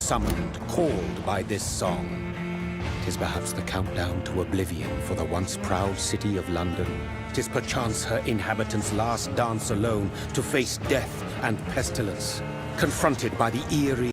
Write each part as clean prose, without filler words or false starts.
summoned, called by this song. 'Tis perhaps the countdown to oblivion for the once proud city of London. 'Tis perchance her inhabitants' last dance alone to face death and pestilence, confronted by the eerie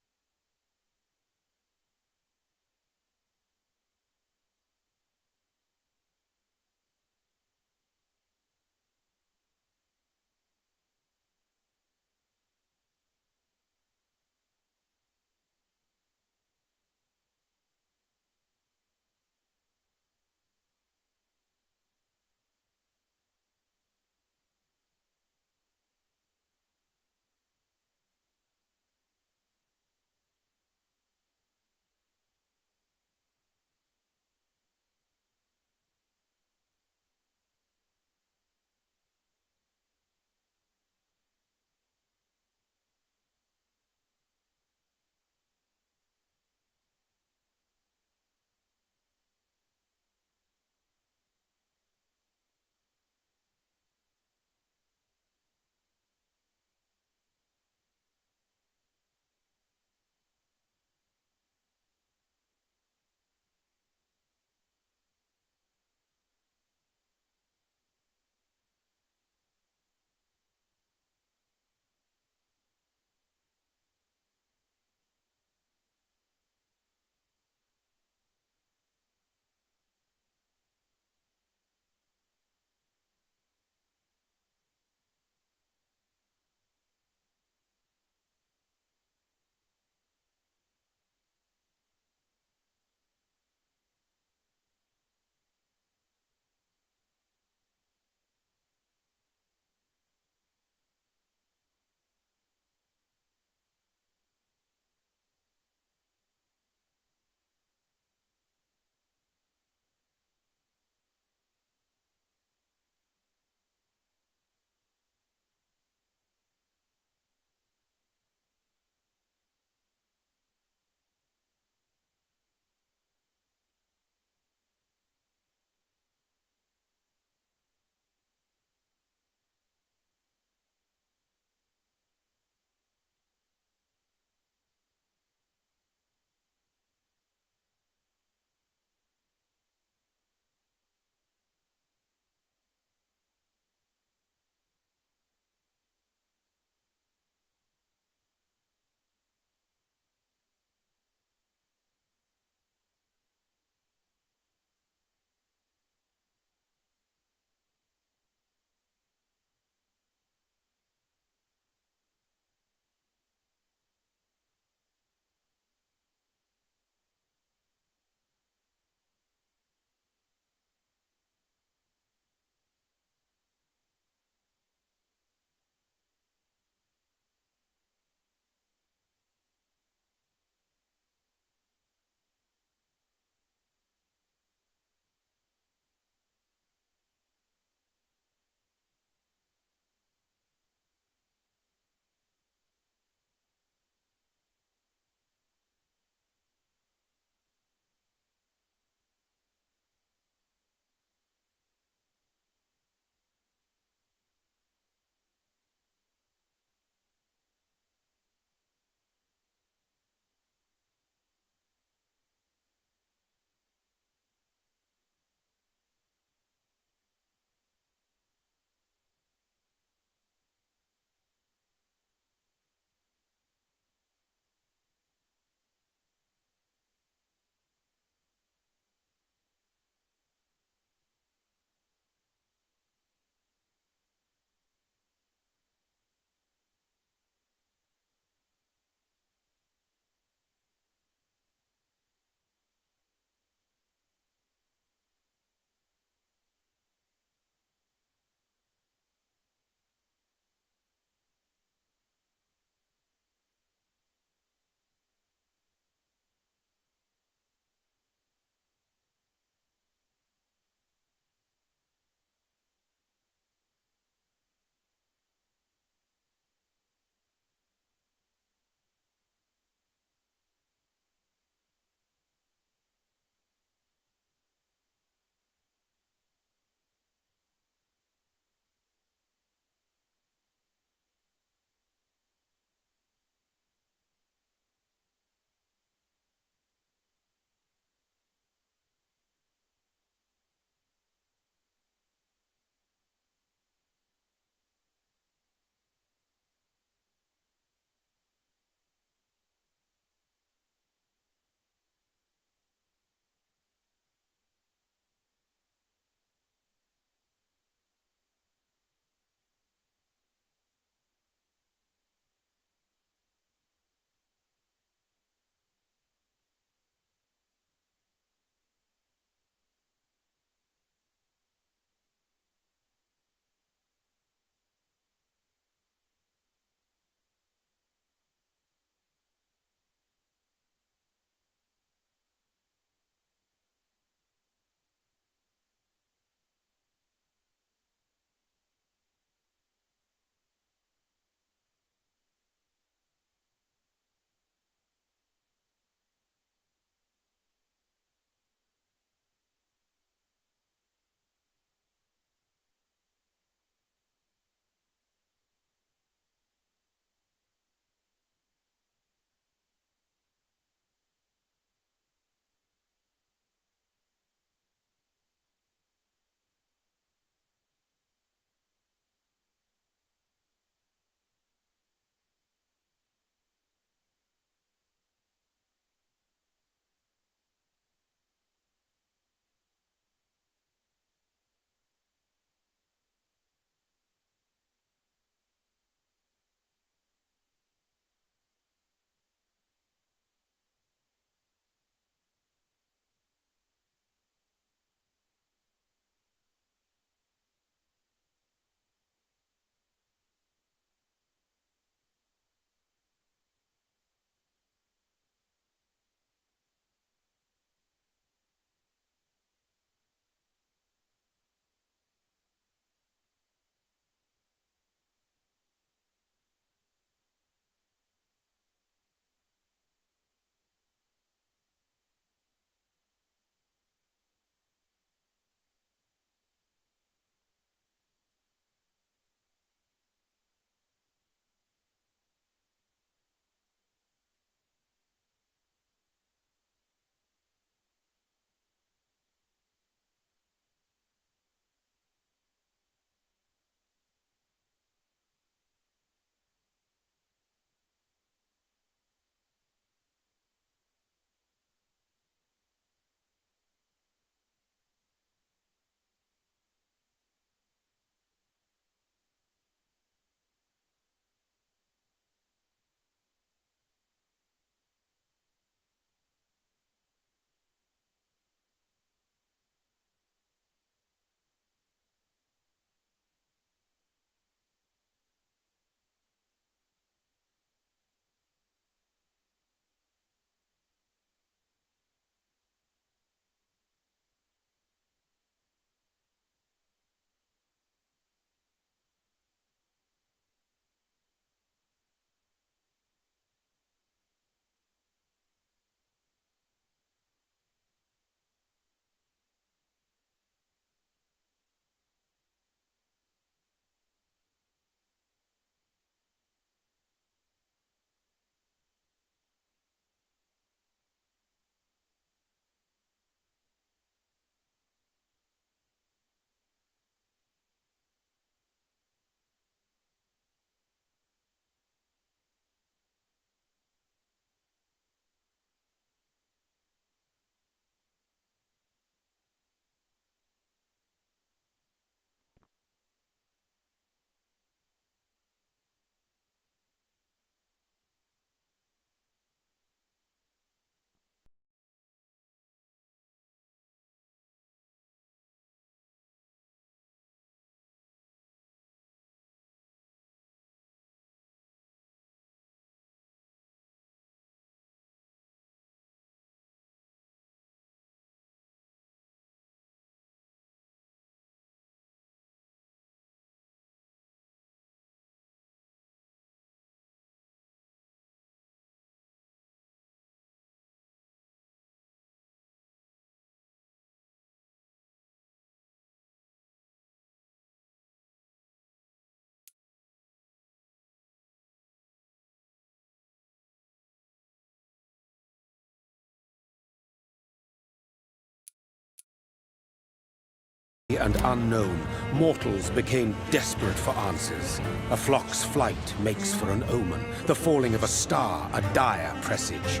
and unknown, mortals became desperate for answers. A flock's flight makes for an omen, the falling of a star a dire presage.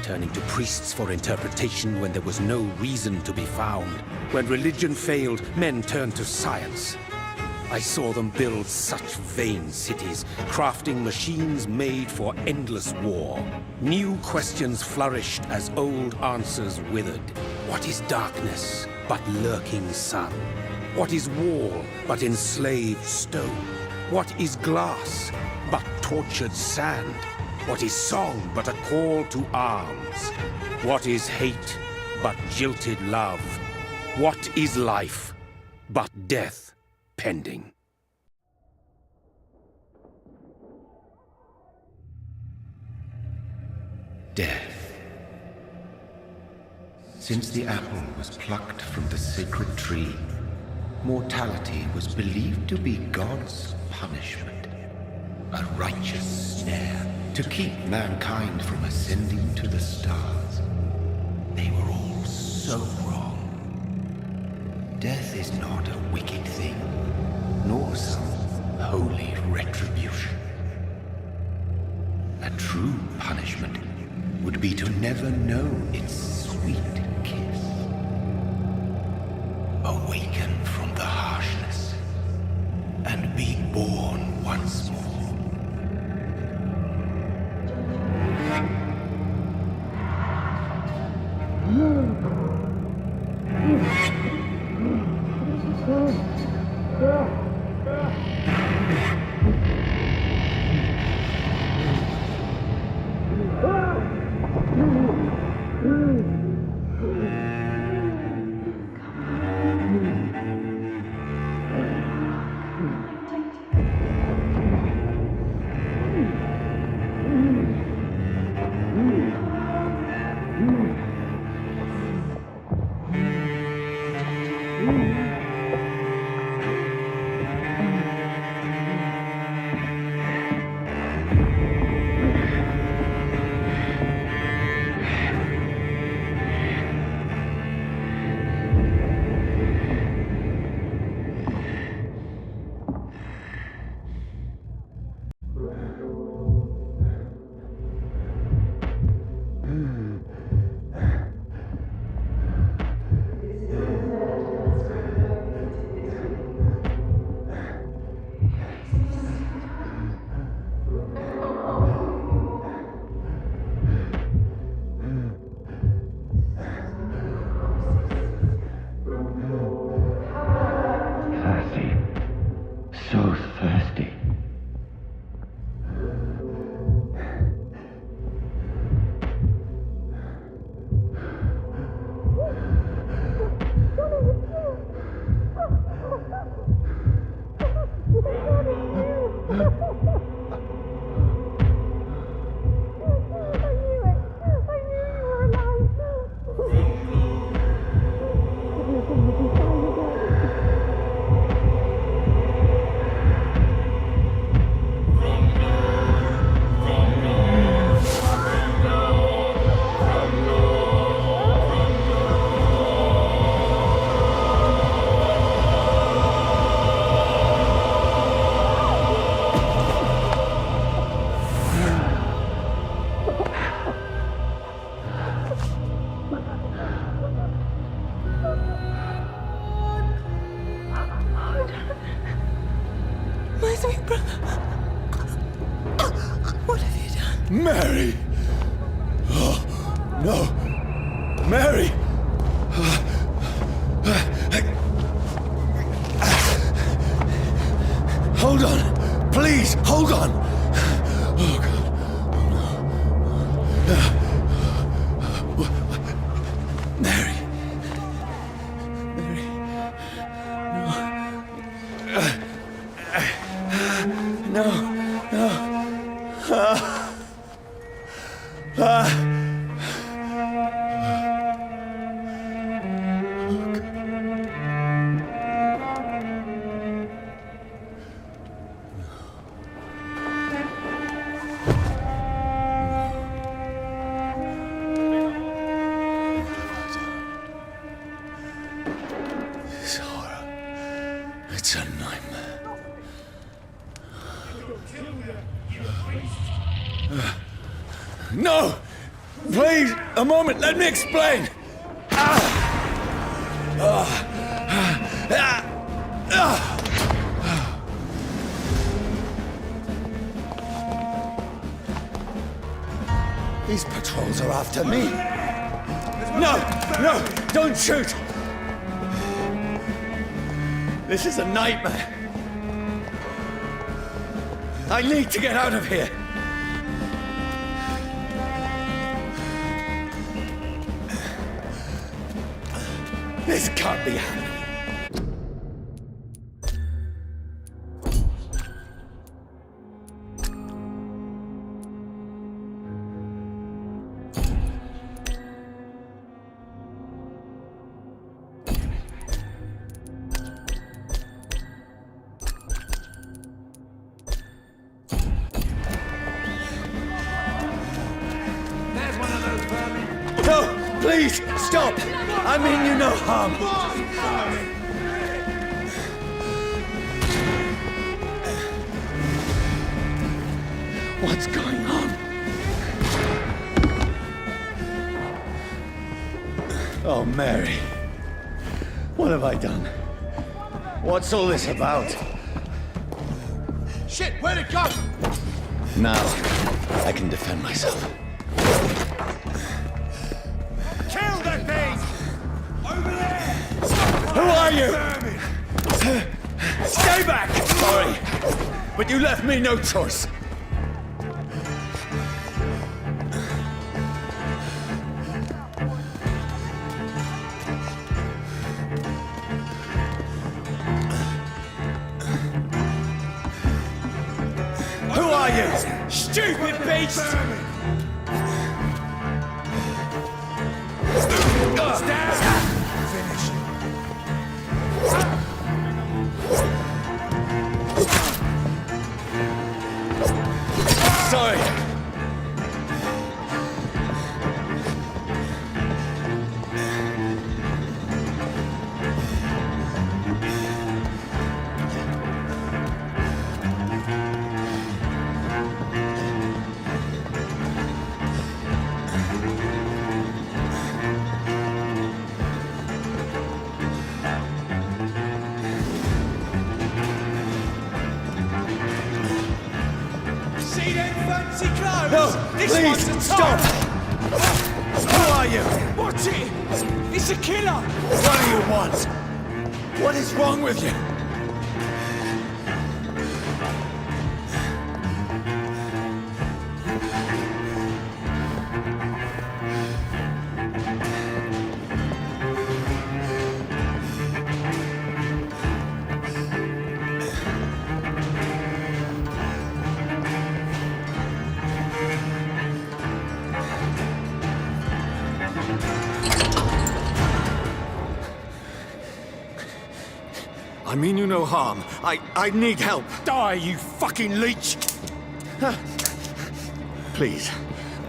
Turning to priests for interpretation when there was no reason to be found. When religion failed, men turned to science. I saw them build such vain cities, crafting machines made for endless war. New questions flourished as old answers withered. What is darkness but lurking sun? What is wall but enslaved stone? What is glass but tortured sand? What is song but a call to arms? What is hate but jilted love? What is life but death pending? Death. Since the apple was plucked from the sacred tree, mortality was believed to be God's punishment, a righteous snare to keep mankind from ascending to the stars. They were all so wrong. Death is not a wicked thing, nor some holy retribution. A true punishment would be to never know its sweet kiss. Awaken from the harshness and be born once more. So thirsty. My sweet brother. What have you done? Mary! Oh, no! Mary! Hold on! Please, hold on! Oh, God. Oh, no. Mary. Mary. No. It's a nightmare. No! Please, a moment, let me explain! These patrols are after me. No! No! Don't shoot! This is a nightmare. I need to get out of here. This can't be happening. No, please, stop! I mean you no harm. What's going on? Oh, Mary. What have I done? What's all this about? Shit, where'd it go? Now, I can defend myself. Kill that thing! Over there! Who are you? Stay back! Sorry, but you left me no choice. Who are you? Stupid beast! Sorry. See them fancy clothes? No, This please, one's a stop! top. Who are you? Watch it! It's a killer! What do you want? What is wrong with you? I mean you no harm. I need help. Die, you fucking leech! Please,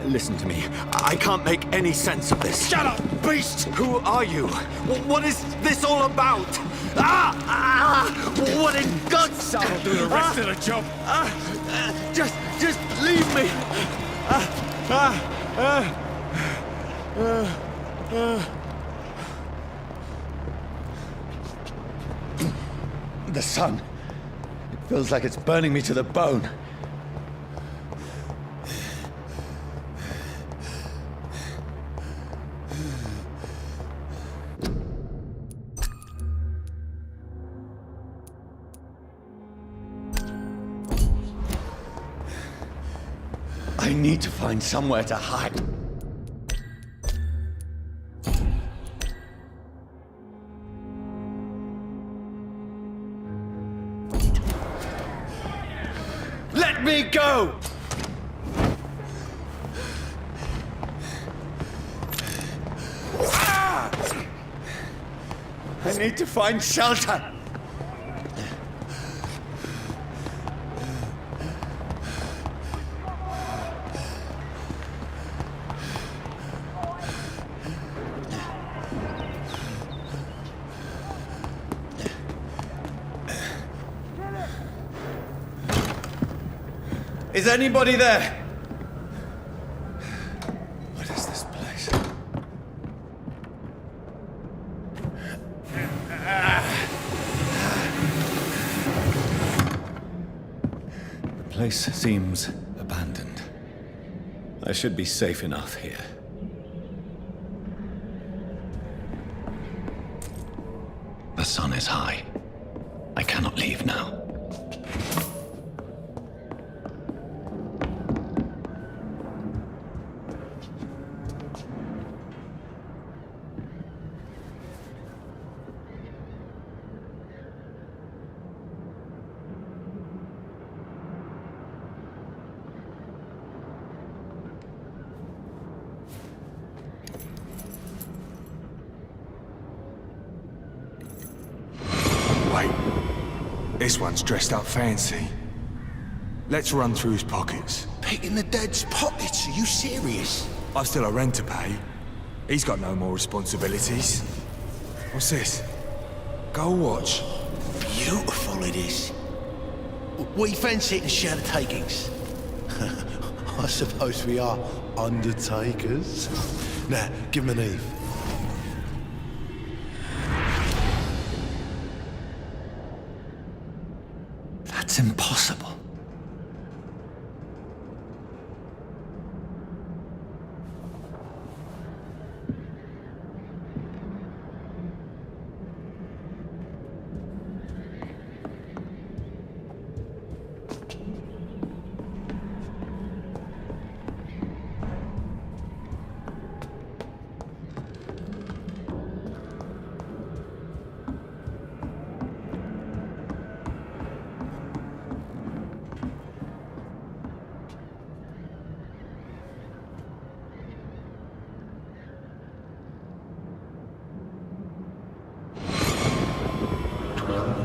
listen to me. I can't make any sense of this. Shut up, beast! Who are you? What is this all about? What in God's name? I'll do the rest of the job. Just leave me. The sun. It feels like it's burning me to the bone. I need to find somewhere to hide. Let me go! I need to find shelter. Is anybody there? What is this place? The place seems abandoned. I should be safe enough here. The sun is high. I cannot leave now. Wait. This one's dressed up fancy. Let's run through his pockets. Picking the dead's pockets? Are you serious? I've still a rent to pay. He's got no more responsibilities. What's this? Gold watch. Beautiful it is. We fancy it and share the takings. I suppose we are undertakers. Now, give him an Eve. That's impossible.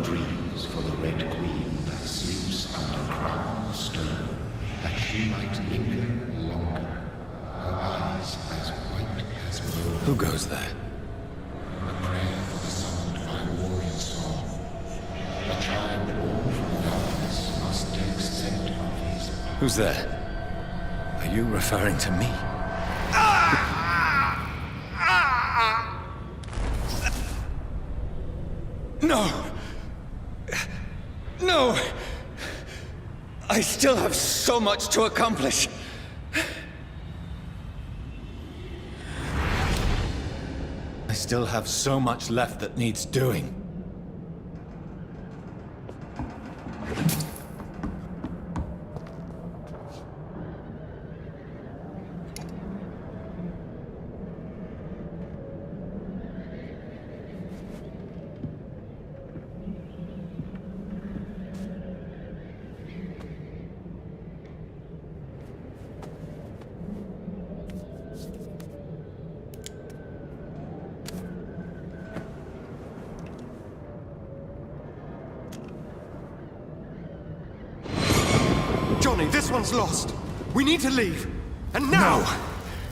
Dreams for the Red Queen that sleeps under crown stone, that she might linger longer, her eyes as white as wool. Who goes there? A prayer for the summoned by warrior song. A child born from darkness must take scent of his path. Who's there? Are you referring to me? No! No! I still have so much to accomplish. I still have so much left that needs doing. Johnny, this one's lost. We need to leave. And now! No!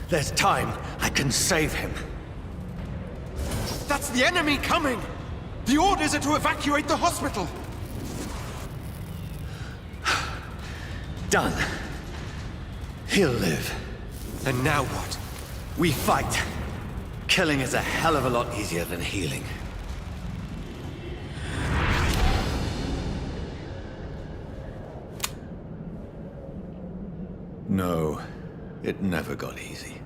There's time. I can save him. That's the enemy coming! The orders are to evacuate the hospital! Done. He'll live. And now what? We fight. Killing is a hell of a lot easier than healing. No, it never got easy.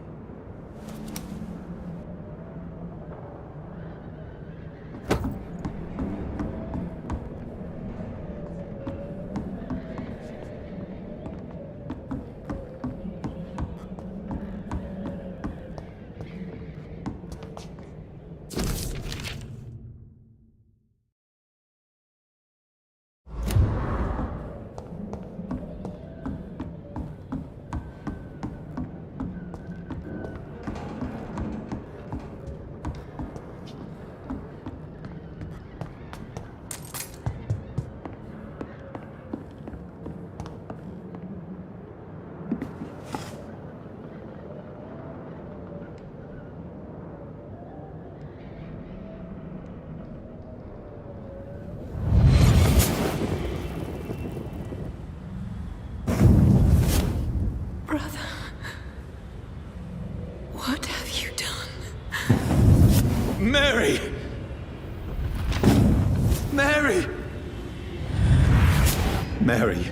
Mary,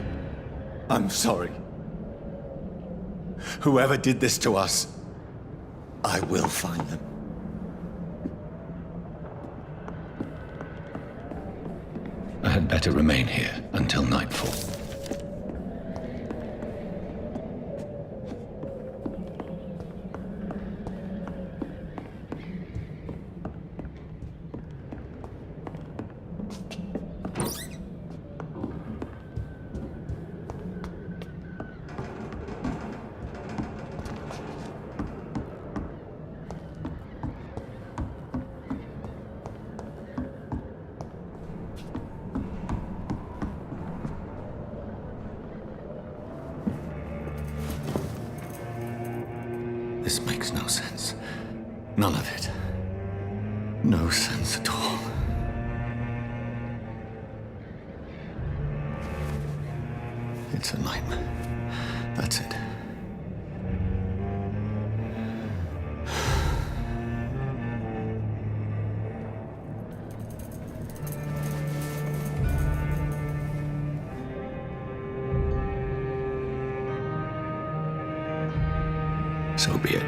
I'm sorry. Whoever did this to us, I will find them. I had better remain here until nightfall. This makes no sense. None of it. No sense at all. It's a nightmare. That's it. So be it.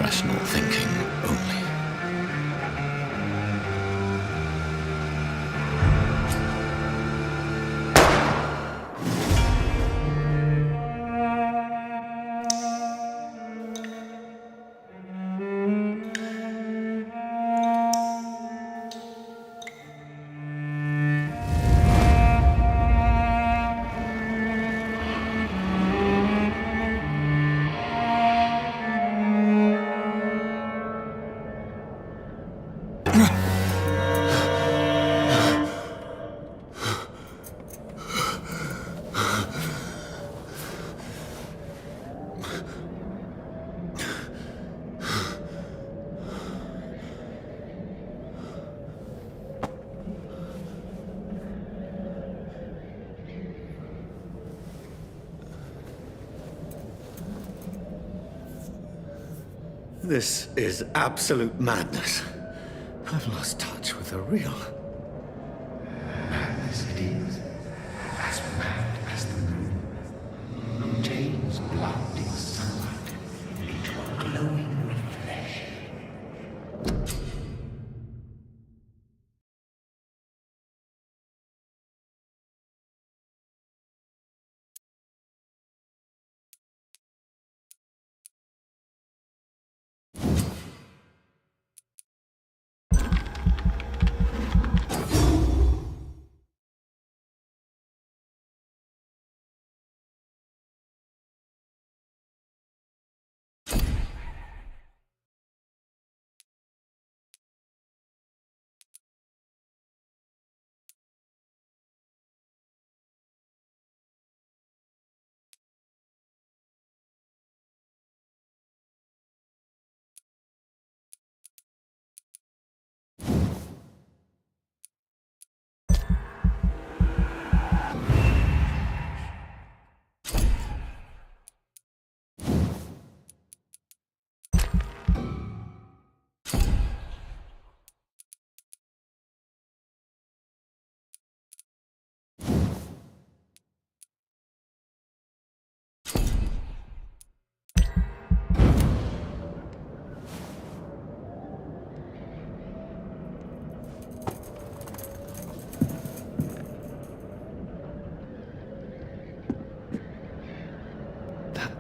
Rational thinking only. This is absolute madness. I've lost touch with the real. Madness it is, as mad as the moon, who changes blinding sunlight into a glowing reflection.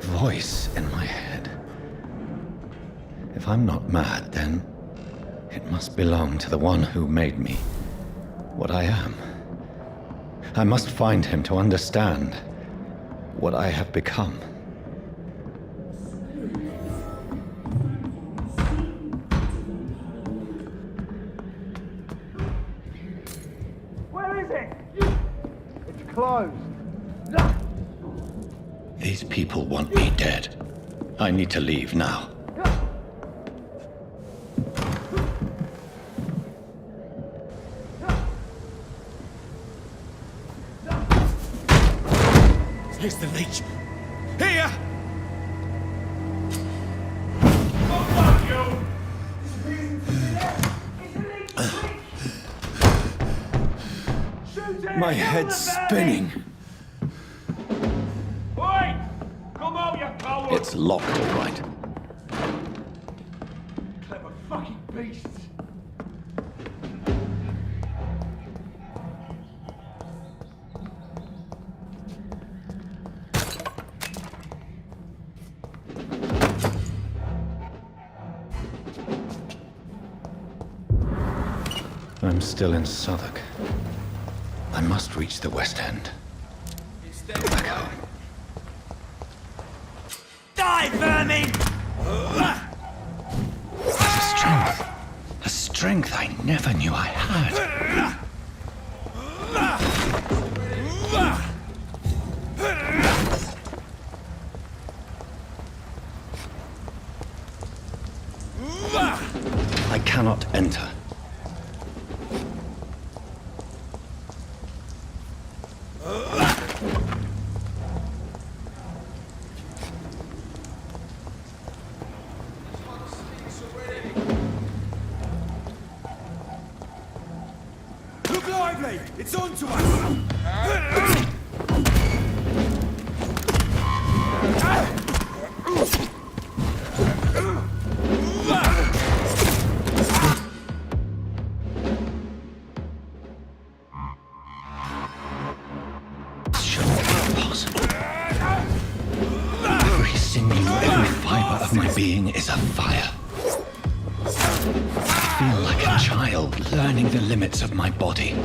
Voice in my head. If I'm not mad, then it must belong to the one who made me what I am. I must find him to understand what I have become. Where is it? It's closed. These people want me dead. I need to leave now. Here's the leech. Here! My head's spinning. It's locked, all right. Clever fucking beasts. I'm still in Southwark. I must reach the West End. Back home. Die, vermin! A strength I never knew I had. I cannot enter. Look lively! It's on to us! Shouldn't be possible. Every sinew, every fiber of my being is afire. I feel like a child learning the limits of my body.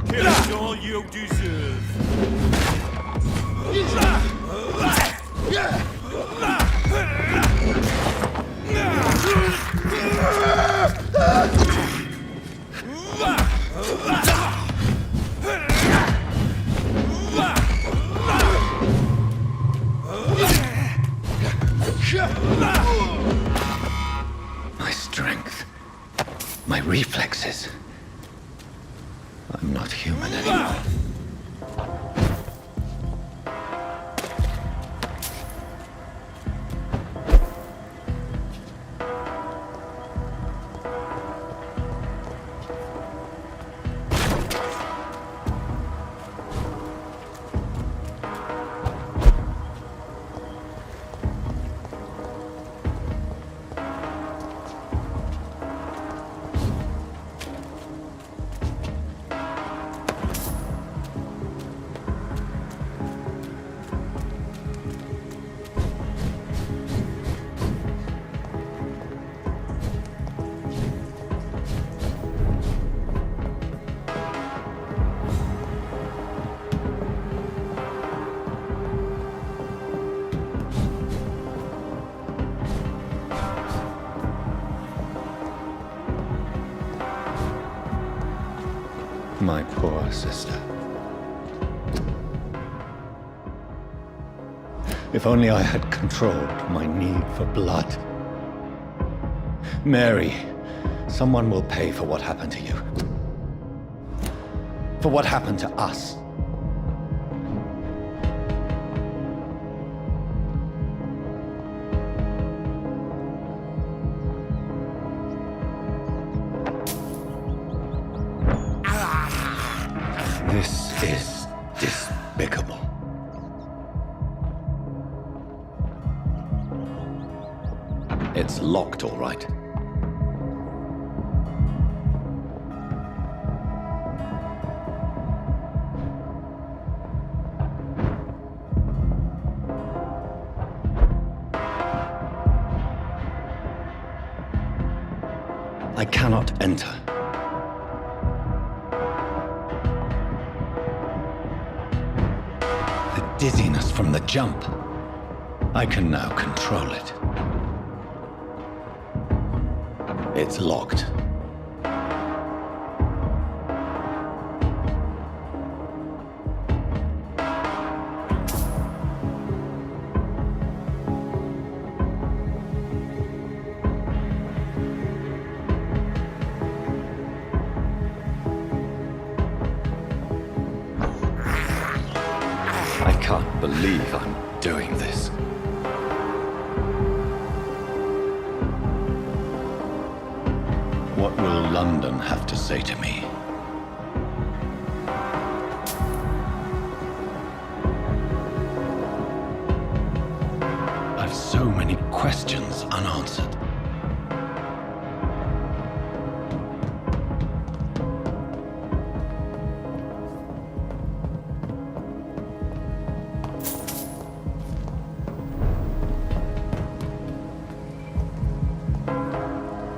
Here's all you deserve. My strength. My reflexes. I'm not human anymore. My poor sister. If only I had controlled my need for blood. Mary, someone will pay for what happened to you. For what happened to us. This is despicable. It's locked, all right. I cannot enter. The dizziness from the jump. I can now control it. It's locked. can't believe I'm doing this. What will London have to say to me? I've so many questions unanswered.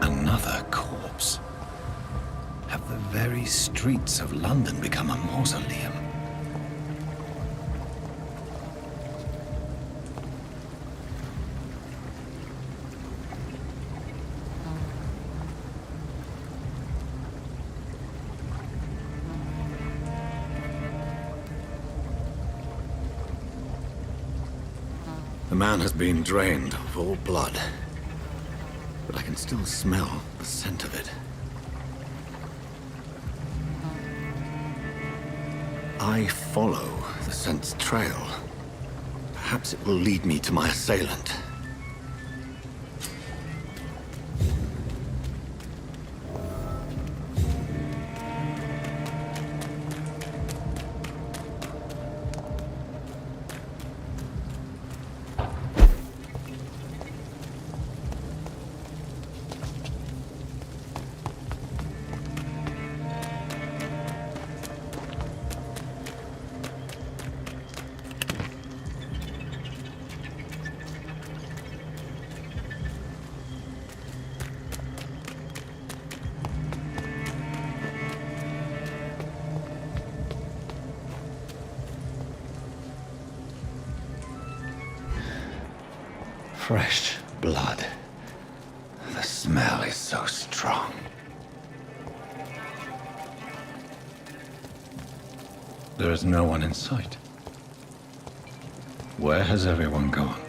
Another corpse. Have the very streets of London become a mausoleum? The man has been drained of all blood, but I can still smell the scent of it. I follow the scent's trail. Perhaps it will lead me to my assailant. Fresh blood. The smell is so strong. There is no one in sight. Where has everyone gone?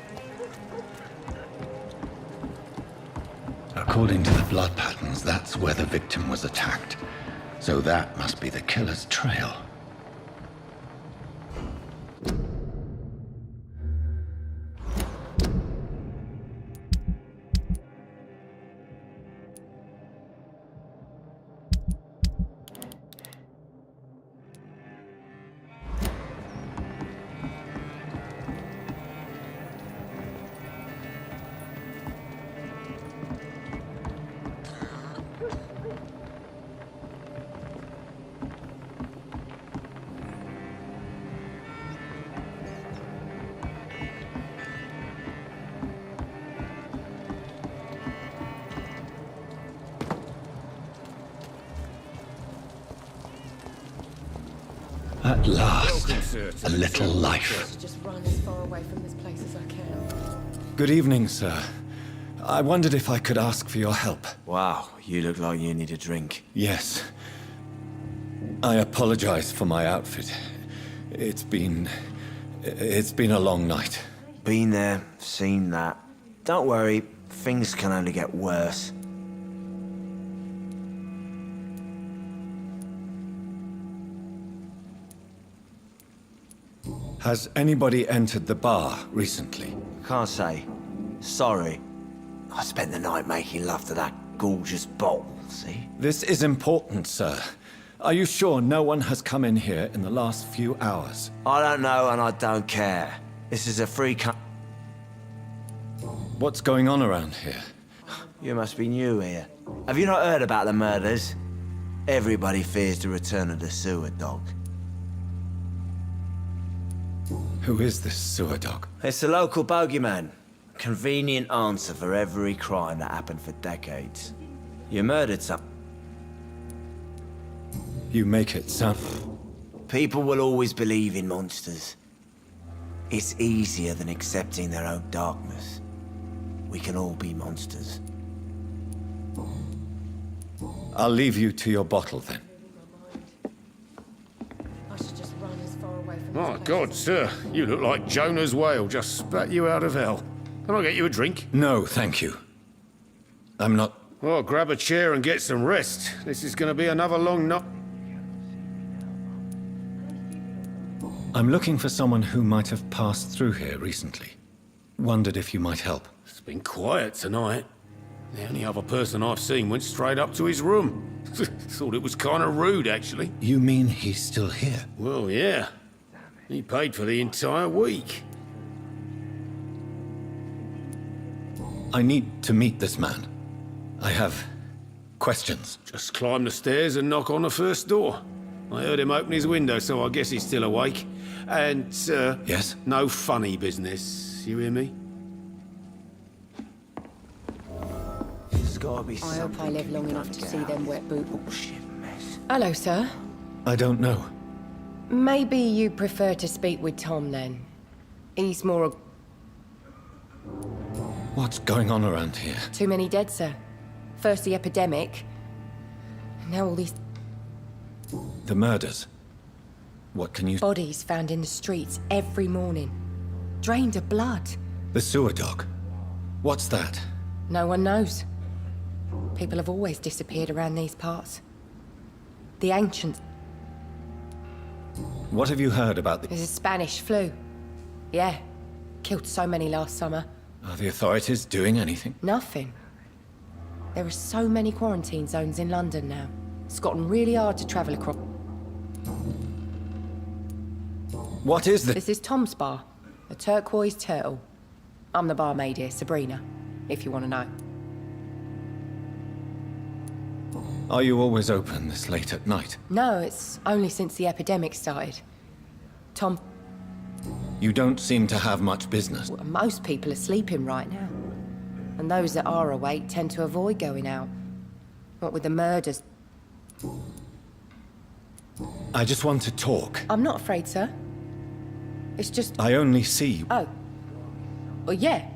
According to the blood patterns, that's where the victim was attacked. So that must be the killer's trail. At last, a little life. Just run as far away from this place as I can. Good evening, sir. I wondered if I could ask for your help. Wow, you look like you need a drink. Yes. I apologize for my outfit. It's been a long night. Been there, seen that. Don't worry, things can only get worse. Has anybody entered the bar recently? Can't say. Sorry. I spent the night making love to that gorgeous bottle, see? This is important, sir. Are you sure no one has come in here in the last few hours? I don't know and I don't care. This is a free What's going on around here? You must be new here. Have you not heard about the murders? Everybody fears the return of the sewer dog. Who is this sewer dog? It's the local bogeyman. Convenient answer for every crime that happened for decades. You murdered some. You make it sound... People will always believe in monsters. It's easier than accepting their own darkness. We can all be monsters. I'll leave you to your bottle, then. I should just run as far away from Oh, this place God, as- sir. You look like Jonah's whale just spat you out of hell. Can I get you a drink? No, thank you. I'm not... Oh, grab a chair and get some rest. This is going to be another long night. I'm looking for someone who might have passed through here recently. Wondered if you might help. It's been quiet tonight. The only other person I've seen went straight up to his room. Thought it was kind of rude, actually. You mean he's still here? Well, yeah. He paid for the entire week. I need to meet this man. I have questions. Just climb the stairs and knock on the first door. I heard him open his window, so I guess he's still awake. And, Yes? no funny business. You hear me? There's gotta be I something. hope I live long enough to see them wet boot. Bullshit mess. Hello, sir. I don't know. Maybe you prefer to speak with Tom, then. He's more... What's going on around here? Too many dead, sir. First the epidemic, now all these The murders. What can you... bodies found in the streets every morning. Drained of blood. The sewer dog. What's that? No one knows. People have always disappeared around these parts. The ancients... What have you heard about the... There's a Spanish flu. Yeah. Killed so many last summer. Are the authorities doing anything? Nothing. There are so many quarantine zones in London now. It's gotten really hard to travel across. What is this? This is Tom's bar. A turquoise turtle. I'm the barmaid here, Sabrina, if you want to know. Are you always open this late at night? No, it's only since the epidemic started. Tom... You don't seem to have much business. Well, most people are sleeping right now. And those that are awake tend to avoid going out. What with the murders... I just want to talk. I'm not afraid, sir. It's just... I only see... Oh. Well, yeah.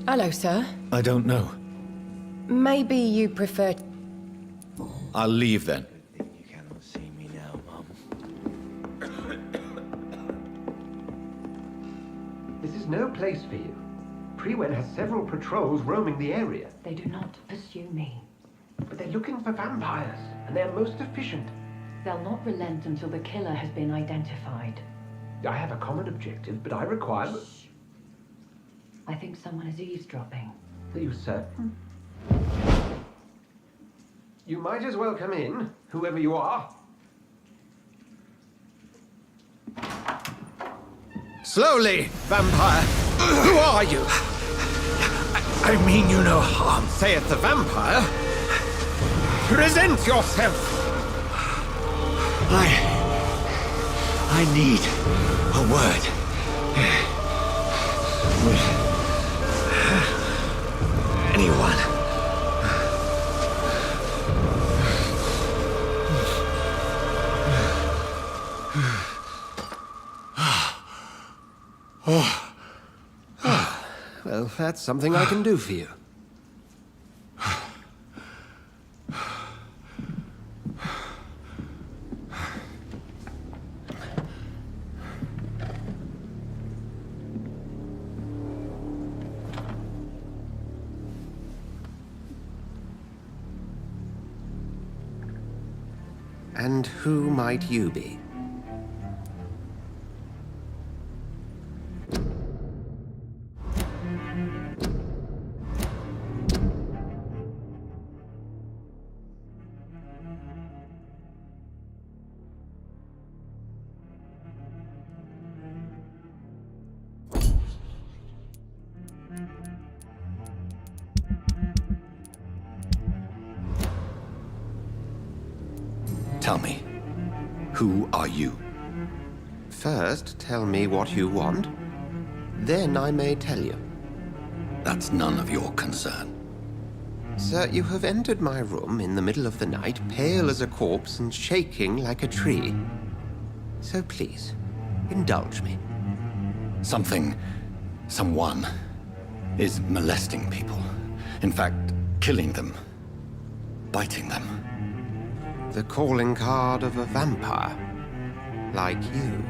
Hello, sir. I don't know. Maybe you prefer... I'll leave then. You cannot see me now, Mum. This is no place for you. Prewen has several patrols roaming the area. They do not pursue me. But they're looking for vampires, and they're most efficient. They'll not relent until the killer has been identified. I have a common objective, but I require... I think someone is eavesdropping. Are you certain? You might as well come in, whoever you are. Slowly, vampire! Who are you? I mean you no harm. Saith the vampire. Present yourself! I need a word. With anyone. Well, that's something I can do for you. And who might you be? Tell me, who are you? First, tell me what you want. Then I may tell you. That's none of your concern. Sir, you have entered my room in the middle of the night, pale as a corpse and shaking like a tree. So please, indulge me. Someone is molesting people. In fact, killing them. Biting them. The calling card of a vampire. like you.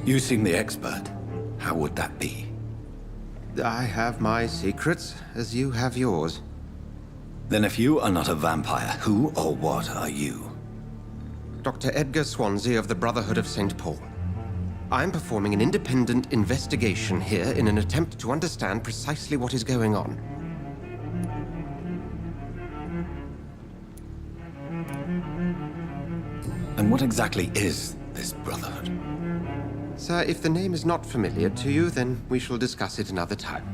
You seem the expert. How would that be? I have my secrets, as you have yours. Then if you are not a vampire, who or what are you? Dr. Edgar Swansea of the Brotherhood of St. Paul. I'm performing an independent investigation here in an attempt to understand precisely what is going on. And what exactly is this Brotherhood? Sir, if the name is not familiar to you, then we shall discuss it another time.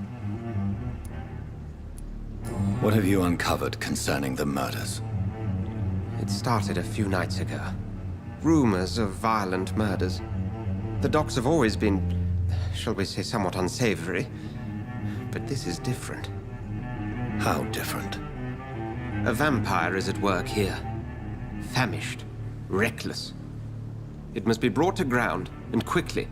What have you uncovered concerning the murders? It started a few nights ago. Rumors of violent murders. The docks have always been, shall we say, somewhat unsavory. But this is different. How different? A vampire is at work here. Famished. Reckless. It must be brought to ground, and quickly.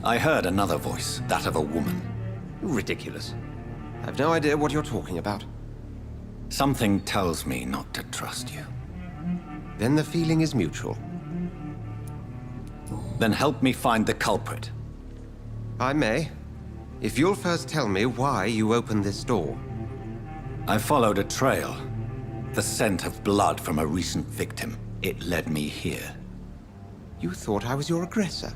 I heard another voice, that of a woman. Ridiculous. I've no idea what you're talking about. Something tells me not to trust you. Then the feeling is mutual. Then help me find the culprit. I may. If you'll first tell me why you opened this door. I followed a trail. The scent of blood from a recent victim. It led me here. You thought I was your aggressor?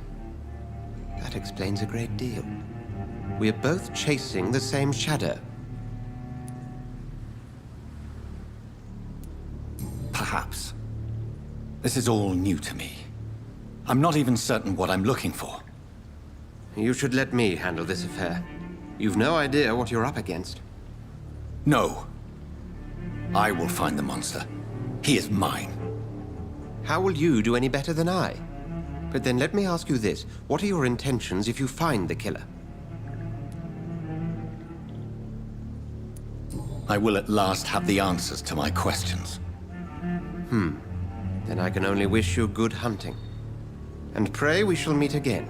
That explains a great deal. We're both chasing the same shadow. Perhaps. This is all new to me. I'm not even certain what I'm looking for. You should let me handle this affair. You've no idea what you're up against. No. I will find the monster. He is mine. How will you do any better than I? But then let me ask you this. What are your intentions if you find the killer? I will at last have the answers to my questions. Then I can only wish you good hunting. And pray we shall meet again.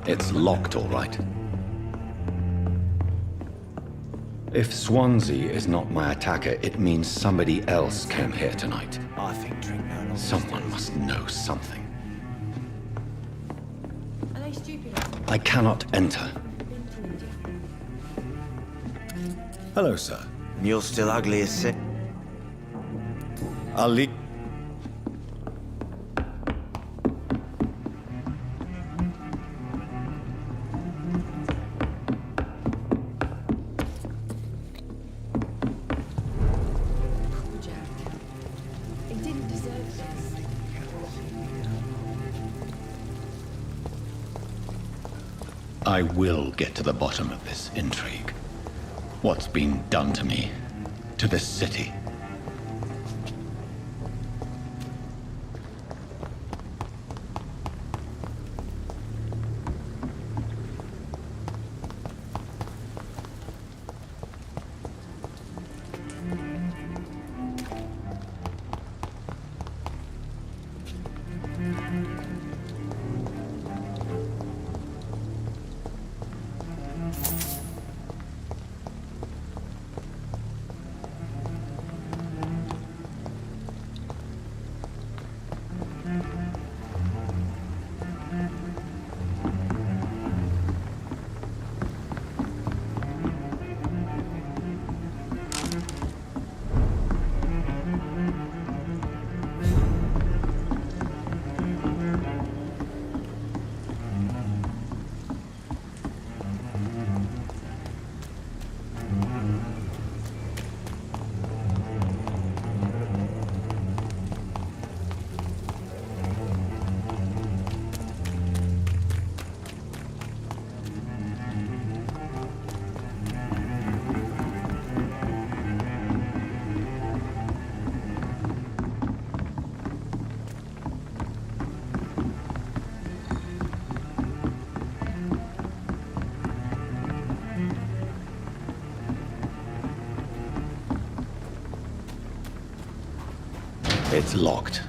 It's locked, all right. If Swansea is not my attacker, it means somebody else came here tonight. I think drink no longer. Someone must know something. Are they stupid? I cannot enter. Hello, sir. And you're still ugly as sin. I'll leave. I will get to the bottom of this intrigue. What's been done to me, to this city. It's locked.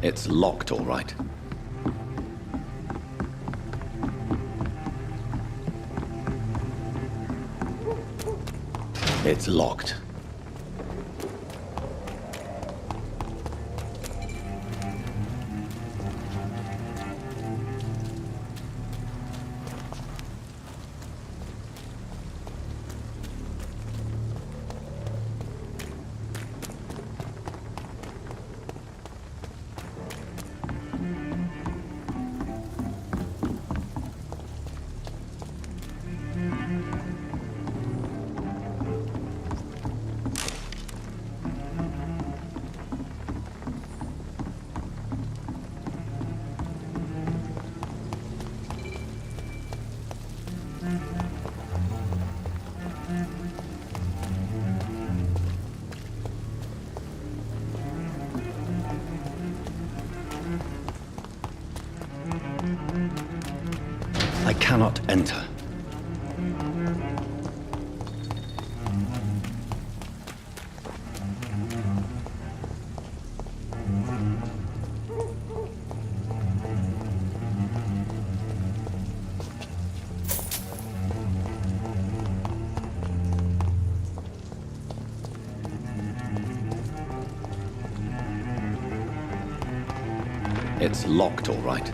It's locked, all right. It's locked. I cannot enter. It's locked, all right.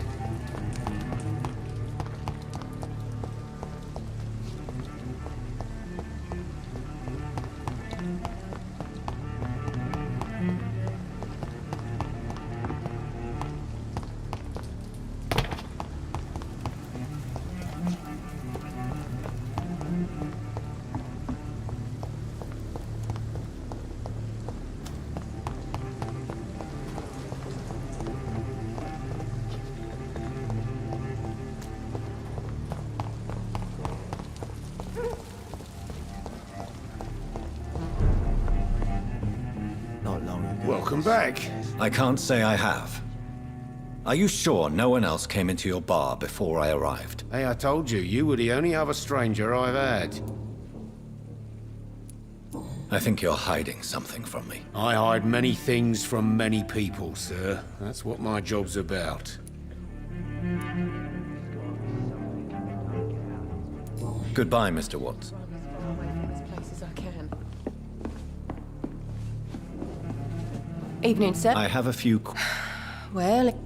Welcome back. I can't say I have. Are you sure no one else came into your bar before I arrived? Hey, I told you, you were the only other stranger I've had. I think you're hiding something from me. I hide many things from many people, sir. That's what my job's about. Goodbye, Mr. Watts. Evening, sir. I have a few... Well,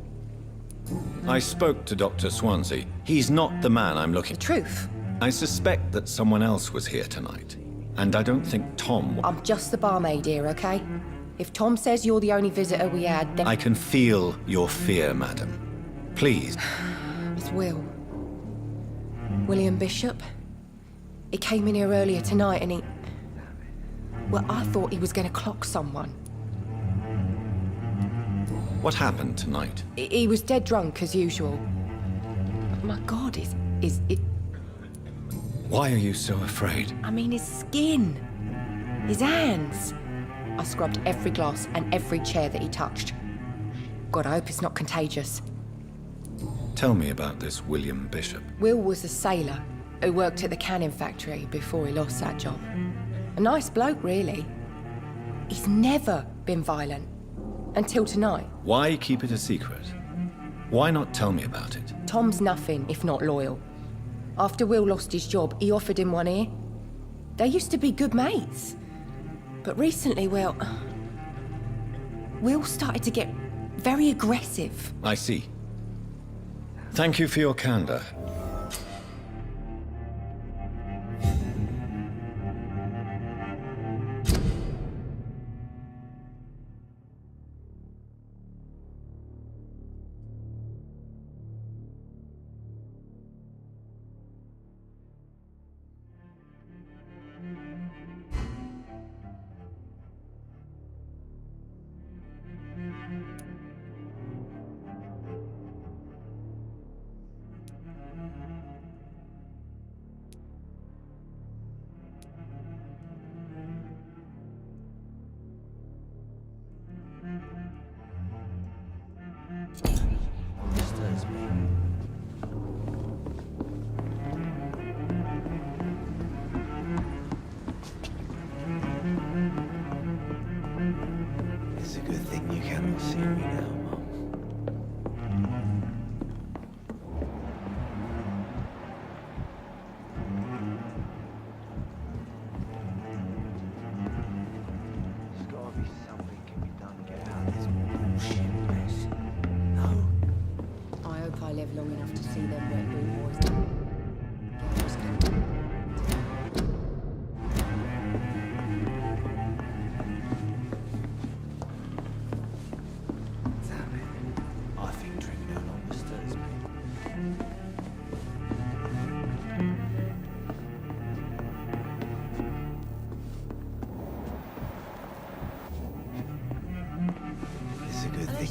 I spoke to Dr. Swansea. He's not the man I'm looking... the truth. I suspect that someone else was here tonight. And I don't think Tom... I'm just the barmaid here, okay? If Tom says you're the only visitor we had, then... I can feel your fear, madam. Please. It's Will. William Bishop. He came in here earlier tonight and he... Well, I thought he was going to clock someone. What happened tonight? He was dead drunk, as usual. My God, is it... Why are you so afraid? I mean, his skin. His hands. I scrubbed every glass and every chair that he touched. God, I hope it's not contagious. Tell me about this William Bishop. Will was a sailor who worked at the canning factory before he lost that job. A nice bloke, really. He's never been violent. Until tonight. Why keep it a secret? Why not tell me about it? Tom's nothing if not loyal. After Will lost his job, he offered him one ear. They used to be good mates. But recently, well... Will started to get very aggressive. I see. Thank you for your candor.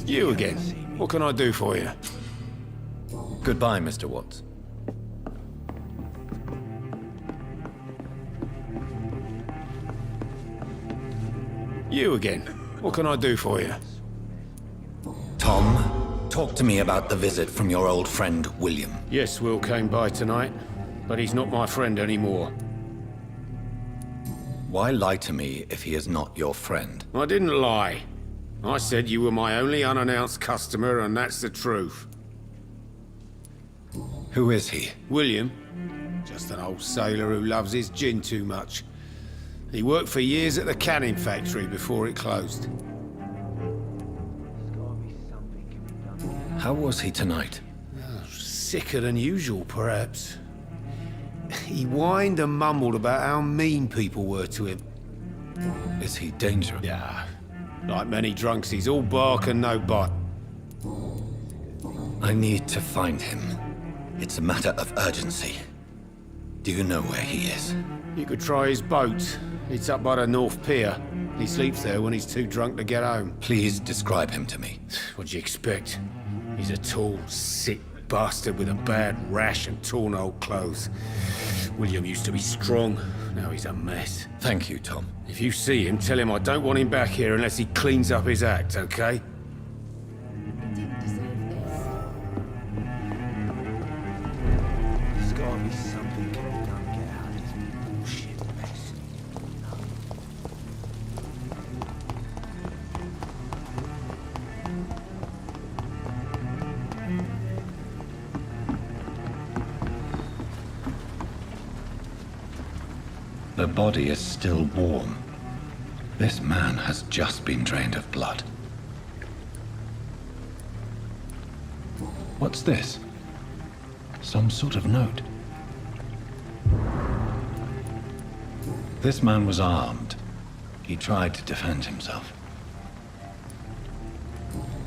You again. What can I do for you? Goodbye, Mr. Watts. You again. What can I do for you? Tom, talk to me about the visit from your old friend, William. Yes, Will came by tonight, but he's not my friend anymore. Why lie to me if he is not your friend? I didn't lie. I said you were my only unannounced customer, and that's the truth. Who is he? William. Just an old sailor who loves his gin too much. He worked for years at the canning factory before it closed. How was he tonight? Sicker than usual, perhaps. He whined and mumbled about how mean people were to him. Is he dangerous? Yeah. Like many drunks, he's all bark and no bite. I need to find him. It's a matter of urgency. Do you know where he is? You could try his boat. It's up by the North Pier. He sleeps there when he's too drunk to get home. Please describe him to me. What'd you expect? He's a tall, sick bastard with a bad rash and torn old clothes. William used to be strong. Now he's a mess. Thank you, Tom. If you see him, tell him I don't want him back here unless he cleans up his act, okay? There's gotta be something can be done to get out of this bullshit mess. The body is still warm. This man has just been drained of blood. What's this? Some sort of note. This man was armed. He tried to defend himself.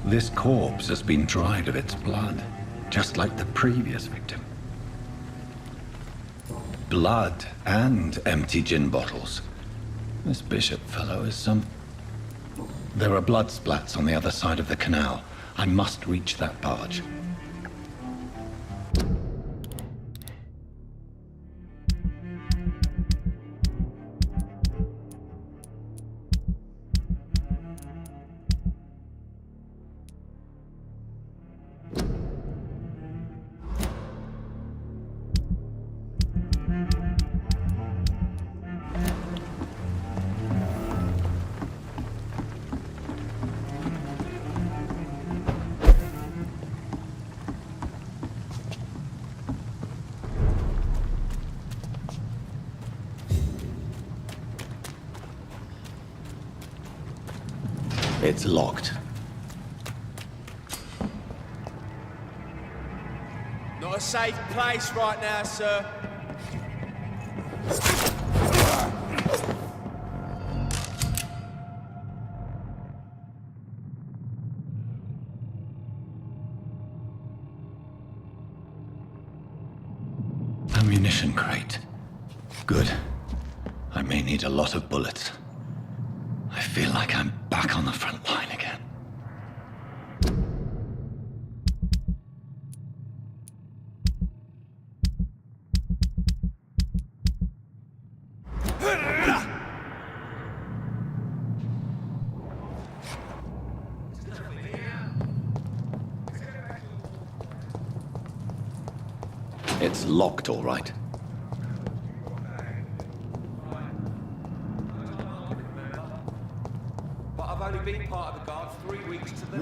This corpse has been dried of its blood, just like the previous victim. Blood and empty gin bottles. This bishop fellow is some... There are blood splats on the other side of the canal. I must reach that barge. It's locked. Not a safe place right now, sir. Ammunition crate. Good. I may need a lot of bullets. I feel like I'm back on the front line again. It's locked, all right. But I've only been part of the guard 3 weeks to the...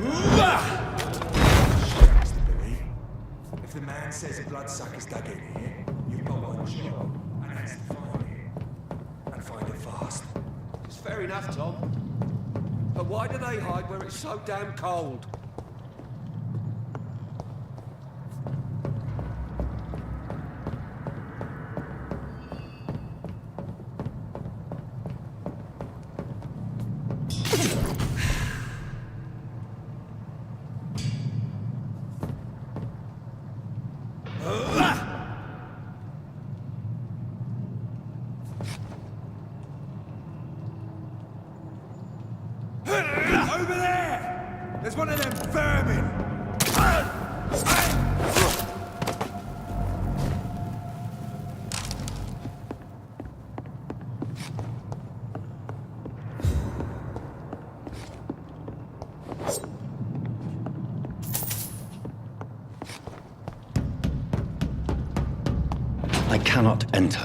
If the man says a bloodsucker's dug in here, you've got one job, and that's to find it. And find it fast. It's fair enough, Tom. But why do they hide where it's so damn cold? Over there! There's There's one of them vermin! I cannot enter.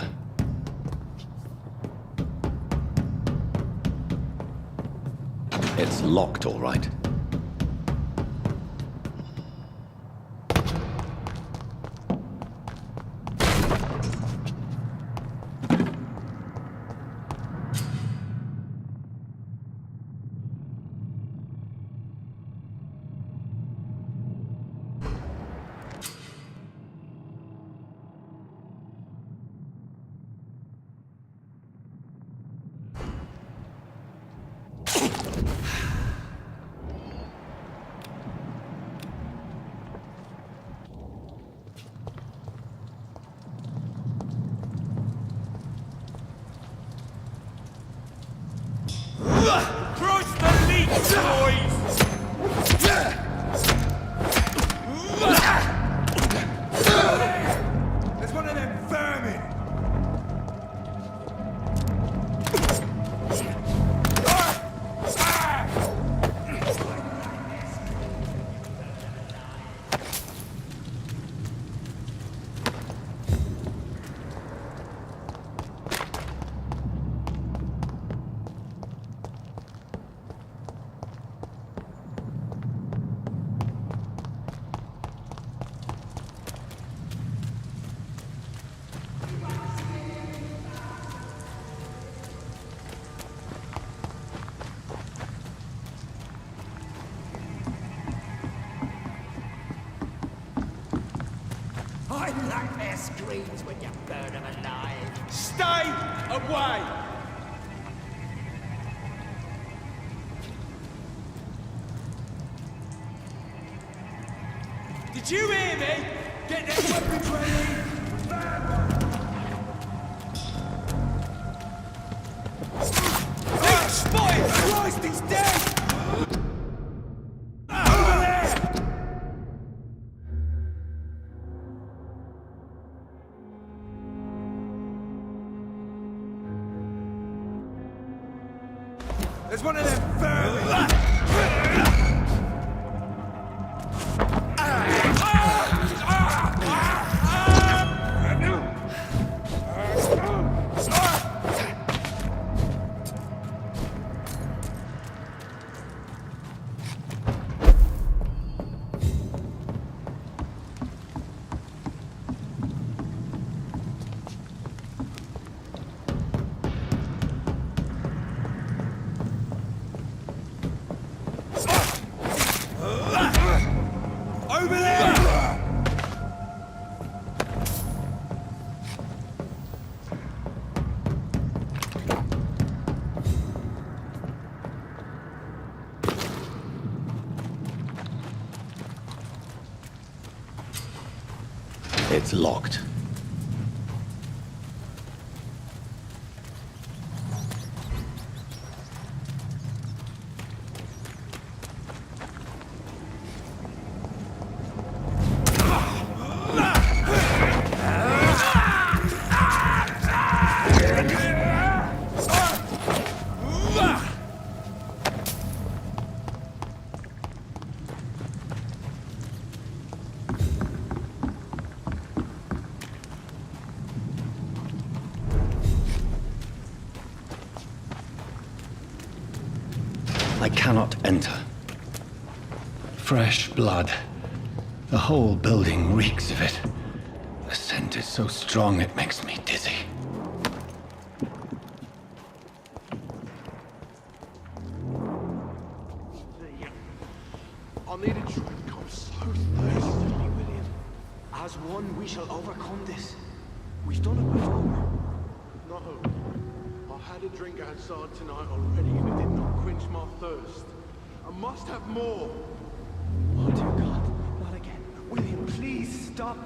It's locked, all right. Cross the leech, boys! There's one of them vermin! I like their screams when you burn them alive. Stay away! Did you hear me? Get their weapons ready! Spotted! Christ, he's dead! Over there! There's one of them vermin! Over there! It's locked. I cannot enter. Fresh blood. The whole building reeks of it. The scent is so strong it makes me dizzy. I need a drink. I'm so thirsty, William. As one, we shall overcome this. We've done it before. No. I had a drink outside tonight already and it did not quench my thirst. I must have more. Oh dear God, not again. William, please stop.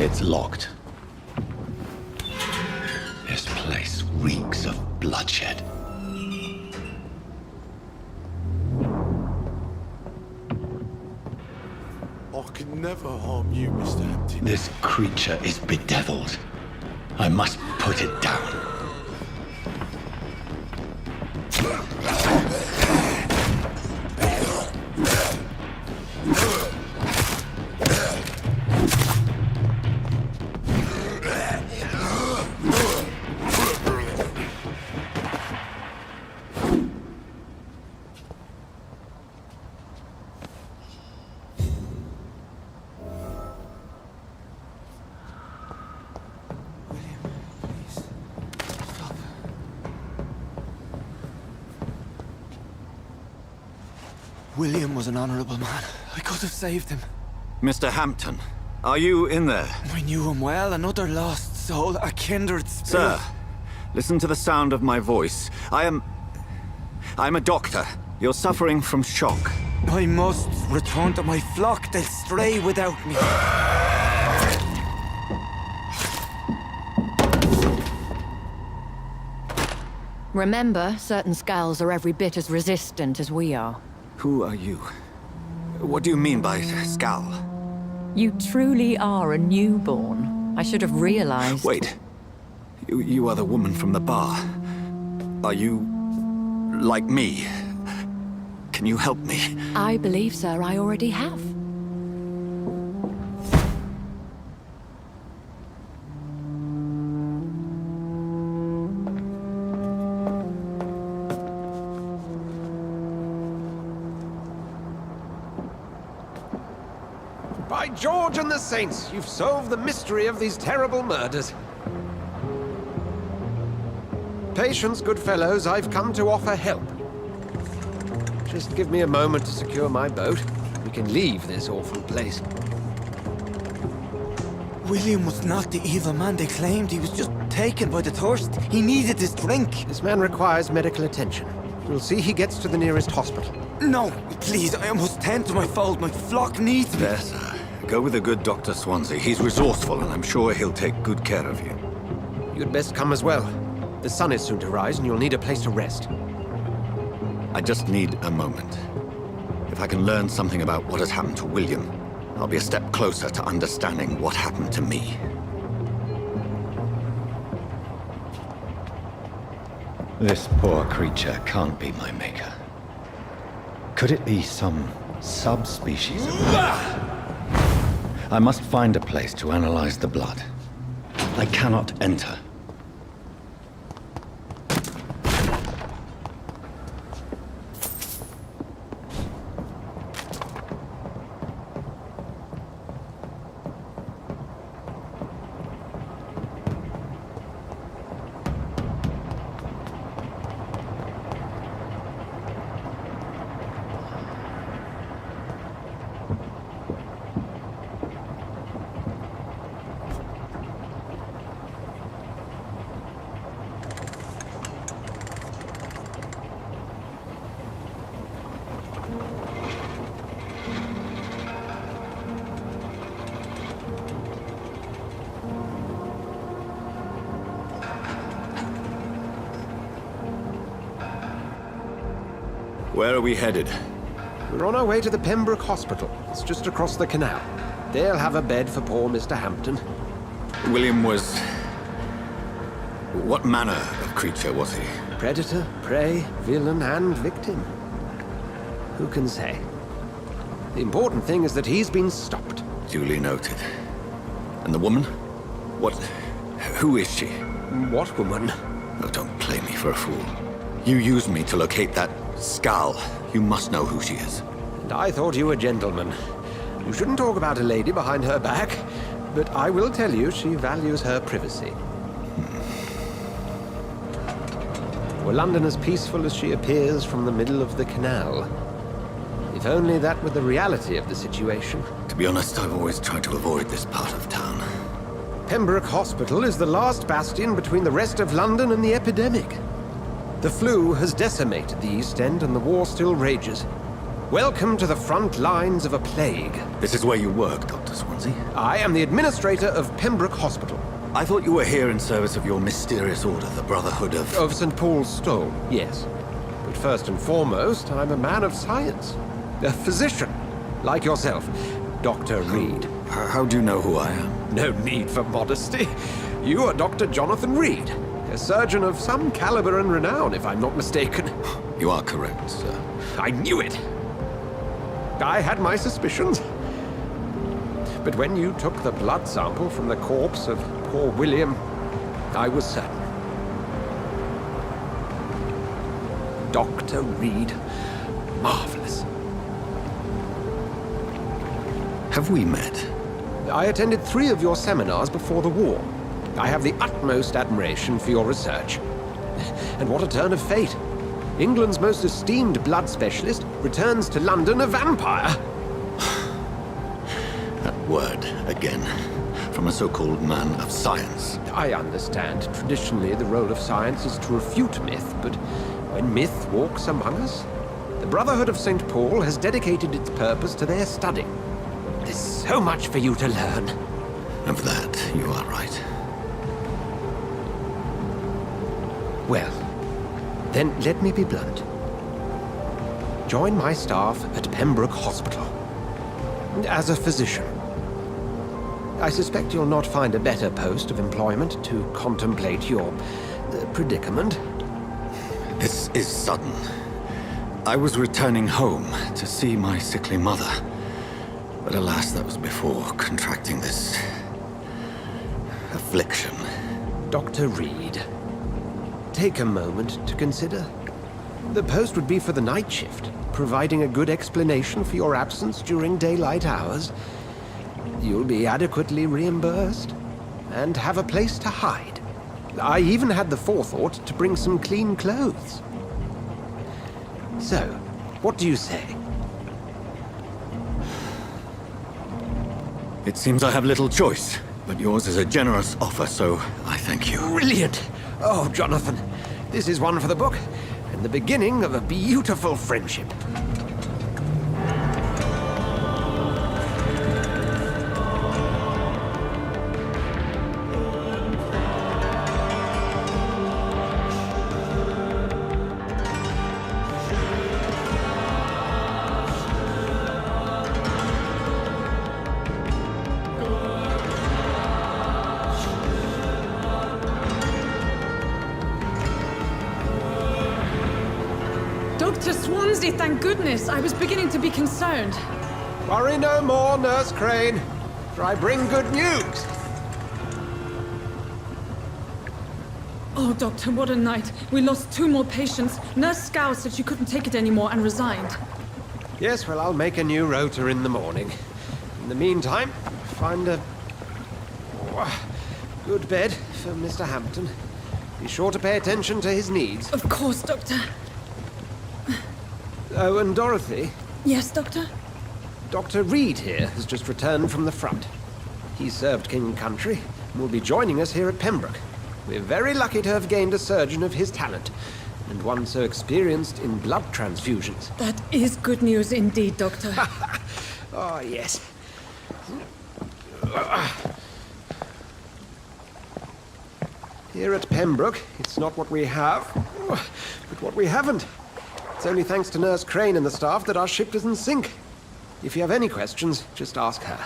It's locked. This place reeks of bloodshed. I could never harm you, Mr. Hampton. This creature is bedeviled. I must put it down. William was an honorable man. I could have saved him. Mr. Hampton, are you in there? I knew him well, another lost soul, a kindred spirit. Sir, listen to the sound of my voice. I'm a doctor. You're suffering from shock. I must return to my flock. They'll stray without me. Remember, certain skulls are every bit as resistant as we are. Who are you? What do you mean by Skal? You truly are a newborn. I should have realized. Wait. You are the woman from the bar. Are you... like me? Can you help me? I believe, sir, I already have. By George and the Saints, you've solved the mystery of these terrible murders. Patience, good fellows, I've come to offer help. Just give me a moment to secure my boat. We can leave this awful place. William was not the evil man they claimed. He was just taken by the thirst. He needed this drink. This man requires medical attention. We'll see he gets to the nearest hospital. No, please, I must tend to my fold. My flock needs me. There, sir. Go with the good Dr. Swansea. He's resourceful, and I'm sure he'll take good care of you. You'd best come as well. The sun is soon to rise, and you'll need a place to rest. I just need a moment. If I can learn something about what has happened to William, I'll be a step closer to understanding what happened to me. This poor creature can't be my maker. Could it be some subspecies of... I must find a place to analyze the blood. I cannot enter. Where are we headed? We're on our way to the Pembroke Hospital. It's just across the canal. They'll have a bed for poor Mr. Hampton. William was... what manner of creature was he? Predator, prey, villain, and victim. Who can say? The important thing is that he's been stopped. Duly noted. And the woman? What... who is she? What woman? Oh, don't play me for a fool. You used me to locate that Skal. You must know who she is. And I thought you a gentleman. You shouldn't talk about a lady behind her back, but I will tell you she values her privacy. Were London as peaceful as she appears from the middle of the canal? If only that were the reality of the situation. To be honest, I've always tried to avoid this part of town. Pembroke Hospital is the last bastion between the rest of London and the epidemic. The flu has decimated the East End and the war still rages. Welcome to the front lines of a plague. This is where you work, Dr. Swansea. I am the administrator of Pembroke Hospital. I thought you were here in service of your mysterious order, the Brotherhood of... Of St. Paul's Stole, yes. But first and foremost, I'm a man of science. A physician, like yourself, Dr. Reed. How do you know who I am? No need for modesty. You are Dr. Jonathan Reed, a surgeon of some caliber and renown, if I'm not mistaken. You are correct, sir. I knew it! I had my suspicions. But when you took the blood sample from the corpse of poor William, I was certain. Dr. Reed. Marvelous. Have we met? I attended 3 of your seminars before the war. I have the utmost admiration for your research. And what a turn of fate. England's most esteemed blood specialist returns to London a vampire. That word, again. From a so-called man of science. I understand. Traditionally, the role of science is to refute myth, but when myth walks among us, the Brotherhood of St. Paul has dedicated its purpose to their study. There's so much for you to learn. Of that, you are right. Well, then let me be blunt. Join my staff at Pembroke Hospital. As a physician. I suspect you'll not find a better post of employment to contemplate your predicament. This is sudden. I was returning home to see my sickly mother. But alas, that was before contracting this... affliction. Dr. Reed, take a moment to consider. The post would be for the night shift, providing a good explanation for your absence during daylight hours. You'll be adequately reimbursed, and have a place to hide. I even had the forethought to bring some clean clothes. So, what do you say? It seems I have little choice, but yours is a generous offer, so I thank you. Brilliant! Oh, Jonathan, this is one for the book, and the beginning of a beautiful friendship. Dr. Swansea, thank goodness. I was beginning to be concerned. Worry no more, Nurse Crane, for I bring good news. Oh, Doctor, what a night. We lost 2 more patients. Nurse Scow said she couldn't take it anymore and resigned. Yes, well, I'll make a new rota in the morning. In the meantime, find a good bed for Mr. Hampton. Be sure to pay attention to his needs. Of course, Doctor. Oh, and Dorothy? Yes, Doctor? Dr. Reed here has just returned from the front. He served King and Country and will be joining us here at Pembroke. We're very lucky to have gained a surgeon of his talent, and one so experienced in blood transfusions. That is good news indeed, Doctor. Oh, yes. Here at Pembroke, it's not what we have, but what we haven't. It's only thanks to Nurse Crane and the staff that our ship doesn't sink. If you have any questions, just ask her.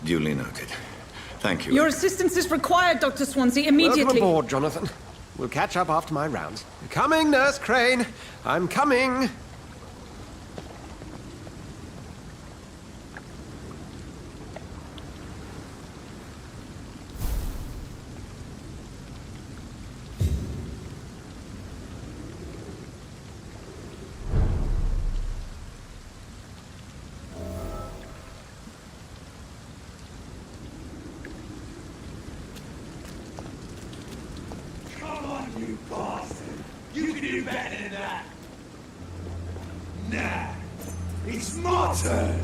Duly noted. Thank you. Your assistance is required, Dr. Swansea, immediately. Welcome aboard, Jonathan. We'll catch up after my rounds. Coming, Nurse Crane. I'm coming. You bastard! You can do better than that! Nah! It's my turn!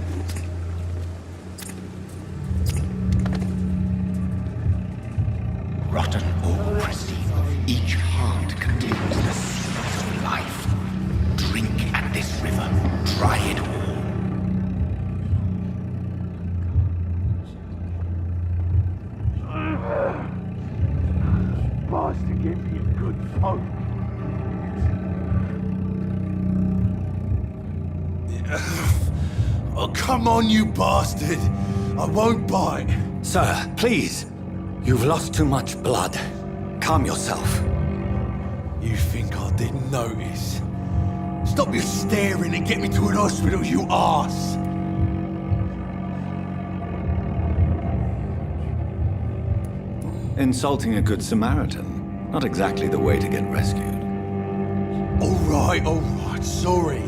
Rotten or pristine, each heart contains the secret of life. Drink at this river, try it all. Oh. Oh, come on, you bastard! I won't bite. Sir, please. You've lost too much blood. Calm yourself. You think I didn't notice? Stop your staring and get me to an hospital, you arse! Insulting a good Samaritan. Not exactly the way to get rescued. All right, sorry.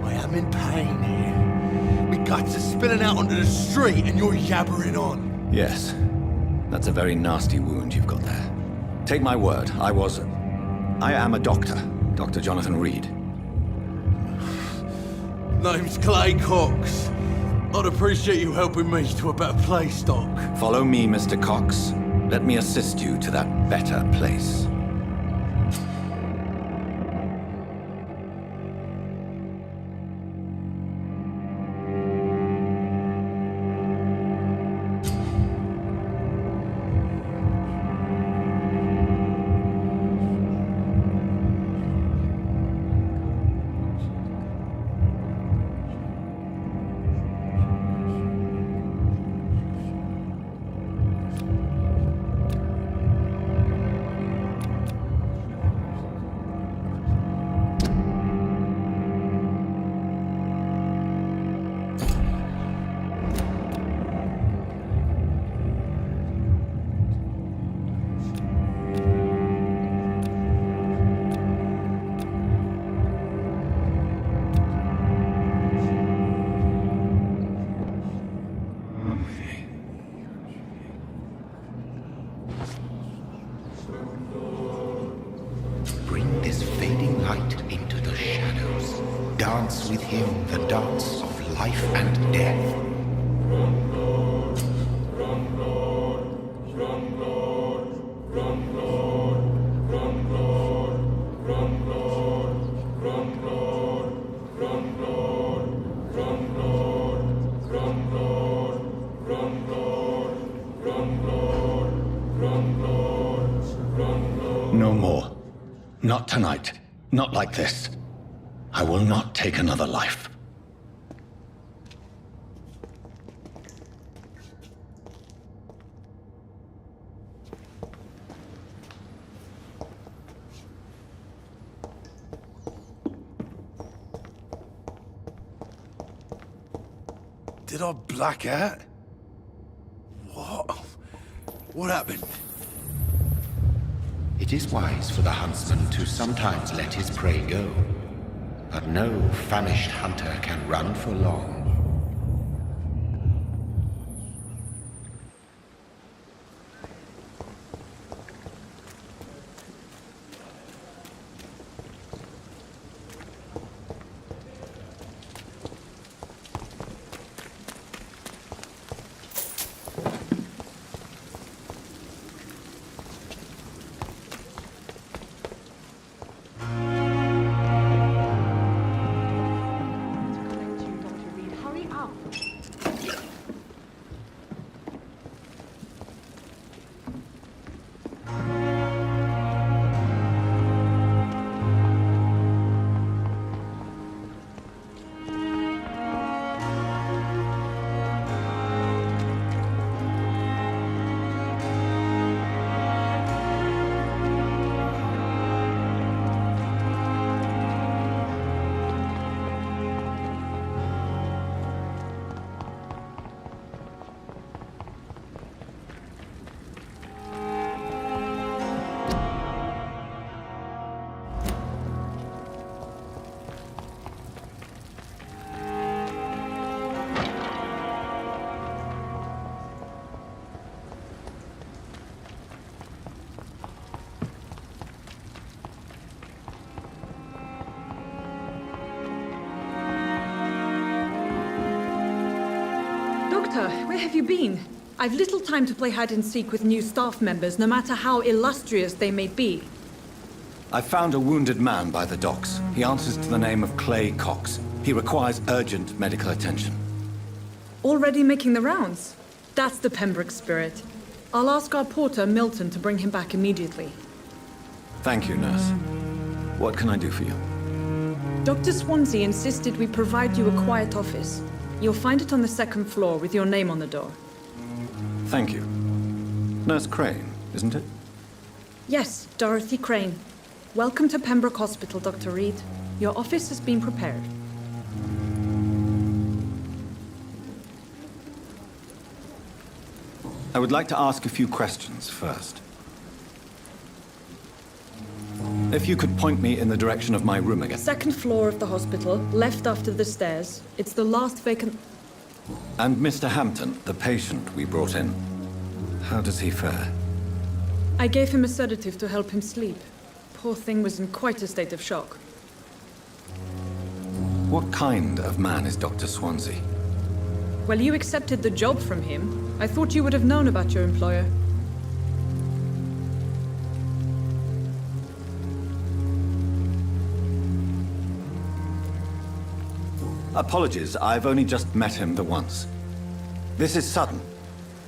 I am in pain here. My guts are spilling out onto the street and you're yabbering on. Yes. That's a very nasty wound you've got there. Take my word, I am a doctor. Dr. Jonathan Reed. Name's Clay Cox. I'd appreciate you helping me to a better place, Doc. Follow me, Mr. Cox. Let me assist you to that better place. Bring this fading light into the shadows. Dance with him the dance of life and death. No more. Not tonight. Not like this. I will not take another life. Did I black out? What? What happened? It is wise for the huntsman to sometimes let his prey go, but no famished hunter can run for long. Doctor, where have you been? I've little time to play hide and seek with new staff members, no matter how illustrious they may be. I found a wounded man by the docks. He answers to the name of Clay Cox. He requires urgent medical attention. Already making the rounds? That's the Pembroke spirit. I'll ask our porter, Milton, to bring him back immediately. Thank you, nurse. What can I do for you? Dr. Swansea insisted we provide you a quiet office. You'll find it on the second floor with your name on the door. Thank you. Nurse Crane, isn't it? Yes, Dorothy Crane. Welcome to Pembroke Hospital, Dr. Reed. Your office has been prepared. I would like to ask a few questions first. If you could point me in the direction of my room again. Second floor of the hospital, left after the stairs. It's the last vacant... And Mr. Hampton, the patient we brought in. How does he fare? I gave him a sedative to help him sleep. Poor thing was in quite a state of shock. What kind of man is Dr. Swansea? Well, you accepted the job from him. I thought you would have known about your employer. Apologies, I've only just met him the once. This is sudden.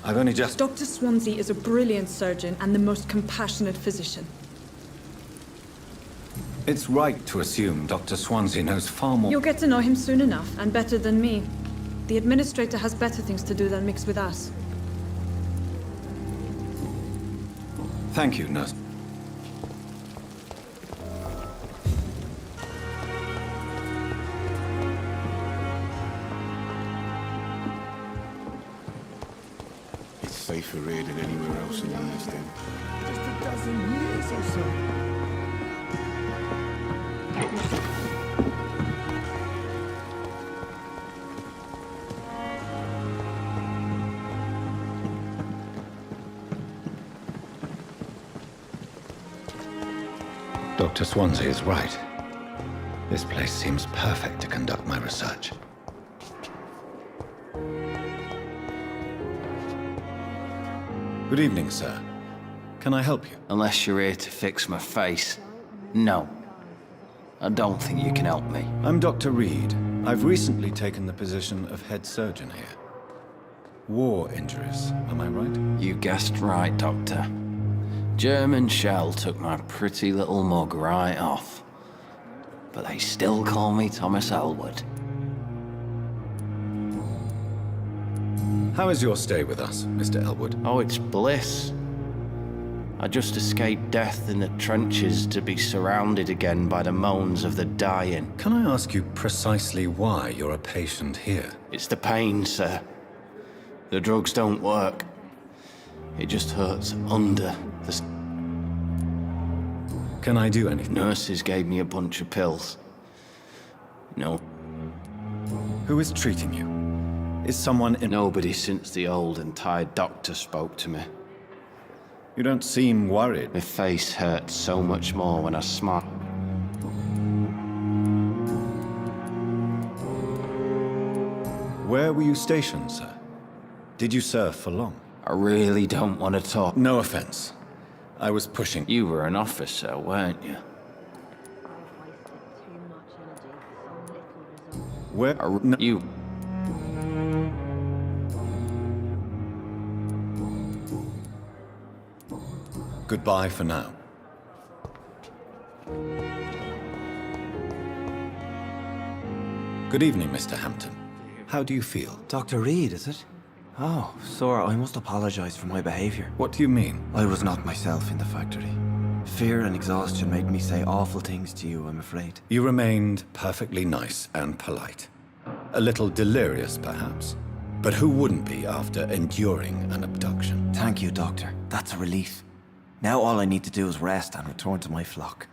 I've only just... Dr. Swansea is a brilliant surgeon and the most compassionate physician. It's right to assume Dr. Swansea knows far more... You'll get to know him soon enough, and better than me. The administrator has better things to do than mix with us. Thank you, nurse. It's safer here than anywhere else in the East End. Just a dozen years or so. Dr. Swansea is right. This place seems perfect to conduct my research. Good evening, sir. Can I help you? Unless you're here to fix my face. No. I don't think you can help me. I'm Dr. Reed. I've recently taken the position of head surgeon here. War injuries, am I right? You guessed right, Doctor. German shell took my pretty little mug right off. But they still call me Thomas Elwood. How is your stay with us, Mr. Elwood? Oh, it's bliss. I just escaped death in the trenches to be surrounded again by the moans of the dying. Can I ask you precisely why you're a patient here? It's the pain, sir. The drugs don't work. It just hurts under the... Can I do anything? Nurses gave me a bunch of pills. No. Who is treating you? Is someone in... Nobody since the old and tired doctor spoke to me. You don't seem worried. My face hurts so much more when I smile. Where were you stationed, sir? Did you serve for long? I really don't want to talk. No offense. I was pushing. You were an officer, weren't you? Where? No. You... Goodbye for now. Good evening, Mr. Hampton. How do you feel? Dr. Reed, is it? Oh, sir, I must apologize for my behavior. What do you mean? I was not myself in the factory. Fear and exhaustion made me say awful things to you, I'm afraid. You remained perfectly nice and polite. A little delirious, perhaps. But who wouldn't be after enduring an abduction? Thank you, Doctor. That's a relief. Now all I need to do is rest and return to my flock.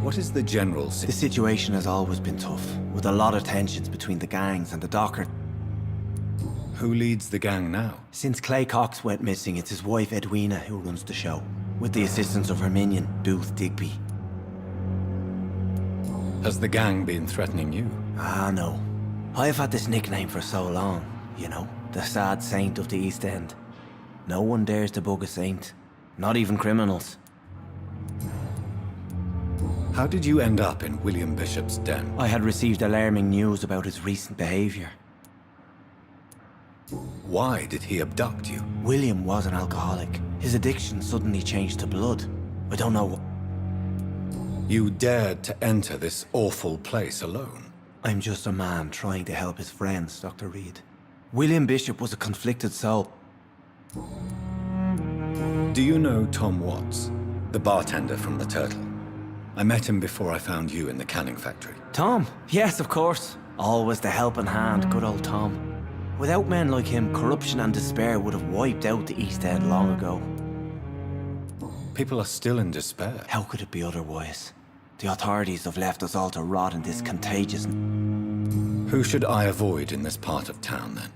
What is the general The situation has always been tough, with a lot of tensions between the gangs and the docker. Who leads the gang now? Since Clay Cox went missing, it's his wife Edwina who runs the show, with the assistance of her minion, Booth Digby. Has the gang been threatening you? Ah, no. I've had this nickname for so long, you know, the sad saint of the East End. No one dares to bug a saint, not even criminals. How did you end up in William Bishop's den? I had received alarming news about his recent behavior. Why did he abduct you? William was an alcoholic. His addiction suddenly changed to blood. I don't know. You dared to enter this awful place alone. I'm just a man trying to help his friends, Dr. Reed. William Bishop was a conflicted soul. Do you know Tom Watts, the bartender from the Turtle? I met him before I found you in the canning factory. Tom? Yes, of course. Always the helping hand, good old Tom. Without men like him, corruption and despair would have wiped out the East End long ago. People are still in despair. How could it be otherwise? The authorities have left us all to rot in this contagious... Who should I avoid in this part of town, then?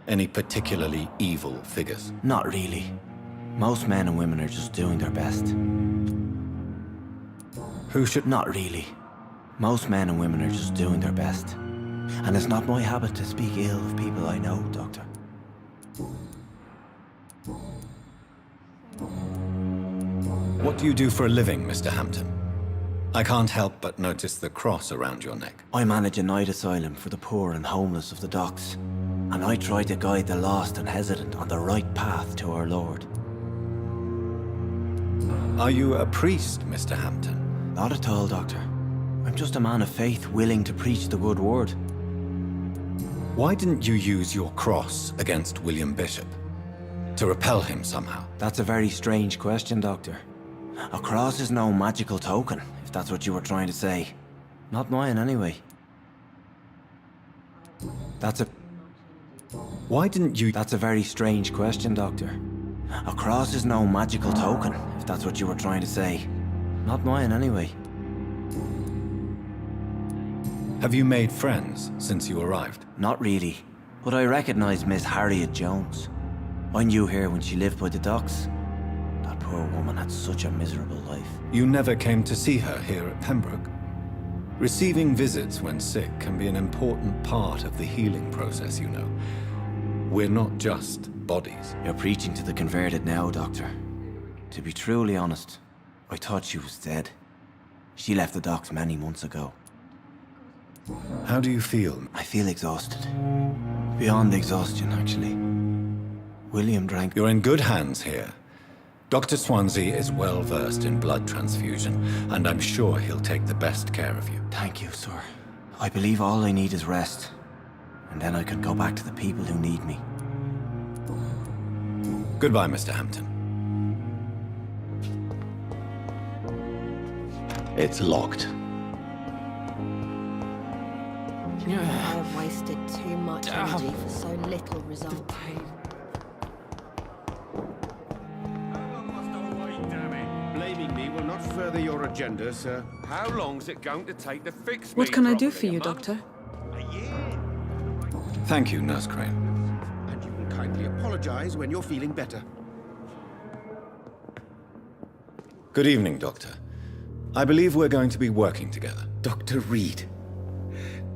Any particularly evil figures? Not really. Most men and women are just doing their best. Who should... Not really. Most men and women are just doing their best. And it's not my habit to speak ill of people I know, Doctor. What do you do for a living, Mr. Hampton? I can't help but notice the cross around your neck. I manage a night asylum for the poor and homeless of the docks. And I try to guide the lost and hesitant on the right path to our Lord. Are you a priest, Mr. Hampton? Not at all, Doctor. I'm just a man of faith willing to preach the good word. Why didn't you use your cross against William Bishop? To repel him somehow? That's a very strange question, Doctor. A cross is no magical token, if that's what you were trying to say. Not mine, anyway. Why didn't you... That's a very strange question, Doctor. A cross is no magical token, if that's what you were trying to say. Not mine, anyway. Have you made friends since you arrived? Not really, but I recognize Miss Harriet Jones. I knew her when she lived by the docks. That poor woman had such a miserable life. You never came to see her here at Pembroke? Receiving visits when sick can be an important part of the healing process, you know. We're not just bodies. You're preaching to the converted now, Doctor. To be truly honest, I thought she was dead. She left the docks many months ago. How do you feel? I feel exhausted. Beyond exhaustion, actually. William drank... You're in good hands here. Dr. Swansea is well versed in blood transfusion, and I'm sure he'll take the best care of you. Thank you, sir. I believe all I need is rest. And then I can go back to the people who need me. Goodbye, Mr. Hampton. It's locked. I have wasted too much energy for so little result. Blaming me will not further your agenda, sir. How long's it going to take to fix me? What can I do for you, Doctor? Thank you, Nurse Crane. And you will kindly apologize when you're feeling better. Good evening, Doctor. I believe we're going to be working together. Dr. Reed.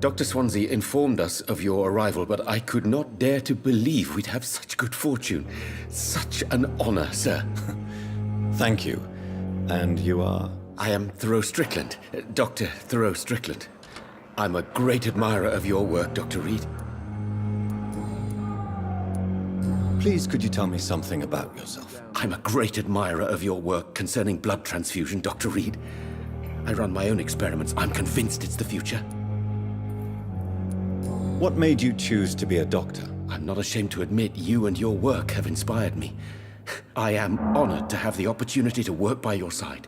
Dr. Swansea informed us of your arrival, but I could not dare to believe we'd have such good fortune. Such an honor, sir. Thank you. And you are? I am Thoreau Strickland, Dr. Thoreau Strickland. I'm a great admirer of your work, Dr. Reed. Please, could you tell me something about yourself? I'm a great admirer of your work concerning blood transfusion, Dr. Reed. I run my own experiments. I'm convinced it's the future. What made you choose to be a doctor? I'm not ashamed to admit you and your work have inspired me. I am honored to have the opportunity to work by your side.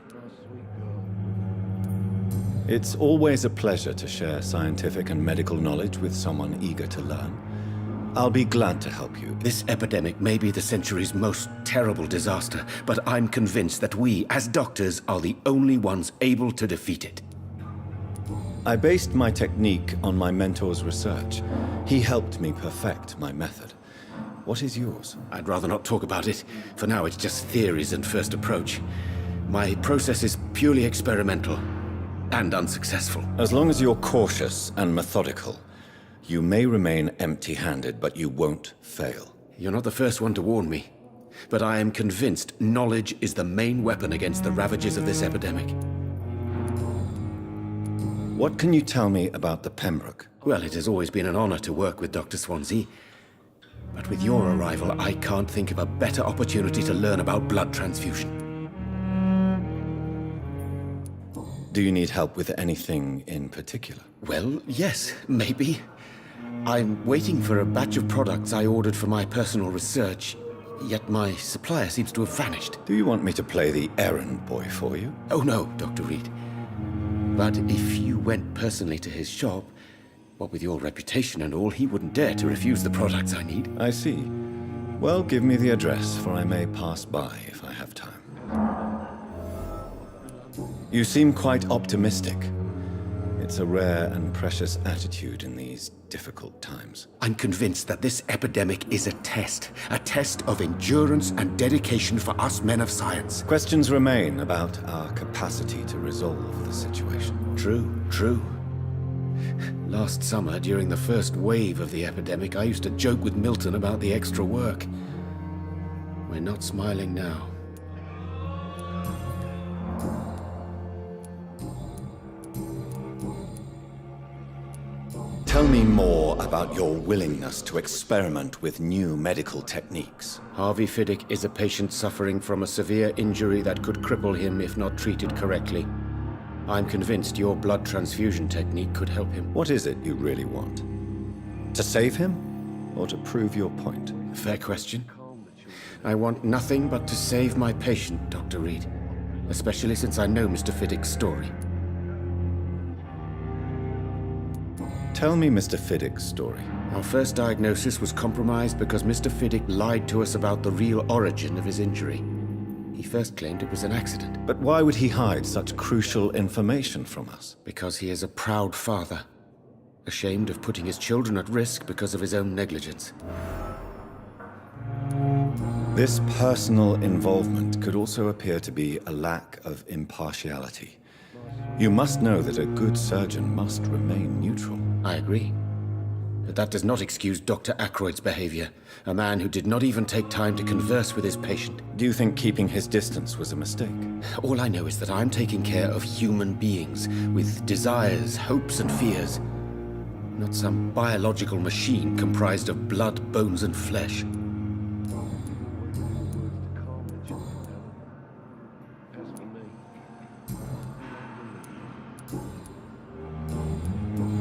It's always a pleasure to share scientific and medical knowledge with someone eager to learn. I'll be glad to help you. This epidemic may be the century's most terrible disaster, but I'm convinced that we, as doctors, are the only ones able to defeat it. I based my technique on my mentor's research. He helped me perfect my method. What is yours? I'd rather not talk about it. For now, it's just theories and first approach. My process is purely experimental and unsuccessful. As long as you're cautious and methodical, you may remain empty-handed, but you won't fail. You're not the first one to warn me, but I am convinced knowledge is the main weapon against the ravages of this epidemic. What can you tell me about the Pembroke? Well, it has always been an honor to work with Dr. Swansea. But with your arrival, I can't think of a better opportunity to learn about blood transfusion. Do you need help with anything in particular? Well, yes, maybe. I'm waiting for a batch of products I ordered for my personal research, yet my supplier seems to have vanished. Do you want me to play the errand boy for you? Oh no, Dr. Reed. But if you went personally to his shop, what with your reputation and all, he wouldn't dare to refuse the products I need. I see. Well, give me the address, for I may pass by if I have time. You seem quite optimistic. It's a rare and precious attitude in these difficult times. I'm convinced that this epidemic is a test of endurance and dedication for us men of science. Questions remain about our capacity to resolve the situation. True. Last summer, during the first wave of the epidemic, I used to joke with Milton about the extra work. We're not smiling now. Tell me more about your willingness to experiment with new medical techniques. Harvey Fiddick is a patient suffering from a severe injury that could cripple him if not treated correctly. I'm convinced your blood transfusion technique could help him. What is it you really want? To save him, or to prove your point? Fair question. I want nothing but to save my patient, Dr. Reed. Especially since I know Mr. Fiddick's story. Tell me Mr. Fiddick's story. Our first diagnosis was compromised because Mr. Fiddick lied to us about the real origin of his injury. He first claimed it was an accident. But why would he hide such crucial information from us? Because he is a proud father, ashamed of putting his children at risk because of his own negligence. This personal involvement could also appear to be a lack of impartiality. You must know that a good surgeon must remain neutral. I agree. But that does not excuse Dr. Ackroyd's behavior, a man who did not even take time to converse with his patient. Do you think keeping his distance was a mistake? All I know is that I'm taking care of human beings with desires, hopes, and fears. Not some biological machine comprised of blood, bones, and flesh.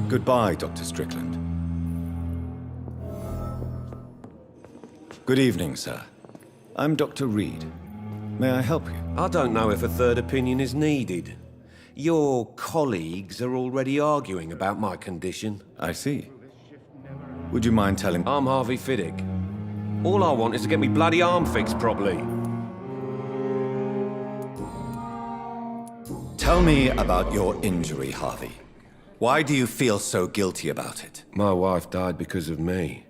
Goodbye, Dr. Strickland. Good evening, sir. I'm Dr. Reed. May I help you? I don't know if a third opinion is needed. Your colleagues are already arguing about my condition. I see. Would you mind telling... I'm Harvey Fiddick. All I want is to get me bloody arm fixed properly. Tell me about your injury, Harvey. Why do you feel so guilty about it? My wife died because of me.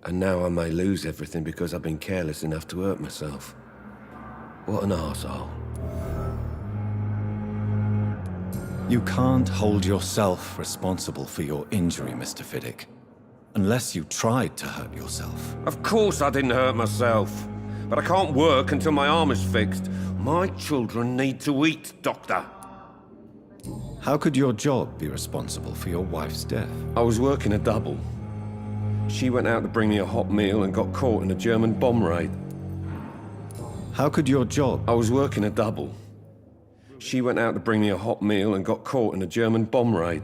And now I may lose everything because I've been careless enough to hurt myself. What an arsehole. You can't hold yourself responsible for your injury, Mr. Fiddick. Unless you tried to hurt yourself. Of course I didn't hurt myself. But I can't work until my arm is fixed. My children need to eat, Doctor. How could your job be responsible for your wife's death? I was working a double. She went out to bring me a hot meal and got caught in a German bomb raid. How could your job... I was working a double. She went out to bring me a hot meal and got caught in a German bomb raid.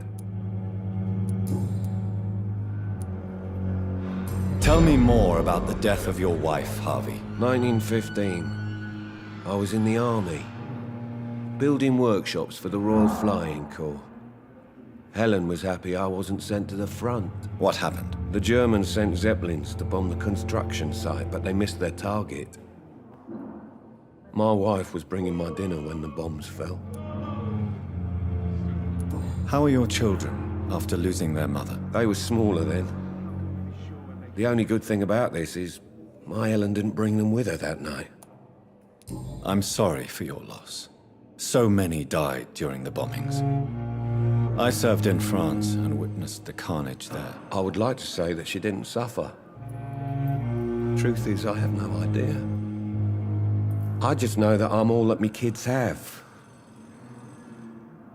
Tell me more about the death of your wife, Harvey. 1915. I was in the army. Building workshops for the Royal Flying Corps. Helen was happy I wasn't sent to the front. What happened? The Germans sent Zeppelins to bomb the construction site, but they missed their target. My wife was bringing my dinner when the bombs fell. How are your children after losing their mother? They were smaller then. The only good thing about this is my Helen didn't bring them with her that night. I'm sorry for your loss. So many died during the bombings. I served in France and witnessed the carnage there. I would like to say that she didn't suffer. Truth is, I have no idea. I just know that I'm all that me kids have.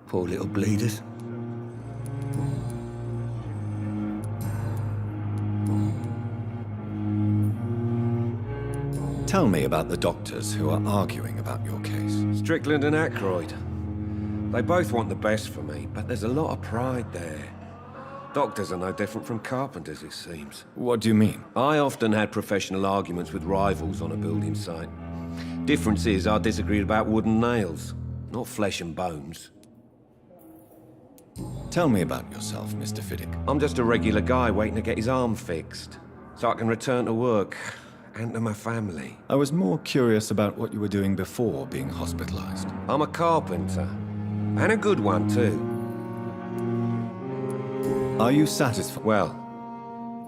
Poor little bleeders. Tell me about the doctors who are arguing about your case. Strickland and Ackroyd. They both want the best for me, but there's a lot of pride there. Doctors are no different from carpenters, it seems. What do you mean? I often had professional arguments with rivals on a building site. Difference is, I disagreed about wooden nails, not flesh and bones. Tell me about yourself, Mr. Fiddick. I'm just a regular guy waiting to get his arm fixed, so I can return to work and to my family. I was more curious about what you were doing before being hospitalized. I'm a carpenter, and a good one too. Are you satisfied? Well,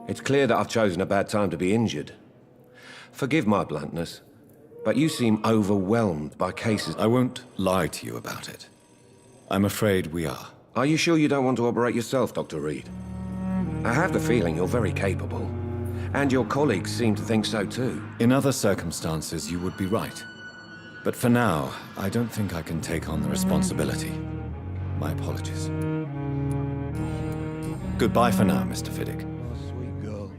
it's clear that I've chosen a bad time to be injured. Forgive my bluntness, but you seem overwhelmed by cases. I won't lie to you about it. I'm afraid we are. Are you sure you don't want to operate yourself, Dr. Reed? I have the feeling you're very capable, and your colleagues seem to think so too. In other circumstances, you would be right. But for now, I don't think I can take on the responsibility. My apologies. Goodbye for now, Mr. Fiddick. Sweet girl.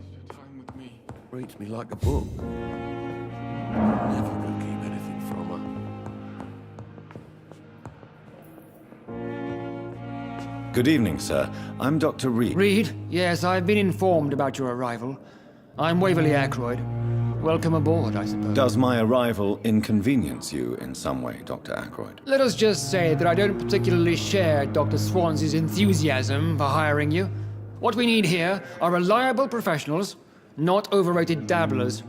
Reads me like a book. Never will keep anything from her. Good evening, sir. I'm Dr. Reed. Reed? Yes, I've been informed about your arrival. I'm Waverly Ackroyd. Welcome aboard, I suppose. Does my arrival inconvenience you in some way, Dr. Ackroyd? Let us just say that I don't particularly share Dr. Swansea's enthusiasm for hiring you. What we need here are reliable professionals, not overrated dabblers.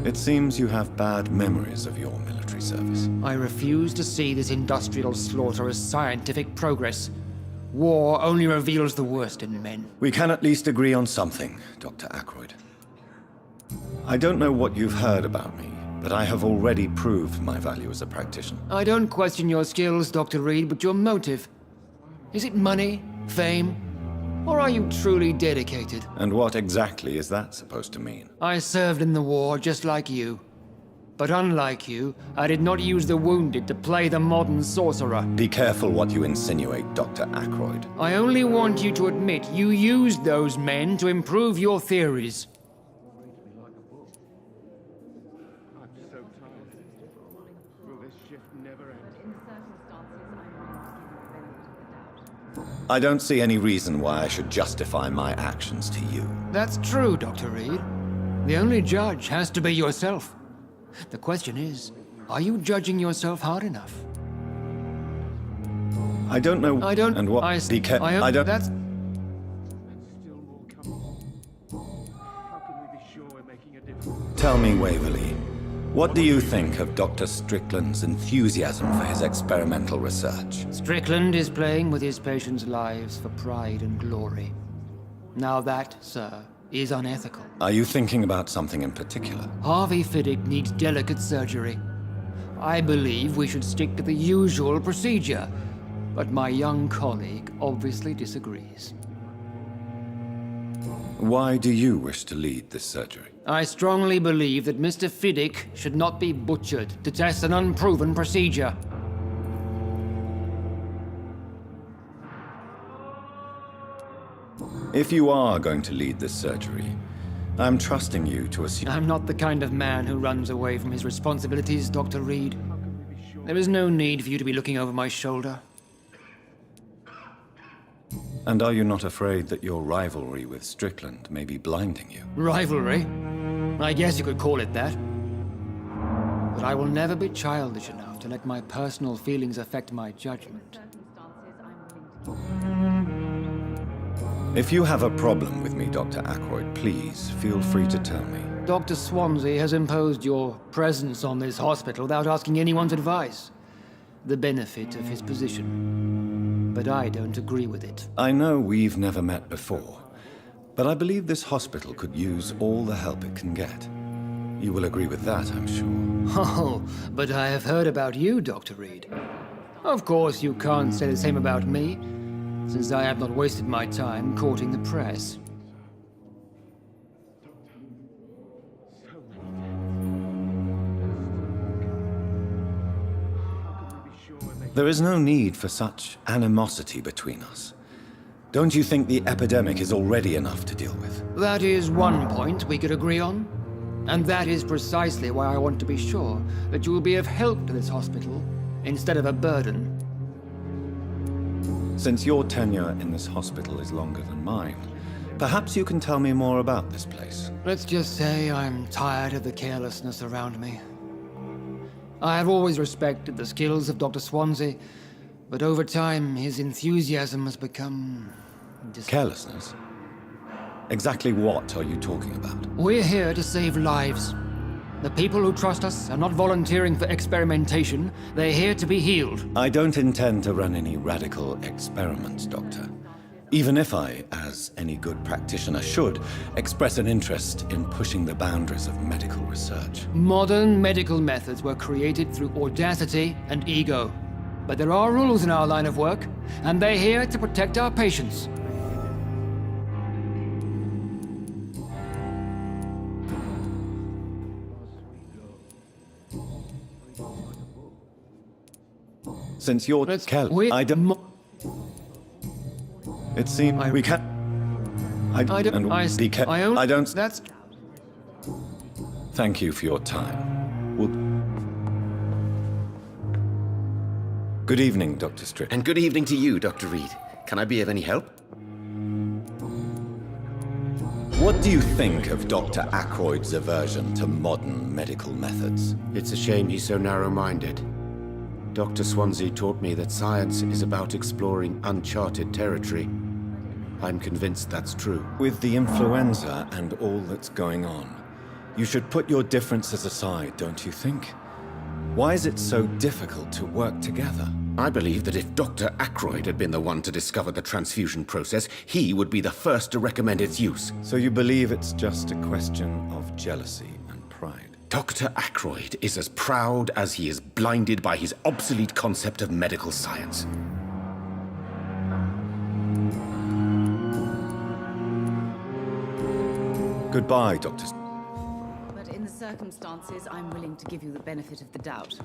It seems you have bad memories of your military service. I refuse to see this industrial slaughter as scientific progress. War only reveals the worst in men. We can at least agree on something, Dr. Ackroyd. I don't know what you've heard about me, but I have already proved my value as a practitioner. I don't question your skills, Dr. Reed, but your motive. Is it money, fame, or are you truly dedicated? And what exactly is that supposed to mean? I served in the war just like you. But unlike you, I did not use the wounded to play the modern sorcerer. Be careful what you insinuate, Dr. Ackroyd. I only want you to admit you used those men to improve your theories. I don't see any reason why I should justify my actions to you. That's true, Dr. Reed. The only judge has to be yourself. The question is, are you judging yourself hard enough? I don't know. I don't. And what? I don't. That's. Tell me, Waverly, what do you think of Dr. Strickland's enthusiasm for his experimental research? Strickland is playing with his patients' lives for pride and glory. Now that, sir, is unethical. Are you thinking about something in particular? Harvey Fiddick needs delicate surgery. I believe we should stick to the usual procedure, but my young colleague obviously disagrees. Why do you wish to lead this surgery? I strongly believe that Mr. Fiddick should not be butchered to test an unproven procedure. If you are going to lead this surgery, I'm trusting you to assume... I'm not the kind of man who runs away from his responsibilities, Dr. Reed. There is no need for you to be looking over my shoulder. And are you not afraid that your rivalry with Strickland may be blinding you? Rivalry? I guess you could call it that. But I will never be childish enough to let my personal feelings affect my judgment. If you have a problem with me, Dr. Ackroyd, please feel free to tell me. Dr. Swansea has imposed your presence on this hospital without asking anyone's advice. The benefit of his position. But I don't agree with it. I know we've never met before, but I believe this hospital could use all the help it can get. You will agree with that, I'm sure. Oh, but I have heard about you, Dr. Reed. Of course, you can't say the same about me, since I have not wasted my time courting the press. There is no need for such animosity between us. Don't you think the epidemic is already enough to deal with? That is one point we could agree on. And that is precisely why I want to be sure that you will be of help to this hospital instead of a burden. Since your tenure in this hospital is longer than mine, perhaps you can tell me more about this place. Let's just say I'm tired of the carelessness around me. I have always respected the skills of Dr. Swansea, but over time his enthusiasm has become... Carelessness? Exactly what are you talking about? We're here to save lives. The people who trust us are not volunteering for experimentation. They're here to be healed. I don't intend to run any radical experiments, Doctor. Even if I, as any good practitioner should, express an interest in pushing the boundaries of medical research. Modern medical methods were created through audacity and ego. But there are rules in our line of work, and they're here to protect our patients. Since you're careless, I don't... It seems we can't... I don't... That's... Thank you for your time. Good evening, Dr. Strick. And good evening to you, Dr. Reed. Can I be of any help? What do you think of Dr. Ackroyd's aversion to modern medical methods? It's a shame he's so narrow-minded. Dr. Swansea taught me that science is about exploring uncharted territory. I'm convinced that's true. With the influenza and all that's going on, you should put your differences aside, don't you think? Why is it so difficult to work together? I believe that if Dr. Ackroyd had been the one to discover the transfusion process, he would be the first to recommend its use. So you believe it's just a question of jealousy and pride? Dr. Ackroyd is as proud as he is blinded by his obsolete concept of medical science. Goodbye, Dr. But in the circumstances, I'm willing to give you the benefit of the doubt.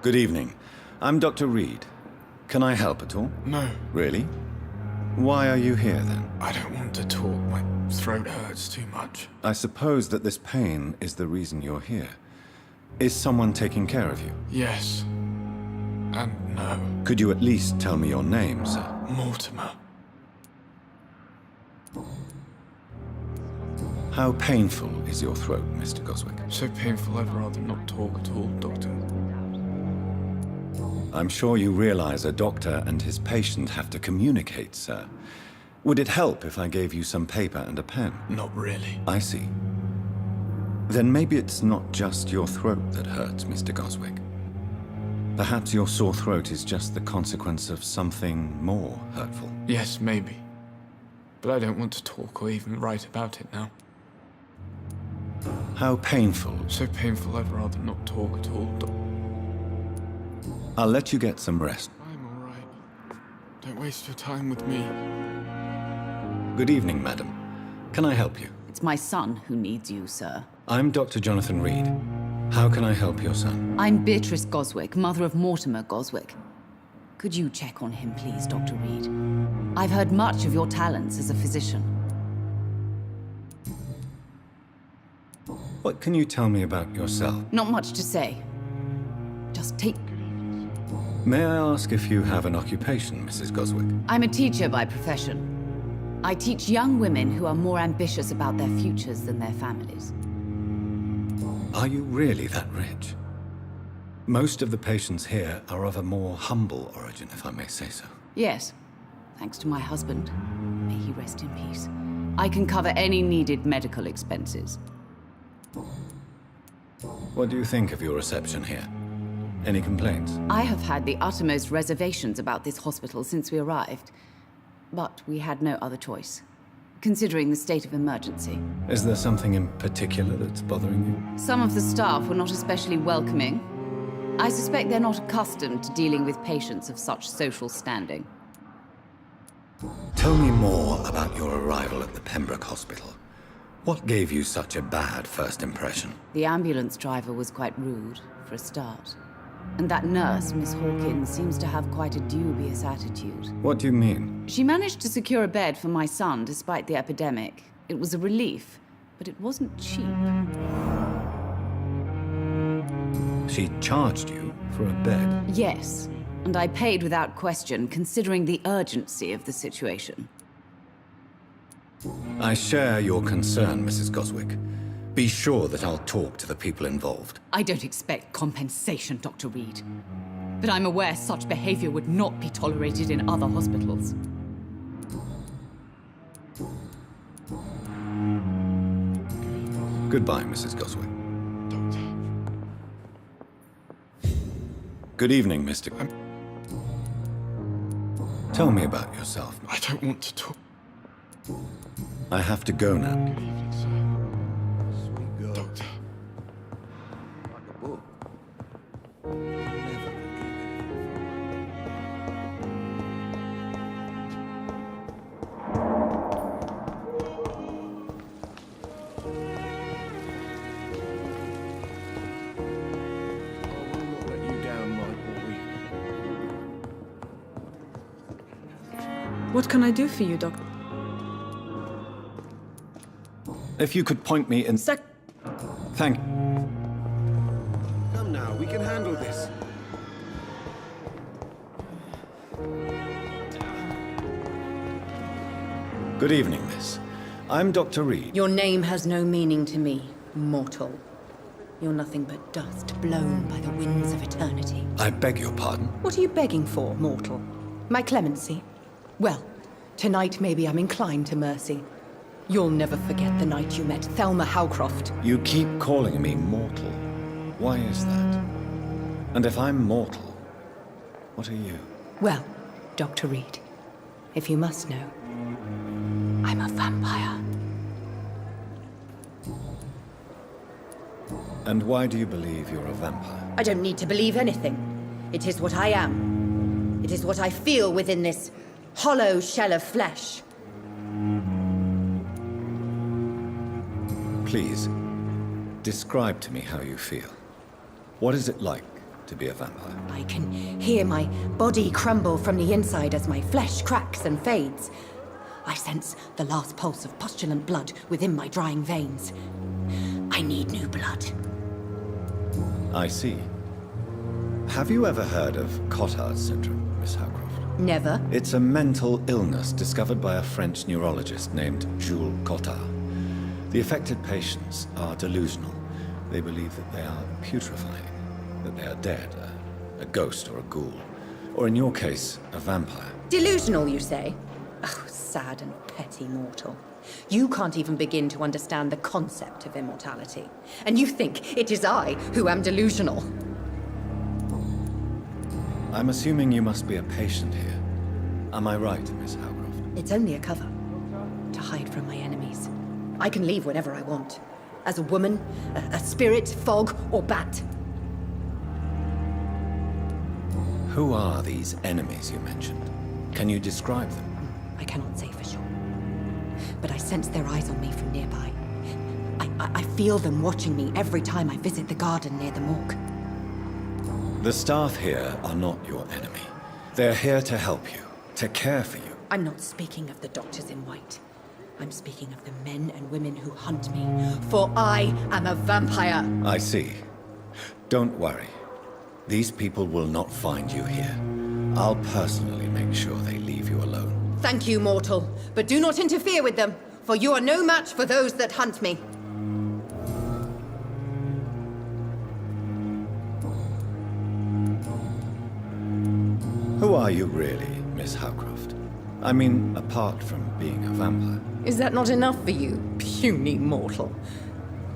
Good evening. I'm Dr. Reed. Can I help at all? No. Really? Why are you here, then? I don't want to talk. My throat hurts too much. I suppose that this pain is the reason you're here. Is someone taking care of you? Yes. And no. Could you at least tell me your name, sir? Mortimer. How painful is your throat, Mr. Goswick? So painful I'd rather not talk at all, Doctor. I'm sure you realize a doctor and his patient have to communicate, sir. Would it help if I gave you some paper and a pen? Not really. I see. Then maybe it's not just your throat that hurts, Mr. Goswick. Perhaps your sore throat is just the consequence of something more hurtful. Yes, maybe. But I don't want to talk or even write about it now. How painful? So painful I'd rather not talk at all, I'll let you get some rest. I'm all right. Don't waste your time with me. Good evening, madam. Can I help you? It's my son who needs you, sir. I'm Dr. Jonathan Reed. How can I help your son? I'm Beatrice Goswick, mother of Mortimer Goswick. Could you check on him, please, Dr. Reed? I've heard much of your talents as a physician. What can you tell me about yourself? Not much to say. Just take... May I ask if you have an occupation, Mrs. Goswick? I'm a teacher by profession. I teach young women who are more ambitious about their futures than their families. Are you really that rich? Most of the patients here are of a more humble origin, if I may say so. Yes, thanks to my husband. May he rest in peace. I can cover any needed medical expenses. What do you think of your reception here? Any complaints? I have had the uttermost reservations about this hospital since we arrived. But we had no other choice, considering the state of emergency. Is there something in particular that's bothering you? Some of the staff were not especially welcoming. I suspect they're not accustomed to dealing with patients of such social standing. Tell me more about your arrival at the Pembroke Hospital. What gave you such a bad first impression? The ambulance driver was quite rude, for a start. And that nurse, Miss Hawkins, seems to have quite a dubious attitude. What do you mean? She managed to secure a bed for my son despite the epidemic. It was a relief, but it wasn't cheap. She charged you for a bed? Yes, and I paid without question, considering the urgency of the situation. I share your concern, Mrs. Goswick. Be sure that I'll talk to the people involved. I don't expect compensation, Dr. Reed. But I'm aware such behavior would not be tolerated in other hospitals. Goodbye, Mrs. Goswick. Good evening, Mr. Tell me about yourself. I don't want to talk. I have to go now. Doctor. What can I do for you, Doctor? If you could point me in... Thank... Come now, we can handle this. Good evening, miss. I'm Dr. Reed. Your name has no meaning to me, mortal. You're nothing but dust blown by the winds of eternity. I beg your pardon? What are you begging for, mortal? My clemency? Well, tonight maybe I'm inclined to mercy. You'll never forget the night you met Thelma Howcroft. You keep calling me mortal. Why is that? And if I'm mortal, what are you? Well, Dr. Reed, if you must know, I'm a vampire. And why do you believe you're a vampire? I don't need to believe anything. It is what I am. It is what I feel within this hollow shell of flesh. Please, describe to me how you feel. What is it like to be a vampire? I can hear my body crumble from the inside as my flesh cracks and fades. I sense the last pulse of postulant blood within my drying veins. I need new blood. I see. Have you ever heard of Cotard's syndrome, Miss Howcroft? Never. It's a mental illness discovered by a French neurologist named Jules Cotard. The affected patients are delusional. They believe that they are putrefying, that they are dead, a ghost or a ghoul, or in your case, a vampire. Delusional, you say? Oh, sad and petty mortal. You can't even begin to understand the concept of immortality. And you think it is I who am delusional. I'm assuming you must be a patient here. Am I right, Miss Howcroft? It's only a cover. To hide from my enemies. I can leave whenever I want. As a woman, a spirit, fog, or bat. Who are these enemies you mentioned? Can you describe them? I cannot say for sure. But I sense their eyes on me from nearby. I feel them watching me every time I visit the garden near the morgue. The staff here are not your enemy. They're here to help you, to care for you. I'm not speaking of the doctors in white. I'm speaking of the men and women who hunt me, for I am a vampire. I see. Don't worry. These people will not find you here. I'll personally make sure they leave you alone. Thank you, mortal, but do not interfere with them, for you are no match for those that hunt me. Who are you really, Miss Howcroft? I mean, apart from being a vampire. Is that not enough for you, puny mortal?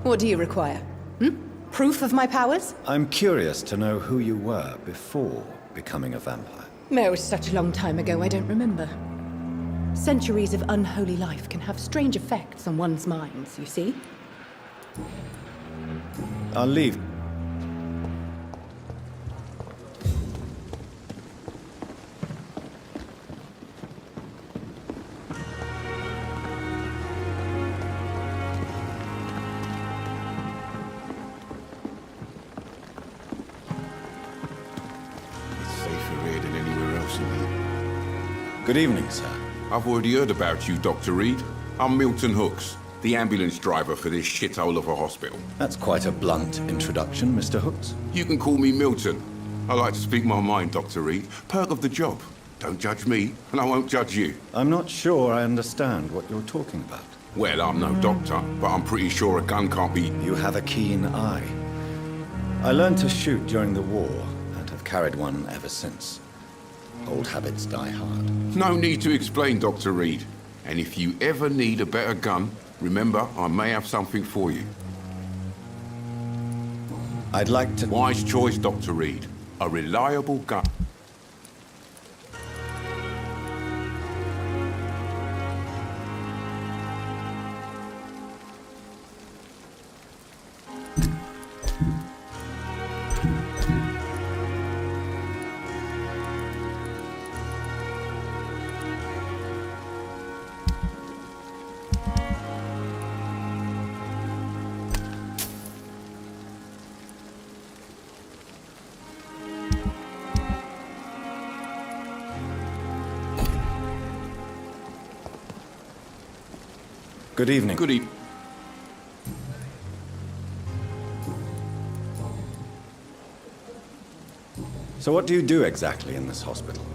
What do you require? Proof of my powers? I'm curious to know who you were before becoming a vampire. It was such a long time ago, I don't remember. Centuries of unholy life can have strange effects on one's minds, you see? I'll leave. Good evening, sir. I've already heard about you, Dr. Reed. I'm Milton Hooks, the ambulance driver for this shithole of a hospital. That's quite a blunt introduction, Mr. Hooks. You can call me Milton. I like to speak my mind, Dr. Reed. Perk of the job. Don't judge me, and I won't judge you. I'm not sure I understand what you're talking about. Well, I'm no doctor, but I'm pretty sure a gun can't be... You have a keen eye. I learned to shoot during the war, and have carried one ever since. Old habits die hard. No need to explain, Dr. Reed. And if you ever need a better gun, remember, I may have something for you. I'd like to... Wise choice, Dr. Reed. A reliable gun. Good evening. Good evening. So what do you do exactly in this hospital?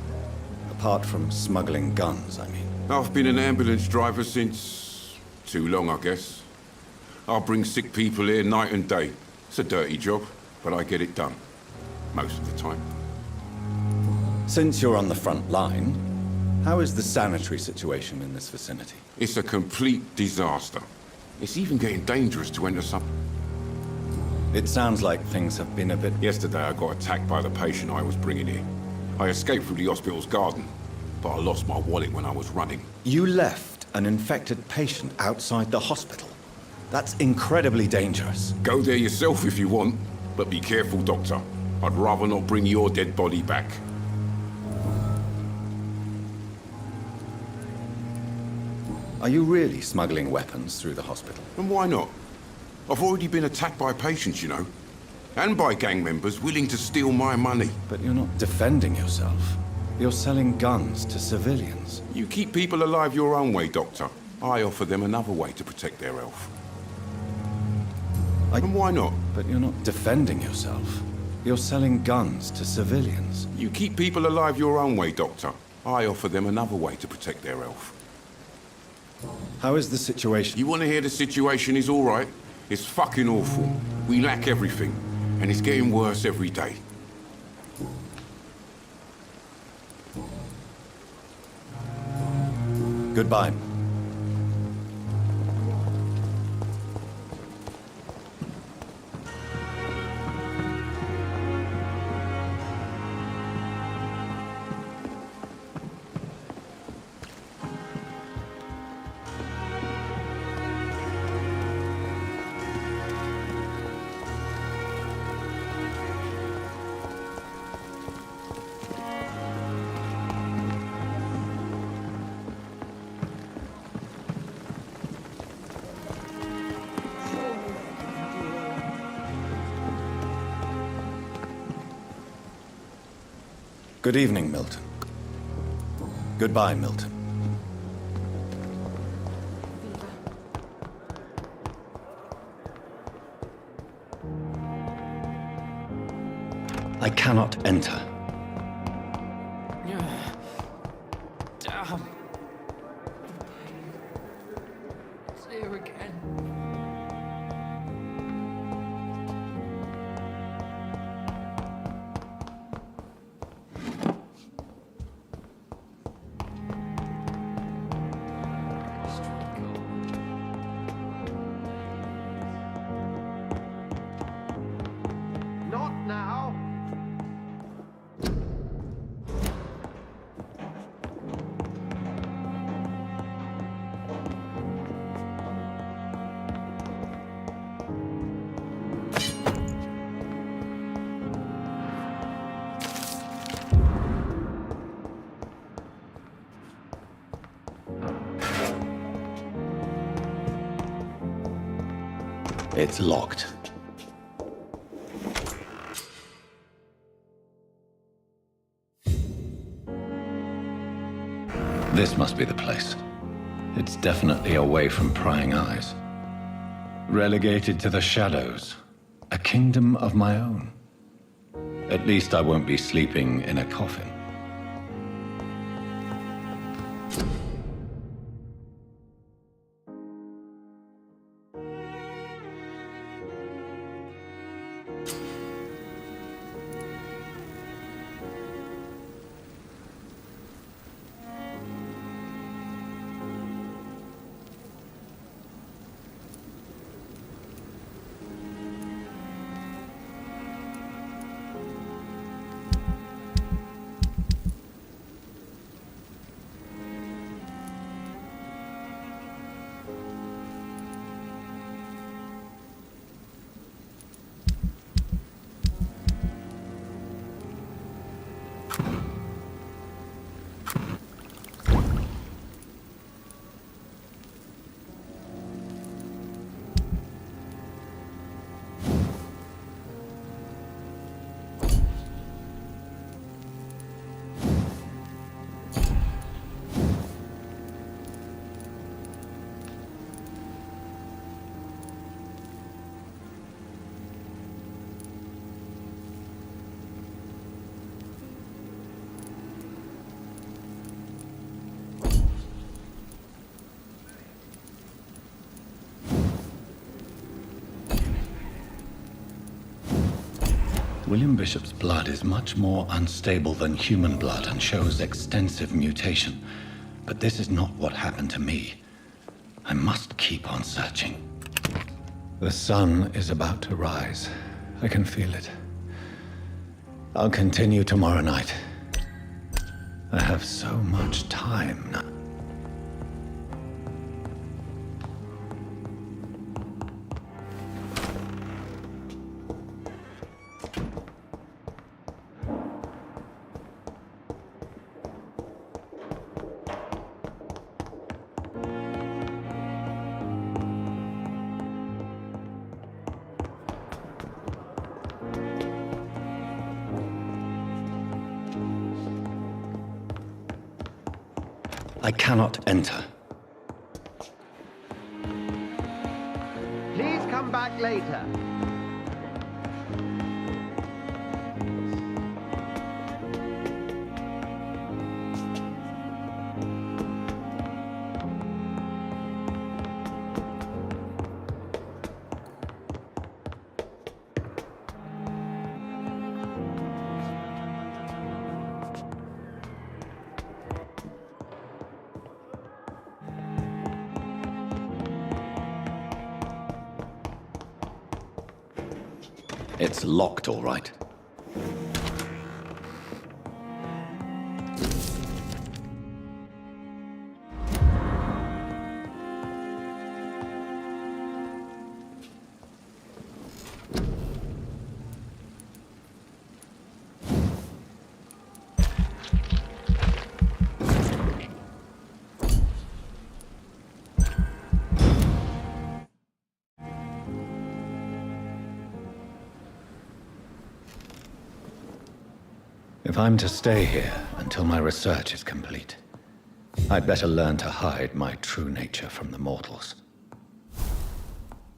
Apart from smuggling guns, I mean. I've been an ambulance driver since... too long, I guess. I bring sick people here night and day. It's a dirty job, but I get it done. Most of the time. Since you're on the front line, how is the sanitary situation in this vicinity? It's a complete disaster. It's even getting dangerous to enter some... It sounds like things have been a bit... Yesterday I got attacked by the patient I was bringing here. I escaped through the hospital's garden, but I lost my wallet when I was running. You left an infected patient outside the hospital? That's incredibly dangerous. Go there yourself if you want, but be careful, Doctor. I'd rather not bring your dead body back. Are you really smuggling weapons through the hospital? And why not? I've already been attacked by patients, you know. And by gang members willing to steal my money. But you're not defending yourself. You're selling guns to civilians. You keep people alive your own way, Doctor. I offer them another way to protect their health. And why not? But you're not defending yourself. You're selling guns to civilians. You keep people alive your own way, Doctor. I offer them another way to protect their health. How is the situation? You want to hear the situation is all right? It's fucking awful. We lack everything, and it's getting worse every day. Goodbye. Good evening, Milton. Goodbye, Milton. I cannot enter. Damn. It's here again. Not now! It's locked. This must be the place. It's definitely away from prying eyes. Relegated to the shadows. A kingdom of my own. At least I won't be sleeping in a coffin. William Bishop's blood is much more unstable than human blood and shows extensive mutation. But this is not what happened to me. I must keep on searching. The sun is about to rise. I can feel it. I'll continue tomorrow night. I have so much time now. I cannot enter. Please come back later. It's locked, all right. If I'm to stay here until my research is complete, I'd better learn to hide my true nature from the mortals.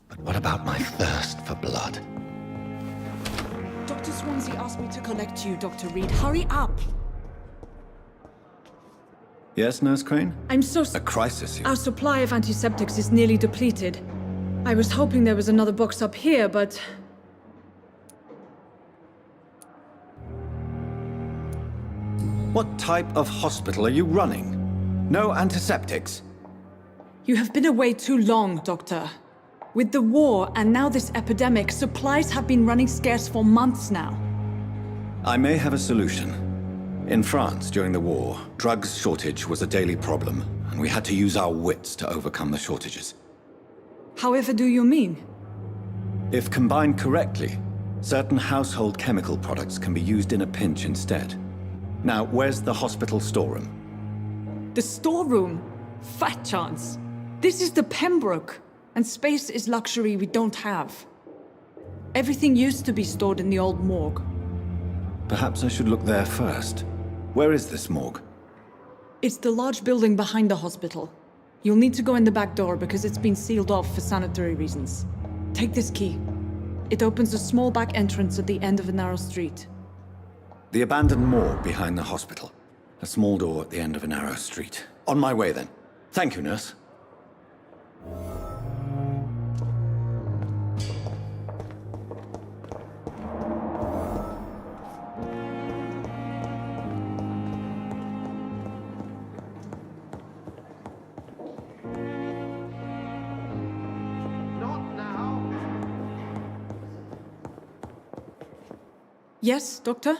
But what about my thirst for blood? Dr. Swansea asked me to connect you, Dr. Reed. Hurry up! Yes, Nurse Crane? I'm so A crisis, you... Our supply of antiseptics is nearly depleted. I was hoping there was another box up here, but... What type of hospital are you running? No antiseptics? You have been away too long, Doctor. With the war and now this epidemic, supplies have been running scarce for months now. I may have a solution. In France, during the war, drugs shortage was a daily problem, and we had to use our wits to overcome the shortages. However do you mean? If combined correctly, certain household chemical products can be used in a pinch instead. Now, where's the hospital storeroom? The storeroom? Fat chance. This is the Pembroke, and space is luxury we don't have. Everything used to be stored in the old morgue. Perhaps I should look there first. Where is this morgue? It's the large building behind the hospital. You'll need to go in the back door because it's been sealed off for sanitary reasons. Take this key. It opens a small back entrance at the end of a narrow street. The abandoned morgue behind the hospital. A small door at the end of a narrow street. On my way, then. Thank you, nurse. Yes, Doctor?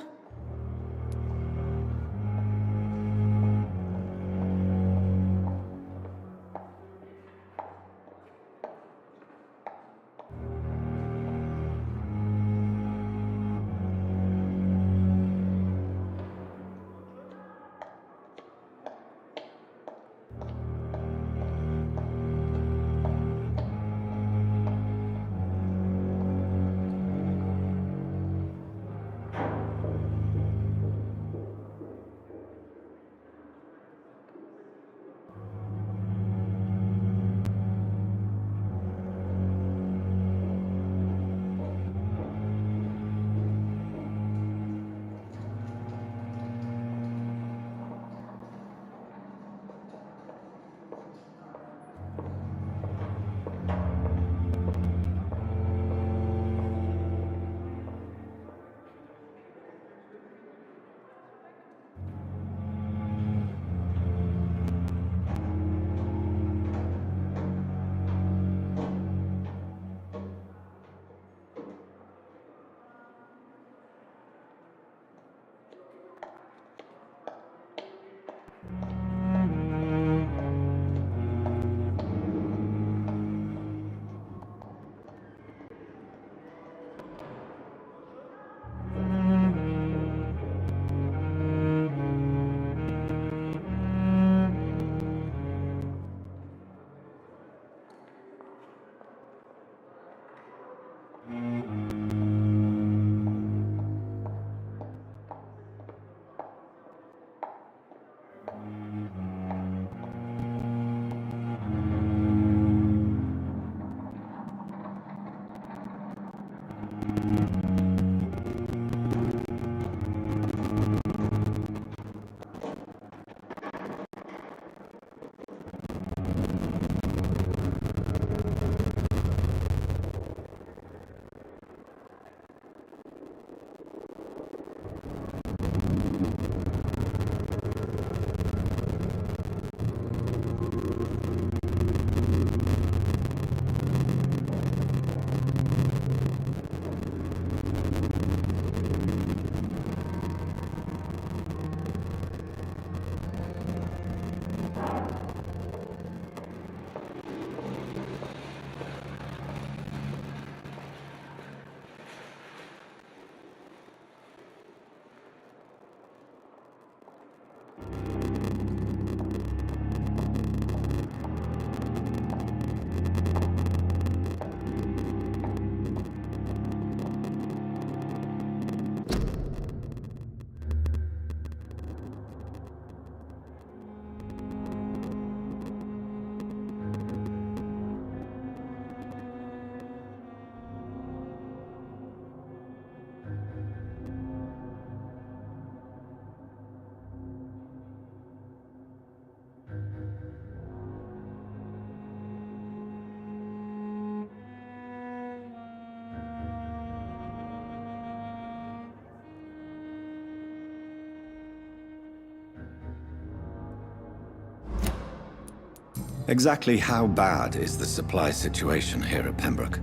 Exactly how bad is the supply situation here at Pembroke?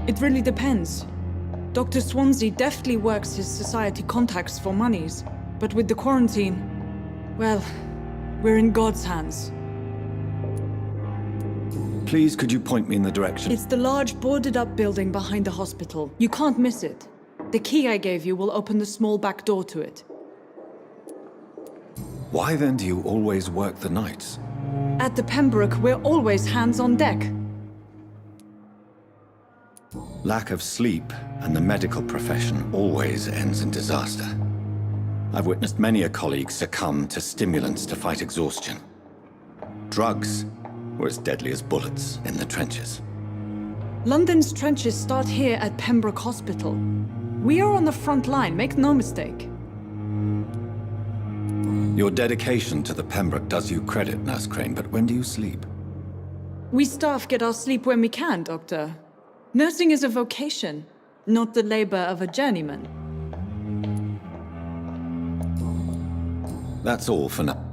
It really depends. Dr. Swansea deftly works his society contacts for monies, but with the quarantine, well, we're in God's hands. Please, could you point me in the direction? It's the large boarded-up building behind the hospital. You can't miss it. The key I gave you will open the small back door to it. Why then do you always work the nights? At the Pembroke, we're always hands on deck. Lack of sleep and the medical profession always ends in disaster. I've witnessed many a colleague succumb to stimulants to fight exhaustion. Drugs were as deadly as bullets in the trenches. London's trenches start here at Pembroke Hospital. We are on the front line, make no mistake. Your dedication to the Pembroke does you credit, Nurse Crane, but when do you sleep? We staff get our sleep when we can, Doctor. Nursing is a vocation, not the labor of a journeyman. That's all for now.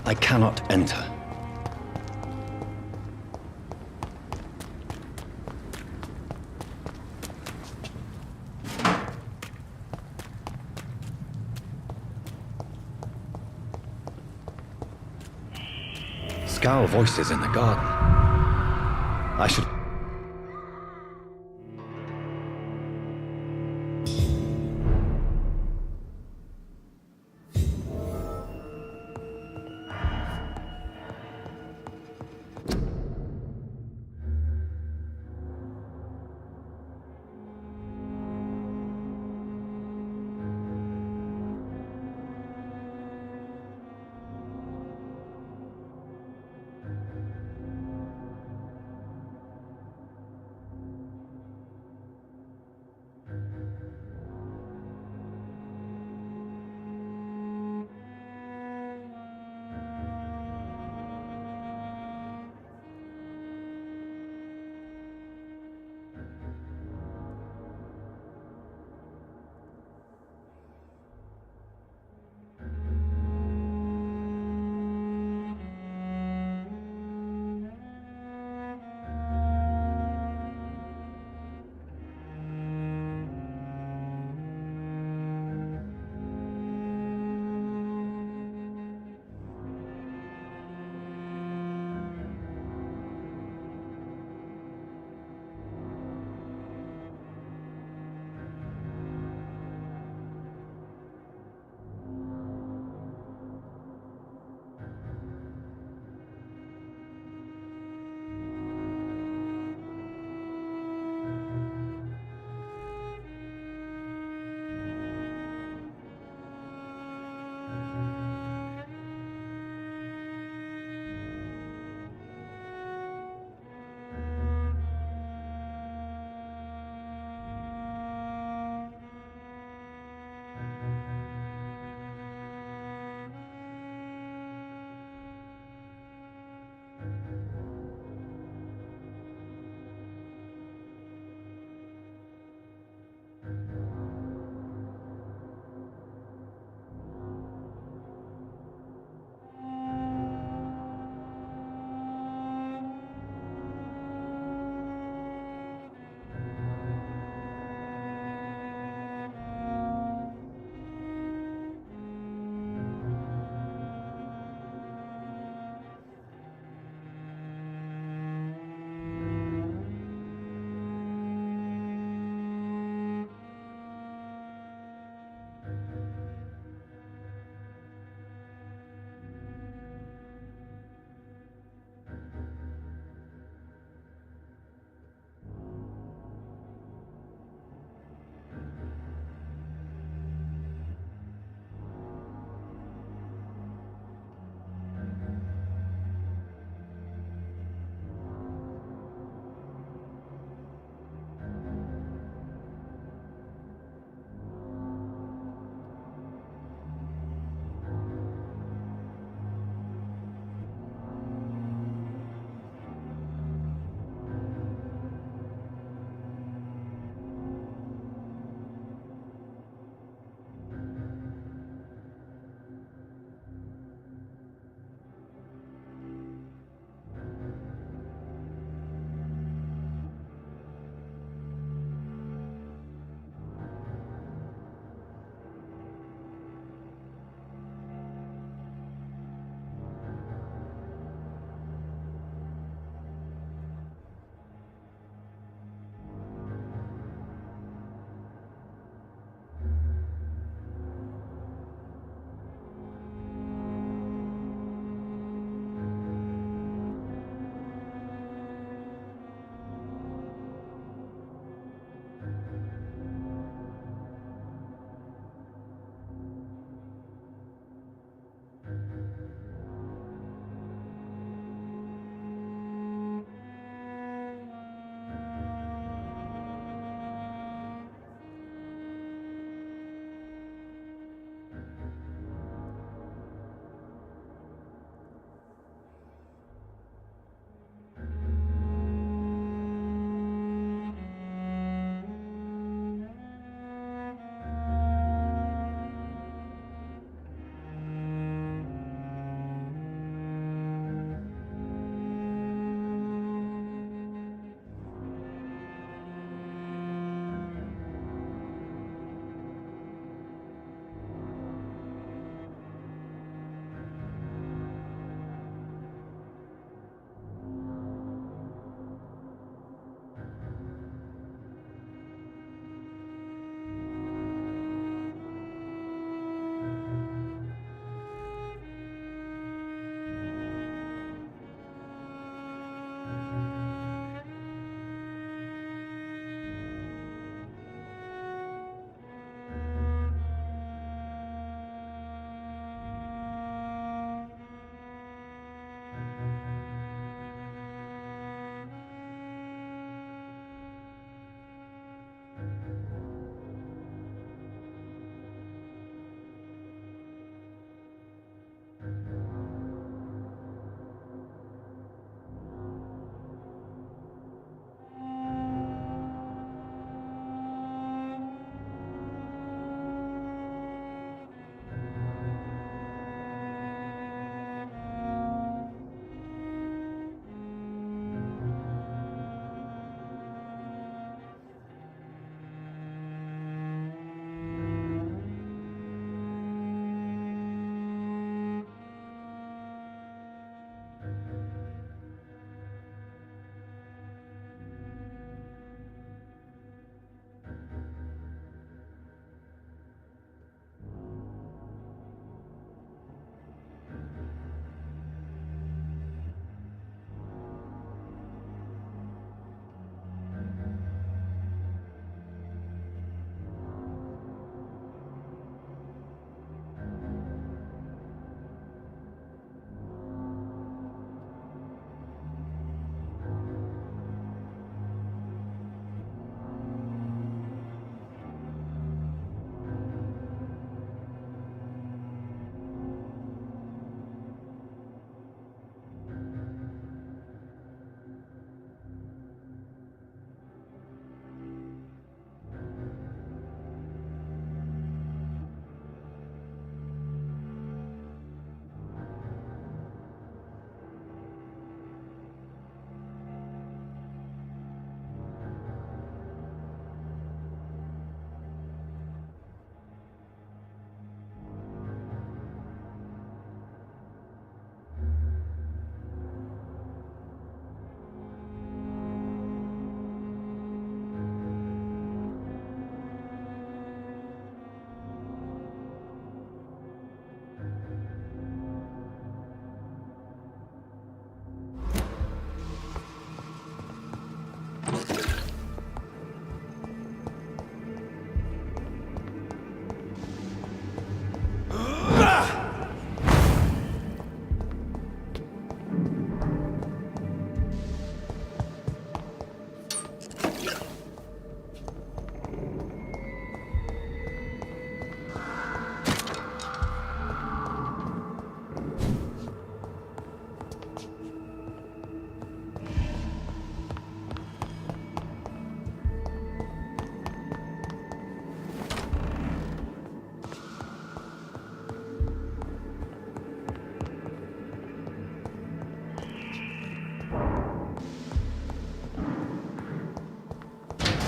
I cannot enter. Scowl voices in the garden. I should...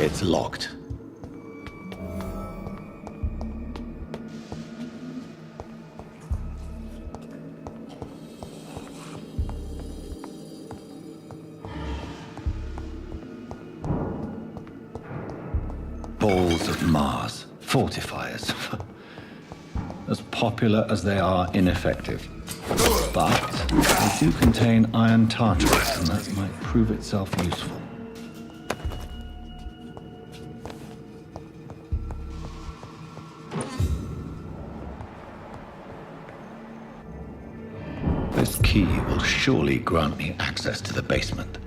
It's locked. Balls of Mars. Fortifiers. As popular as they are ineffective. But they do contain iron tartarus, and that might prove itself useful. This key will surely grant me access to the basement.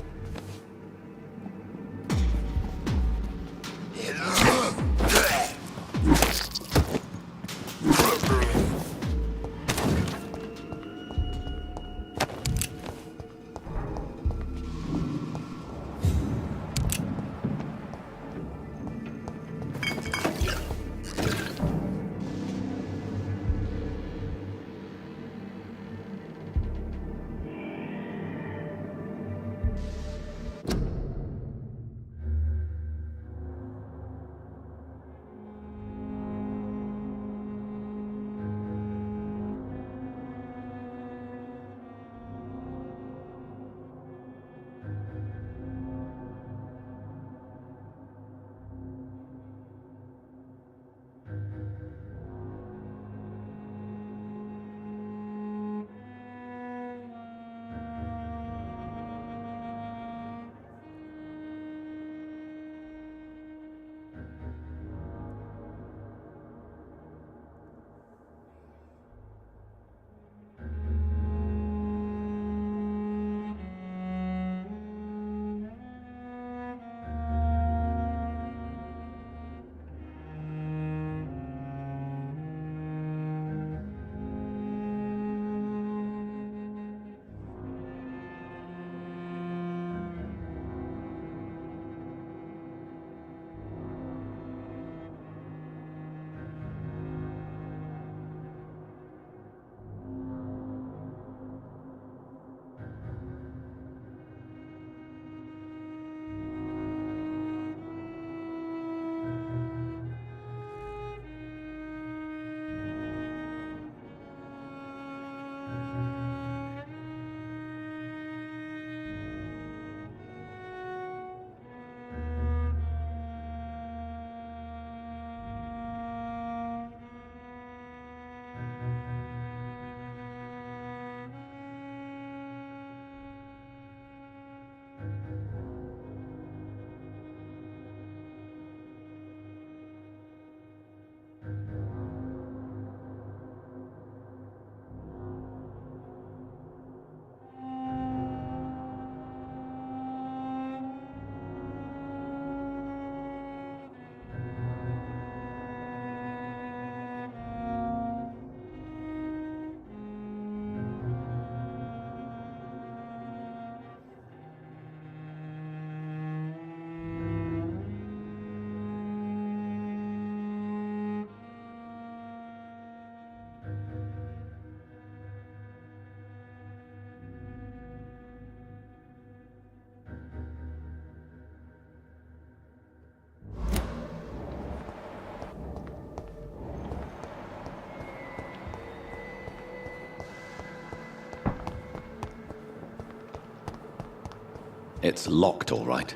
It's locked, all right.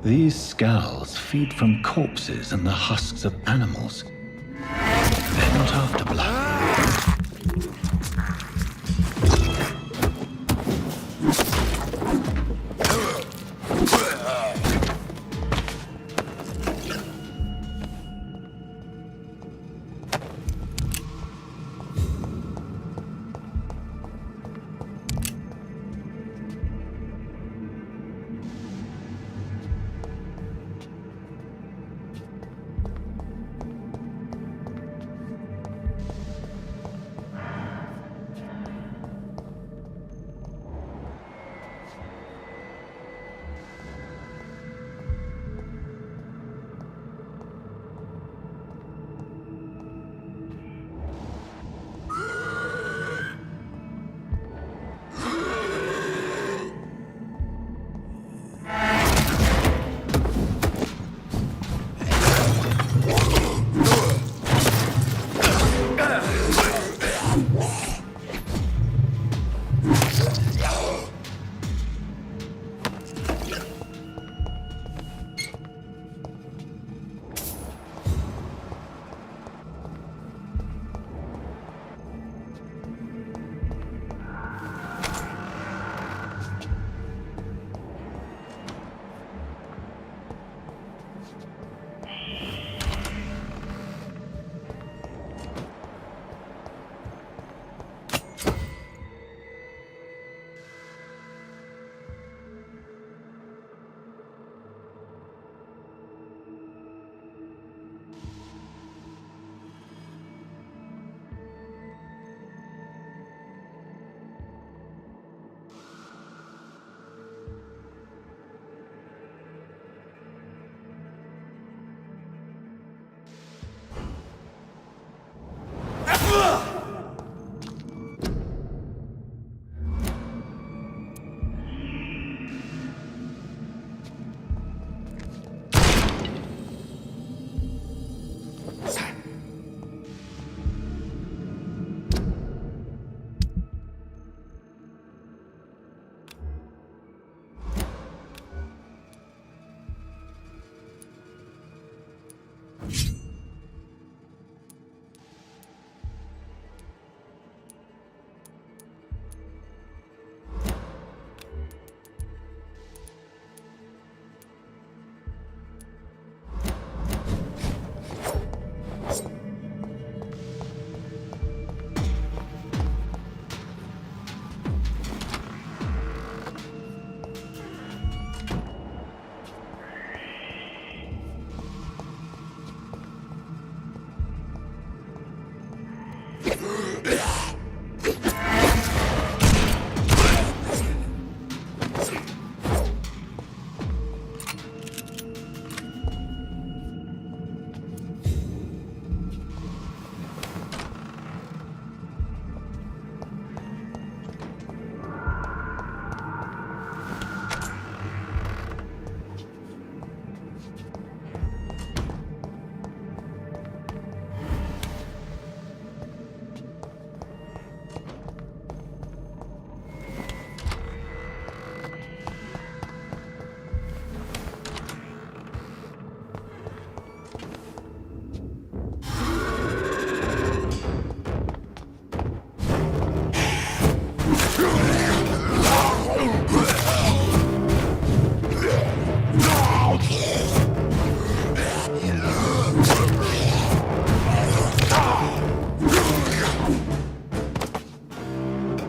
These scowls feed from corpses and the husks of animals. They're not after blood.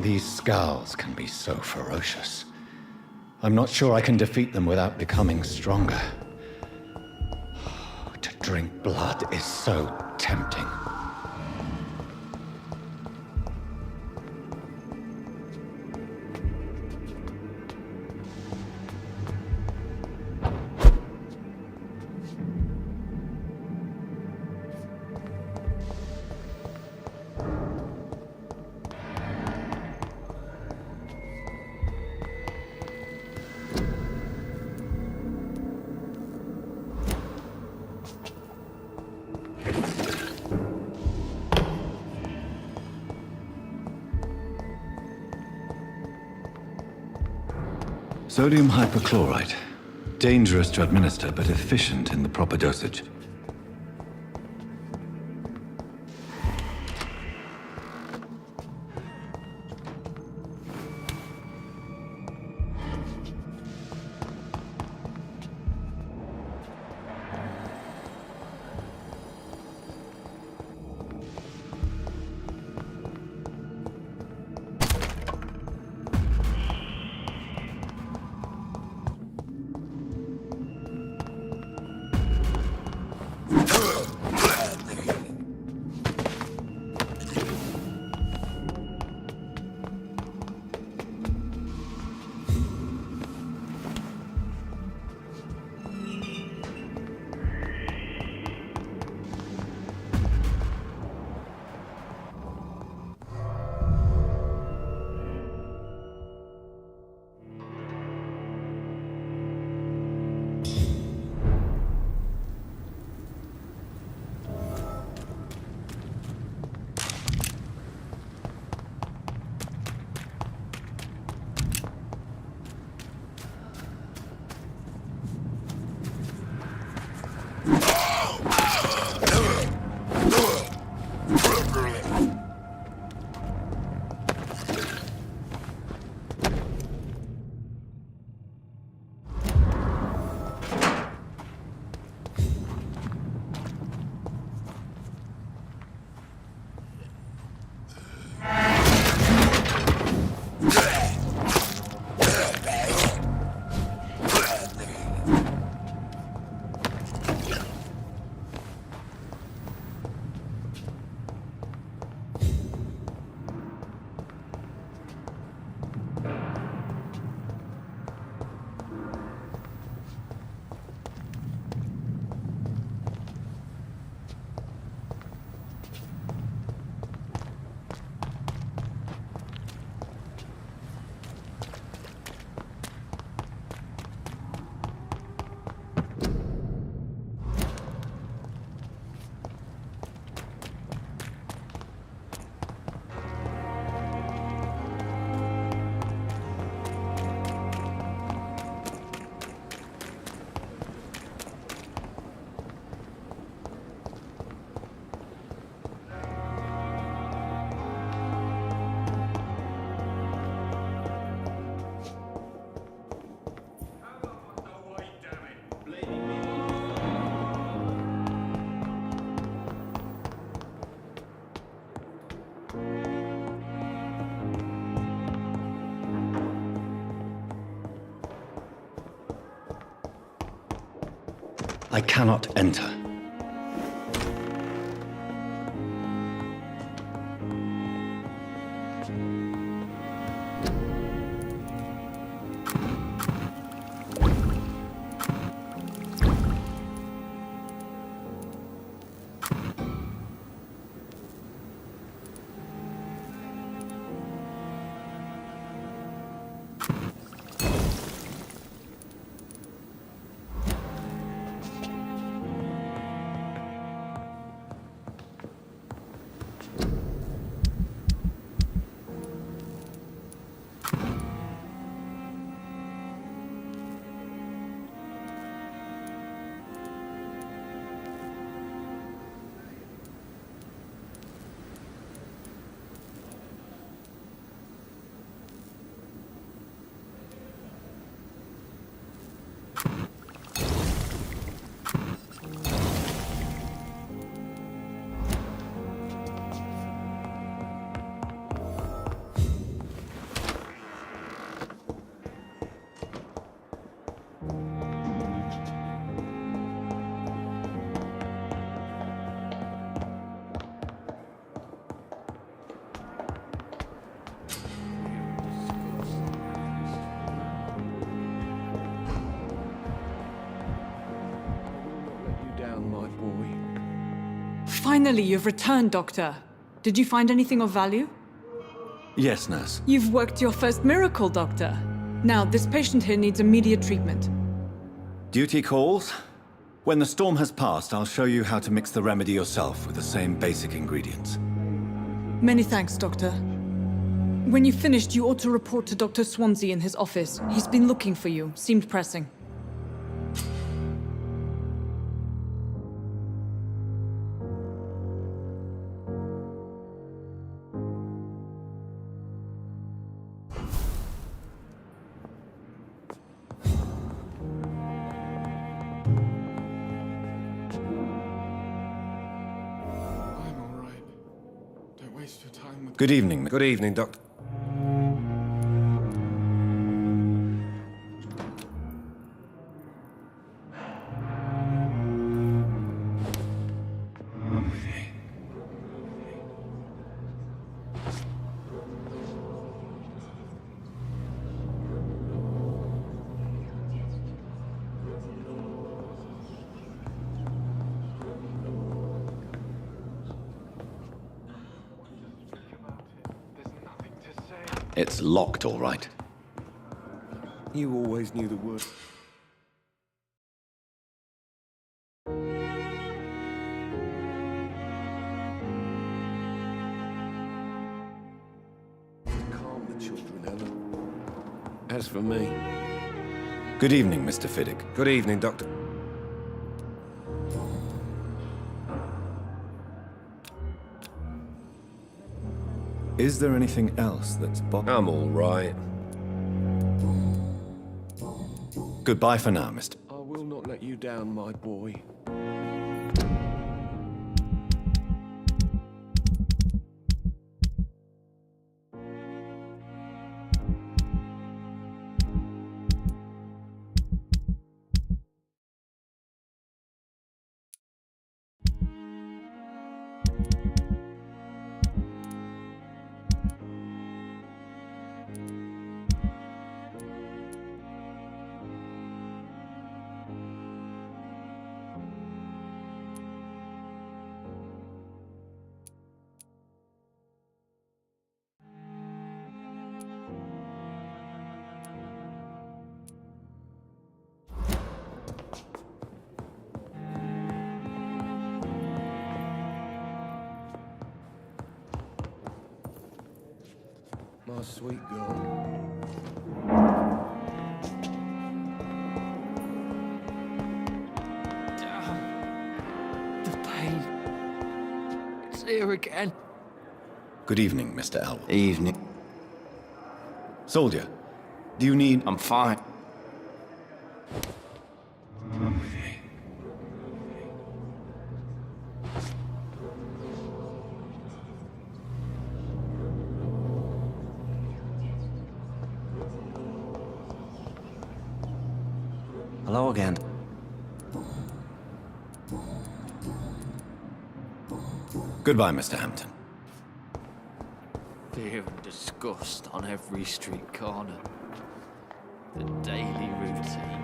These scowls can be so ferocious. I'm not sure I can defeat them without becoming stronger. To drink blood is so tempting. Sodium hypochlorite. Dangerous to administer, but efficient in the proper dosage. I cannot enter. Finally, you've returned, Doctor. Did you find anything of value? Yes, nurse. You've worked your first miracle, Doctor. Now, this patient here needs immediate treatment. Duty calls. When the storm has passed, I'll show you how to mix the remedy yourself with the same basic ingredients. Many thanks, Doctor. When you've finished, you ought to report to Dr. Swansea in his office. He's been looking for you. Seemed pressing. Good evening. Good evening, Doctor. It's locked, all right. You always knew the word. Calm the children, Ellen. As for me... Good evening, Mr. Fiddick. Good evening, Doctor. Is there anything else that's I'm all right. Goodbye for now, Mr. I will not let you down, my boy. My sweet girl. The pain. It's here again. Good evening, Mr. Elwood. Evening. Soldier, do you need... I'm fine. Hello again. Goodbye, Mr. Hampton. Fear and disgust on every street corner. The daily routine.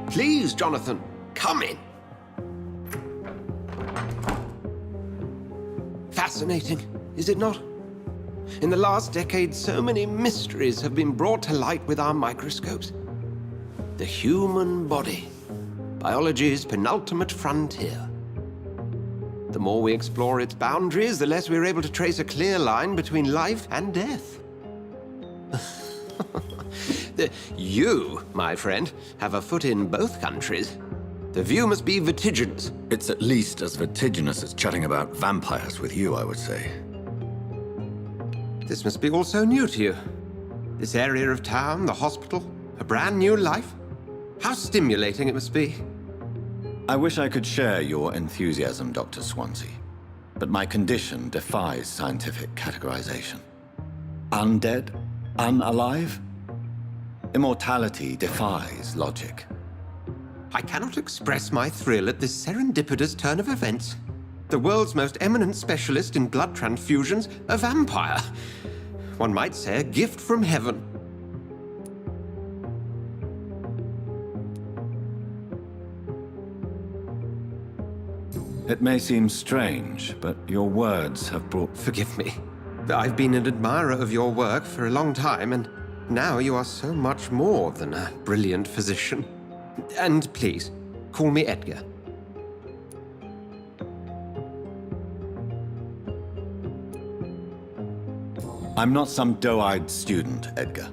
Please, Jonathan, come in. Fascinating, is it not? In the last decade, so many mysteries have been brought to light with our microscopes. The human body, biology's penultimate frontier. The more we explore its boundaries, the less we're able to trace a clear line between life and death. You, my friend, have a foot in both countries. The view must be vertiginous. It's at least as vertiginous as chatting about vampires with you, I would say. This must be all so new to you. This area of town, the hospital, a brand new life. How stimulating it must be. I wish I could share your enthusiasm, Dr. Swansea, but my condition defies scientific categorization. Undead? Unalive? Immortality defies logic. I cannot express my thrill at this serendipitous turn of events. The world's most eminent specialist in blood transfusions, a vampire. One might say a gift from heaven. It may seem strange, but your words have brought... Forgive me. I've been an admirer of your work for a long time, and now you are so much more than a brilliant physician. And please, call me Edgar. I'm not some doe-eyed student, Edgar.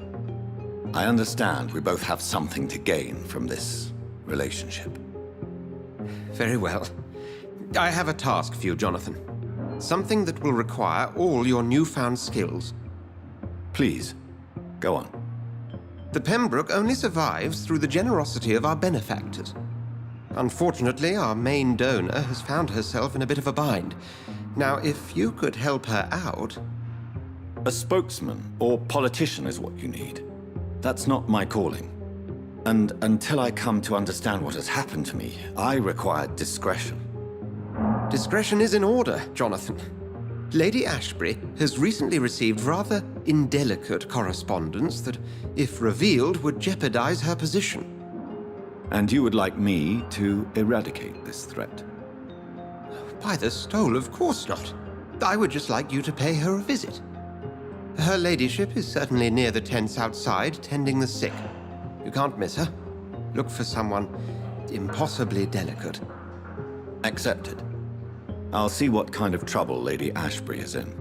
I understand we both have something to gain from this relationship. Very well. I have a task for you, Jonathan. Something that will require all your newfound skills. Please, go on. The Pembroke only survives through the generosity of our benefactors. Unfortunately, our main donor has found herself in a bit of a bind. Now, if you could help her out... A spokesman or politician is what you need. That's not my calling. And until I come to understand what has happened to me, I require discretion. Discretion is in order, Jonathan. Lady Ashbury has recently received rather indelicate correspondence that, if revealed, would jeopardize her position. And you would like me to eradicate this threat? By the stole, of course not. I would just like you to pay her a visit. Her ladyship is certainly near the tents outside, tending the sick. You can't miss her. Look for someone impossibly delicate. Accepted. I'll see what kind of trouble Lady Ashbury is in.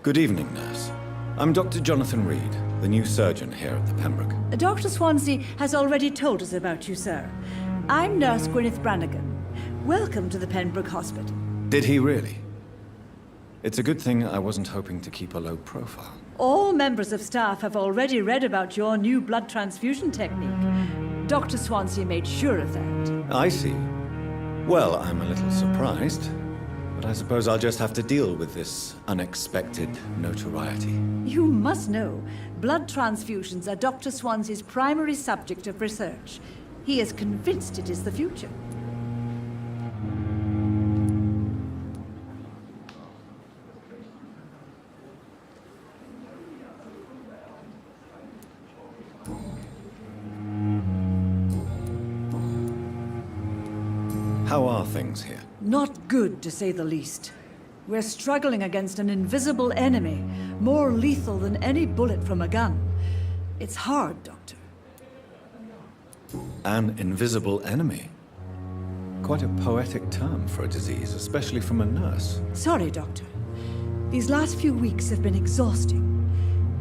Good evening, nurse. I'm Dr. Jonathan Reed. the new surgeon here at the Pembroke. Dr. Swansea has already told us about you, sir. I'm Nurse Gwyneth Brannigan. Welcome to the Pembroke Hospital. Did he really? It's a good thing I wasn't hoping to keep a low profile. All members of staff have already read about your new blood transfusion technique. Dr. Swansea made sure of that. I see. Well, I'm a little surprised, but I suppose I'll just have to deal with this unexpected notoriety. You must know, blood transfusions are Dr. Swansea's primary subject of research. He is convinced it is the future. How are things here? Not good, to say the least. We're struggling against an invisible enemy, more lethal than any bullet from a gun. It's hard, Doctor. An invisible enemy? Quite a poetic term for a disease, especially from a nurse. Sorry, Doctor. These last few weeks have been exhausting.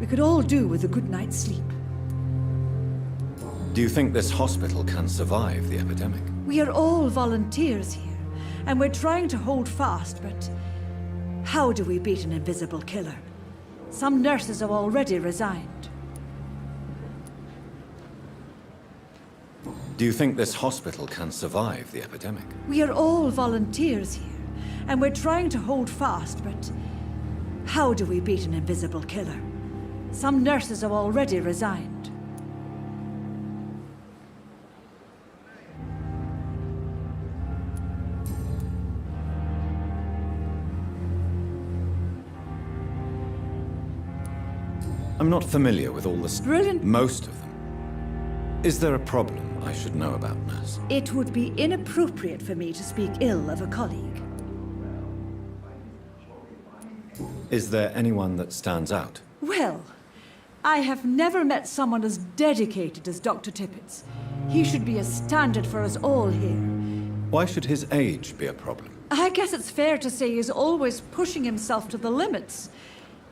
We could all do with a good night's sleep. Do you think this hospital can survive the epidemic? We are all volunteers here, and we're trying to hold fast, but how do we beat an invisible killer? Some nurses have already resigned. Do you think this hospital can survive the epidemic? We are all volunteers here, and we're trying to hold fast, but how do we beat an invisible killer? Some nurses have already resigned. I'm not familiar with all the... Brilliant. Most of them. Is there a problem I should know about, nurse? It would be inappropriate for me to speak ill of a colleague. Is there anyone that stands out? Well, I have never met someone as dedicated as Dr. Tippett's. He should be a standard for us all here. Why should his age be a problem? I guess it's fair to say he's always pushing himself to the limits.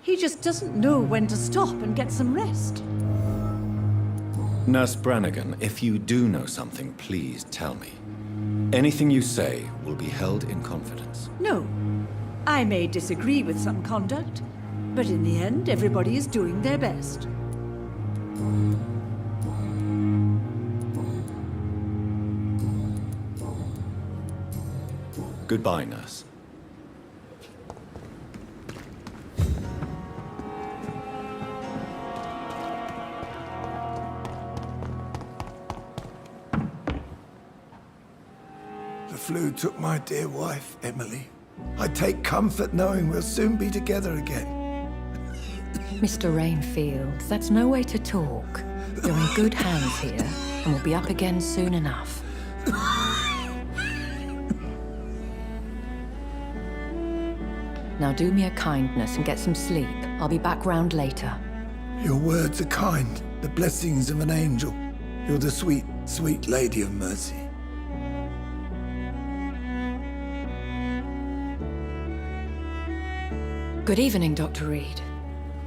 He just doesn't know when to stop and get some rest. Nurse Brannigan, if you do know something, please tell me. Anything you say will be held in confidence. No. I may disagree with some conduct, but in the end, everybody is doing their best. Goodbye, nurse. The flu took my dear wife, Emily. I take comfort knowing we'll soon be together again. Mr. Rainfield, that's no way to talk. You're in good hands here, and we'll be up again soon enough. Now do me a kindness and get some sleep. I'll be back round later. Your words are kind, the blessings of an angel. You're the sweet, sweet Lady of Mercy. Good evening, Dr. Reed.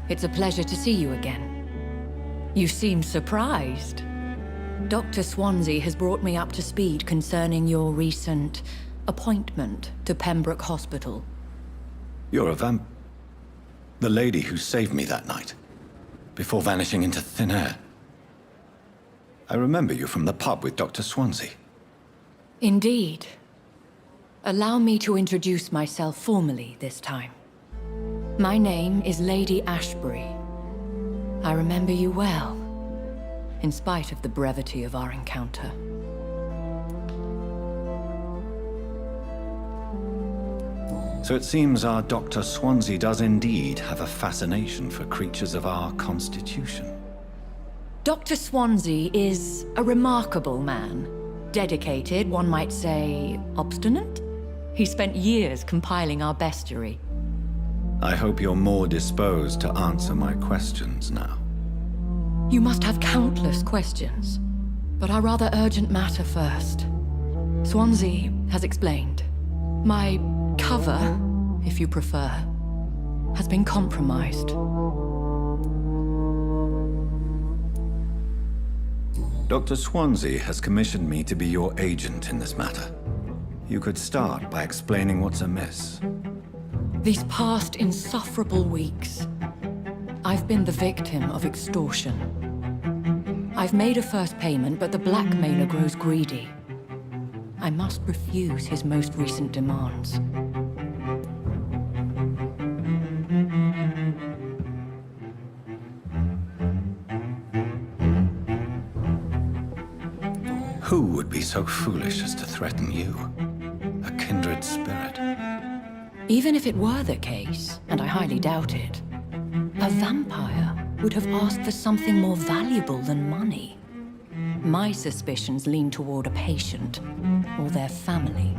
It's a pleasure to see you again. You seem surprised. Dr. Swansea has brought me up to speed concerning your recent appointment to Pembroke Hospital. You're a the lady who saved me that night, before vanishing into thin air. I remember you from the pub with Dr. Swansea. Indeed. Allow me to introduce myself formally this time. My name is Lady Ashbury. I remember you well, in spite of the brevity of our encounter. So it seems our Dr. Swansea does indeed have a fascination for creatures of our constitution. Dr. Swansea is a remarkable man. Dedicated, one might say, obstinate? He spent years compiling our bestiary. I hope you're more disposed to answer my questions now. You must have countless questions, but our rather urgent matter first. Swansea has explained. My cover, if you prefer, has been compromised. Dr. Swansea has commissioned me to be your agent in this matter. You could start by explaining what's amiss. These past insufferable weeks, I've been the victim of extortion. I've made a first payment, but the blackmailer grows greedy. I must refuse his most recent demands. Who would be so foolish as to threaten you? A kindred spirit. Even if it were the case, and I highly doubt it, a vampire would have asked for something more valuable than money. My suspicions lean toward a patient or their family.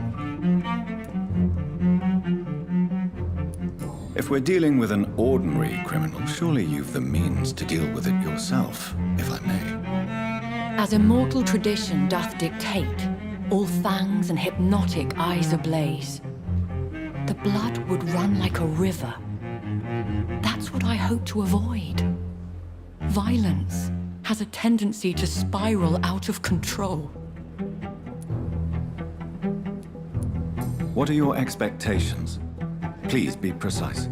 If we're dealing with an ordinary criminal, surely you've the means to deal with it yourself, if I may. As immortal tradition doth dictate, all fangs and hypnotic eyes ablaze, the blood would run like a river. That's what I hope to avoid. Violence has a tendency to spiral out of control. What are your expectations? Please be precise.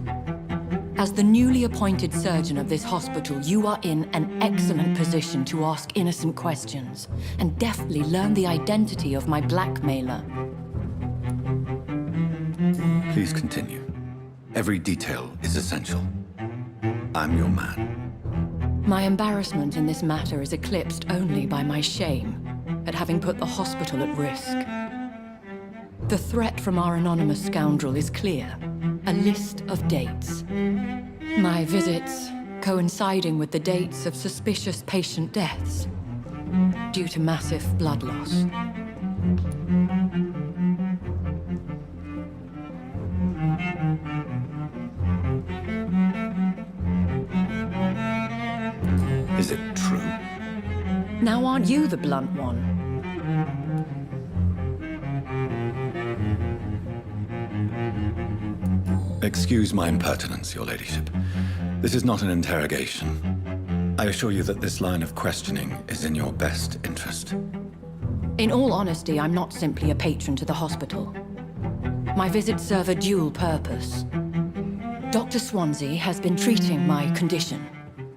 As the newly appointed surgeon of this hospital, you are in an excellent position to ask innocent questions and deftly learn the identity of my blackmailer. Please continue. Every detail is essential. I'm your man. My embarrassment in this matter is eclipsed only by my shame at having put the hospital at risk. The threat from our anonymous scoundrel is clear. A list of dates. My visits coinciding with the dates of suspicious patient deaths due to massive blood loss. Is it true? Now aren't you the blunt one? Excuse my impertinence, Your Ladyship. This is not an interrogation. I assure you that this line of questioning is in your best interest. In all honesty, I'm not simply a patron to the hospital. My visits serve a dual purpose. Dr. Swansea has been treating my condition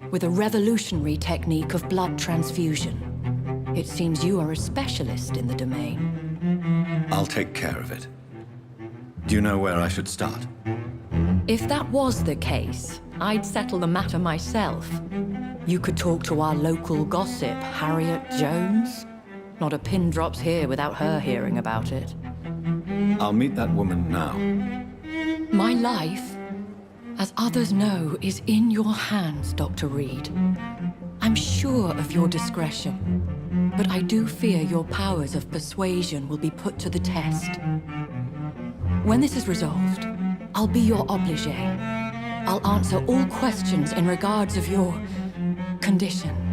with a revolutionary technique of blood transfusion. It seems you are a specialist in the domain. I'll take care of it. Do you know where I should start? If that was the case, I'd settle the matter myself. You could talk to our local gossip, Harriet Jones. Not a pin drops here without her hearing about it. I'll meet that woman now. My life, as others know, is in your hands, Dr. Reed. I'm sure of your discretion, but I do fear your powers of persuasion will be put to the test. When this is resolved, I'll be your obligé. I'll answer all questions in regards of your condition.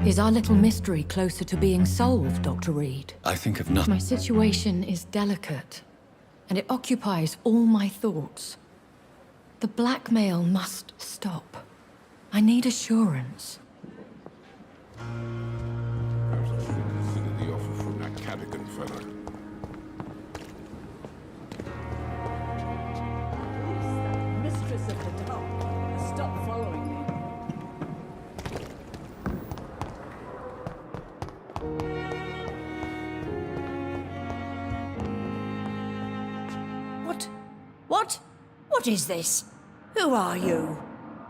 Is our little mystery closer to being solved, Dr. Reed? I think of nothing. My situation is delicate, and it occupies all my thoughts. The blackmail must stop. I need assurance. Perhaps I should consider the offer from that Cadogan fellow. Mistress of the dark, stop following me. What is this? Who are you?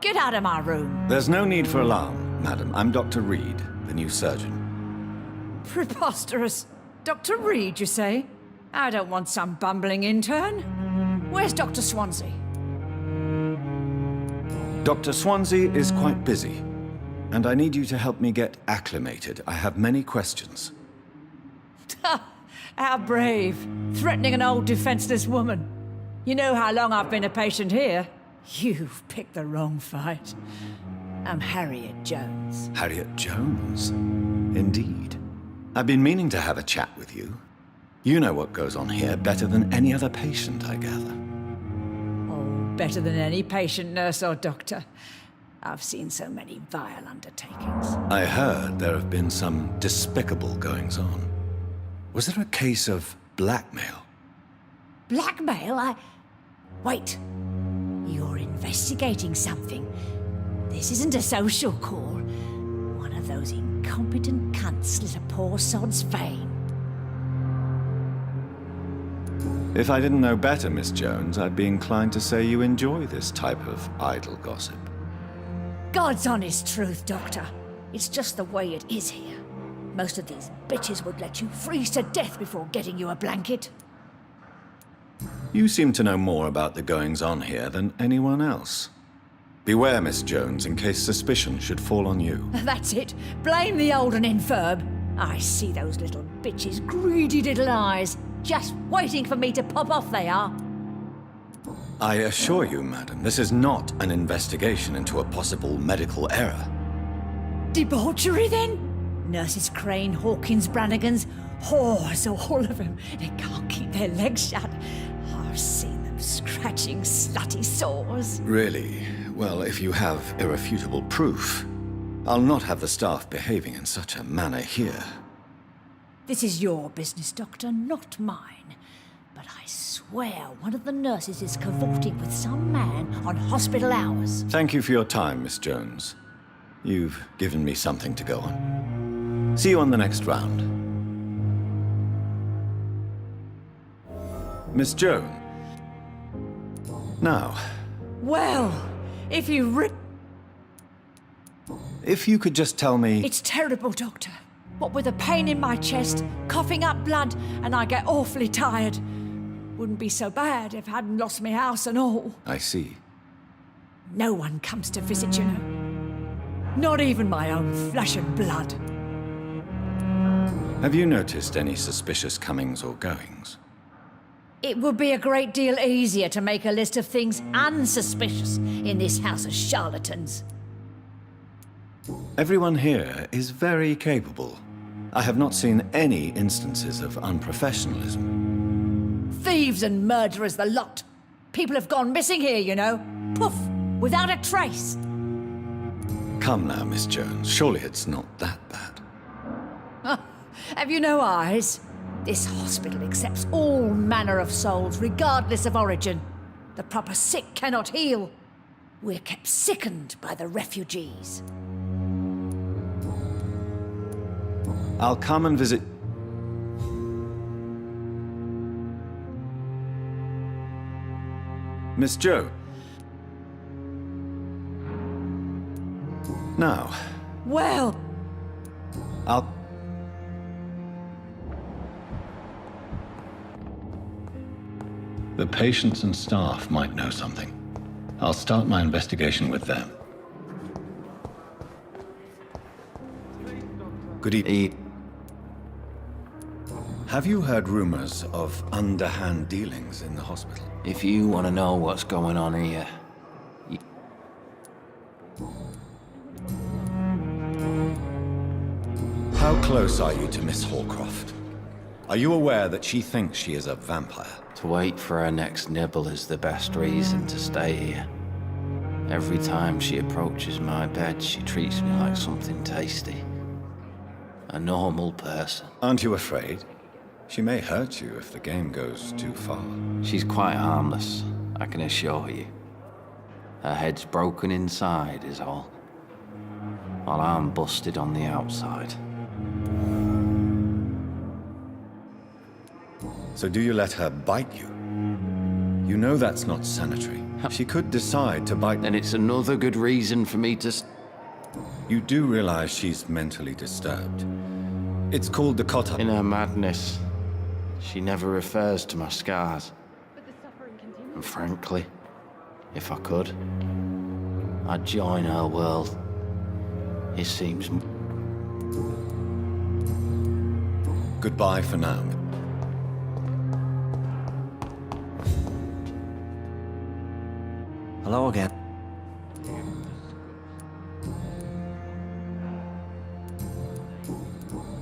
Get out of my room. There's no need for alarm, madam. I'm Dr. Reed, the new surgeon. Preposterous. Dr. Reed, you say? I don't want some bumbling intern. Where's Dr. Swansea? Dr. Swansea is quite busy, and I need you to help me get acclimated. I have many questions. How brave. Threatening an old defenseless woman. You know how long I've been a patient here? You've picked the wrong fight. I'm Harriet Jones. Harriet Jones? Indeed. I've been meaning to have a chat with you. You know what goes on here better than any other patient, I gather. Oh, better than any patient, nurse or doctor. I've seen so many vile undertakings. I heard there have been some despicable goings-on. Was there a case of blackmail? Blackmail? Wait. You're investigating something. This isn't a social call. One of those incompetent cunts slit a poor sod's vein. If I didn't know better, Miss Jones, I'd be inclined to say you enjoy this type of idle gossip. God's honest truth, Doctor. It's just the way it is here. Most of these bitches would let you freeze to death before getting you a blanket. You seem to know more about the goings-on here than anyone else. Beware, Miss Jones, in case suspicion should fall on you. That's it. Blame the old and infirm. I see those little bitches' greedy little eyes. Just waiting for me to pop off, they are. I assure you, madam, this is not an investigation into a possible medical error. Debauchery, then? Nurses Crane, Hawkins, Brannigans, whores, all of them. They can't keep their legs shut. I've seen them scratching slutty sores. Really? Well, if you have irrefutable proof, I'll not have the staff behaving in such a manner here. This is your business, Doctor, not mine. But I swear one of the nurses is cavorting with some man on hospital hours. Thank you for your time, Miss Jones. You've given me something to go on. See you on the next round. Miss Jones. Now, Well, if you if you could just tell me... It's terrible, Doctor. What with a pain in my chest, coughing up blood, and I get awfully tired. Wouldn't be so bad if I hadn't lost my house and all. I see. No one comes to visit, you know. Not even my own flesh and blood. Have you noticed any suspicious comings or goings? It would be a great deal easier to make a list of things unsuspicious in this house of charlatans. Everyone here is very capable. I have not seen any instances of unprofessionalism. Thieves and murderers, the lot. People have gone missing here, you know. Poof, without a trace. Come now, Miss Jones. Surely it's not that bad. Have you no eyes? This hospital accepts all manner of souls, regardless of origin. The proper sick cannot heal. We're kept sickened by the refugees. I'll come and visit... Miss Joe. Now, Well, I'll... The patients and staff might know something. I'll start my investigation with them. Good evening. Have you heard rumors of underhand dealings in the hospital? If you want to know what's going on here, close are you to Miss Hallcroft? Are you aware that she thinks she is a vampire? To wait for her next nibble is the best reason to stay here. Every time she approaches my bed, she treats me like something tasty. A normal person. Aren't you afraid? She may hurt you if the game goes too far. She's quite harmless, I can assure you. Her head's broken inside is all, while I'm busted on the outside. So do you let her bite you? You know that's not sanitary. She could decide to bite... Then it's another good reason for me to... You do realize she's mentally disturbed. It's called the Kota. In her madness, she never refers to my scars. And frankly, if I could, I'd join her world. It seems... Goodbye for now. Hello again.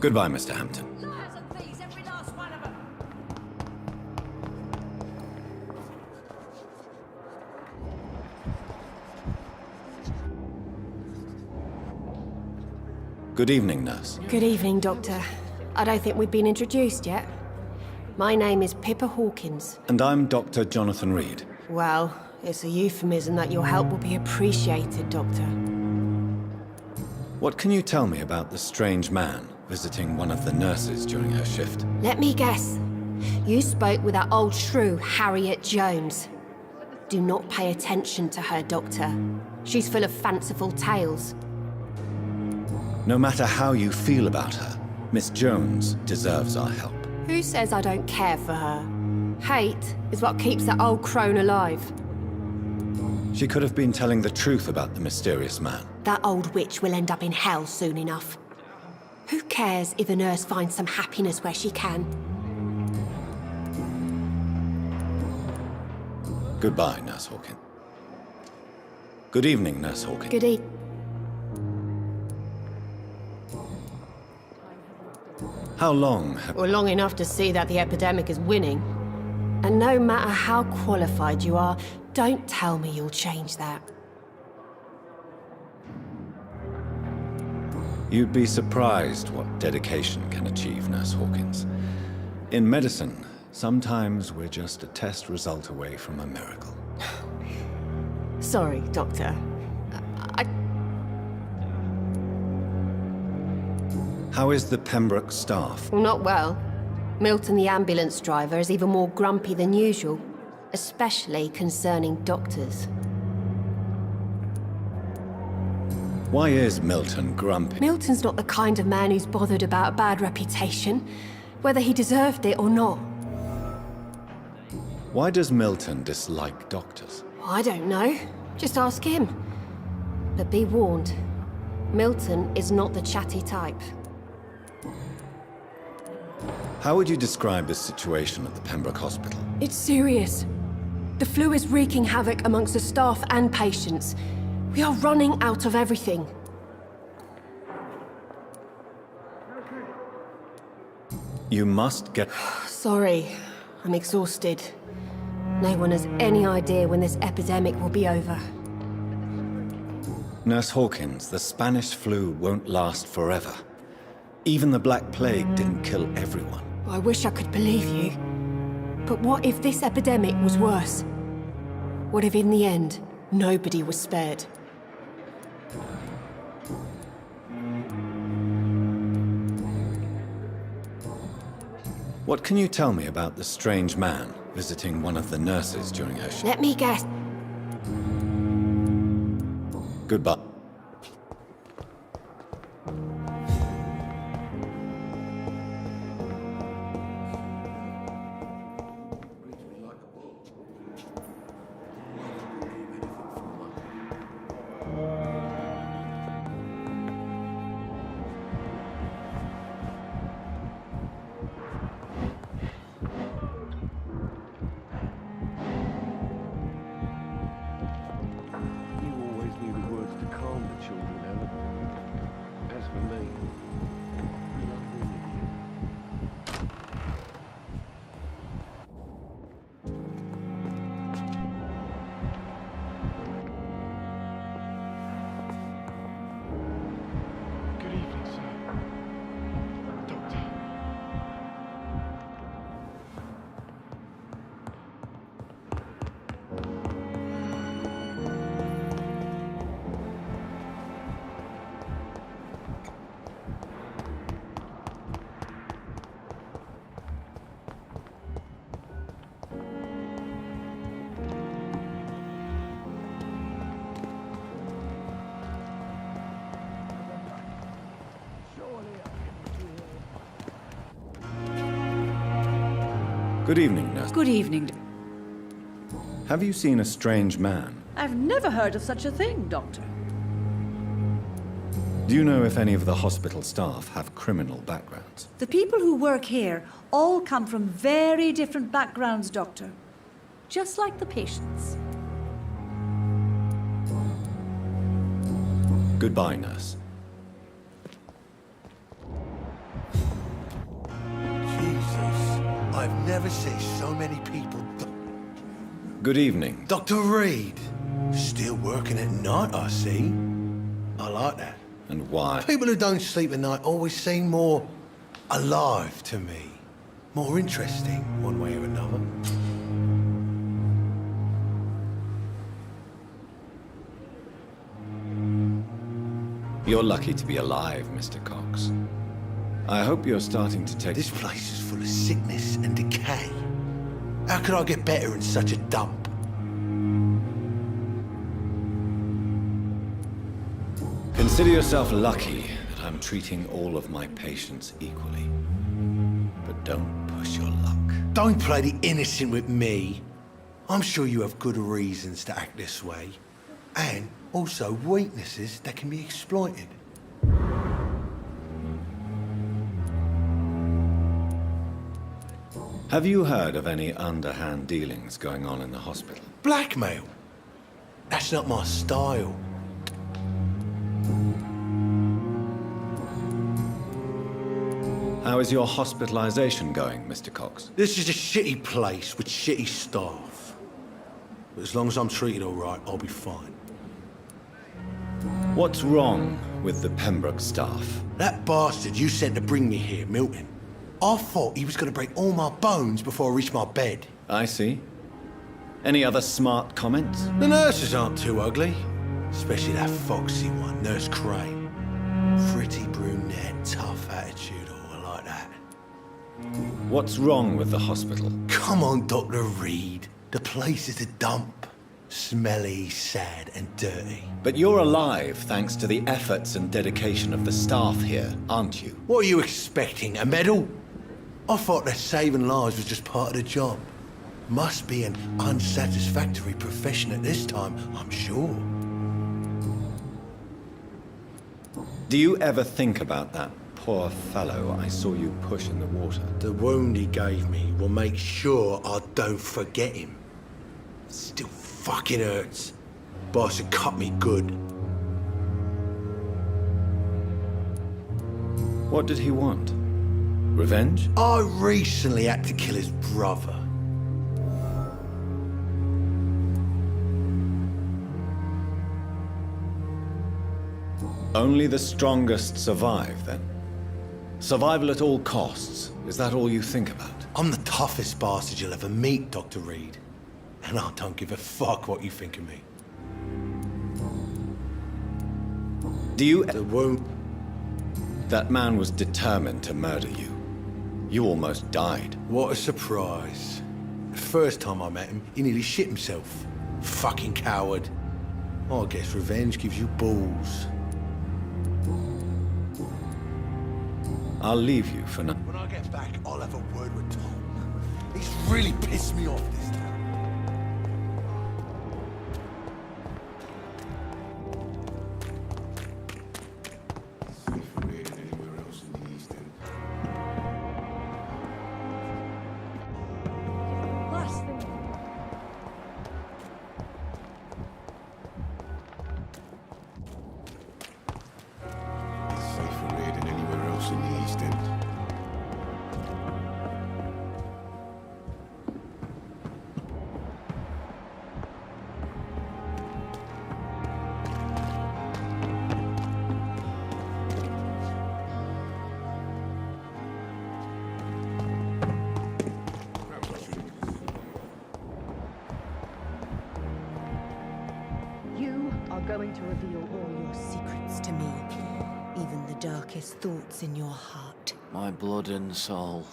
Goodbye, Mr. Hampton. Good evening, nurse. Good evening, Doctor. I don't think we've been introduced yet. My name is Pippa Hawkins. And I'm Dr. Jonathan Reed. Well, it's a euphemism that your help will be appreciated, Doctor. What can you tell me about the strange man visiting one of the nurses during her shift? Let me guess. You spoke with that old shrew, Harriet Jones. Do not pay attention to her, Doctor. She's full of fanciful tales. No matter how you feel about her, Miss Jones deserves our help. Who says I don't care for her? Hate is what keeps that old crone alive. She could have been telling the truth about the mysterious man. That old witch will end up in hell soon enough. Who cares if a nurse finds some happiness where she can? Goodbye, Nurse Hawkins. Good evening, Nurse Hawkins. Good evening. How long have... Well, long enough to see that the epidemic is winning. And no matter how qualified you are, don't tell me you'll change that. You'd be surprised what dedication can achieve, Nurse Hawkins. In medicine, sometimes we're just a test result away from a miracle. Sorry, Doctor. How is the Pembroke staff? Well, not well. Milton, the ambulance driver, is even more grumpy than usual. Especially concerning doctors. Why is Milton grumpy? Milton's not the kind of man who's bothered about a bad reputation, whether he deserved it or not. Why does Milton dislike doctors? I don't know. Just ask him. But be warned, Milton is not the chatty type. How would you describe the situation at the Pembroke Hospital? It's serious. The flu is wreaking havoc amongst the staff and patients. We are running out of everything. You must get... Sorry, I'm exhausted. No one has any idea when this epidemic will be over. Nurse Hawkins, the Spanish flu won't last forever. Even the Black Plague didn't kill everyone. I wish I could believe you. But what if this epidemic was worse? What if in the end, nobody was spared? What can you tell me about the strange man visiting one of the nurses during her shift? Let me guess. Goodbye. You always knew the words to calm Good evening, nurse. Good evening. Have you seen a strange man? I've never heard of such a thing, Doctor. Do you know if any of the hospital staff have criminal backgrounds? The people who work here all come from very different backgrounds, Doctor. Just like the patients. Goodbye, nurse. Jesus, I've never seen so many people. Good evening. Dr. Reed, still working at night, I see. I like that. And why? People who don't sleep at night always seem more alive to me. More interesting, one way or another. You're lucky to be alive, Mr. Cox. I hope you're starting to take... This place is full of sickness and decay. How could I get better in such a dump? Consider yourself lucky that I'm treating all of my patients equally. But don't push your luck. Don't play the innocent with me. I'm sure you have good reasons to act this way. And also weaknesses that can be exploited. Have you heard of any underhand dealings going on in the hospital? Blackmail? That's not my style. How is your hospitalization going, Mr. Cox? This is a shitty place with shitty staff. But as long as I'm treated all right, I'll be fine. What's wrong with the Pembroke staff? That bastard you sent to bring me here, Milton. I thought he was going to break all my bones before I reached my bed. I see. Any other smart comments? The nurses aren't too ugly. Especially that foxy one, Nurse Crane. Pretty brunette, tough attitude, all like that. What's wrong with the hospital? Come on, Dr. Reed. The place is a dump. Smelly, sad, and dirty. But you're alive thanks to the efforts and dedication of the staff here, aren't you? What are you expecting, a medal? I thought that saving lives was just part of the job. Must be an unsatisfactory profession at this time, I'm sure. Do you ever think about that poor fellow I saw you push in the water? The wound he gave me will make sure I don't forget him. Still fucking hurts. Boss had cut me good. What did he want? Revenge? I recently had to kill his brother. Only the strongest survive, then? Survival at all costs. Is that all you think about? I'm the toughest bastard you'll ever meet, Dr. Reed. And I don't give a fuck what you think of me. Do you... The wound... That man was determined to murder you. You almost died. What a surprise. The first time I met him, he nearly shit himself. Fucking coward. I guess revenge gives you balls. I'll leave you for now. When I get back, I'll have a word with Tom. He's really pissed me off this time. Going to reveal all your secrets to me, even the darkest thoughts in your heart. My blood and soul,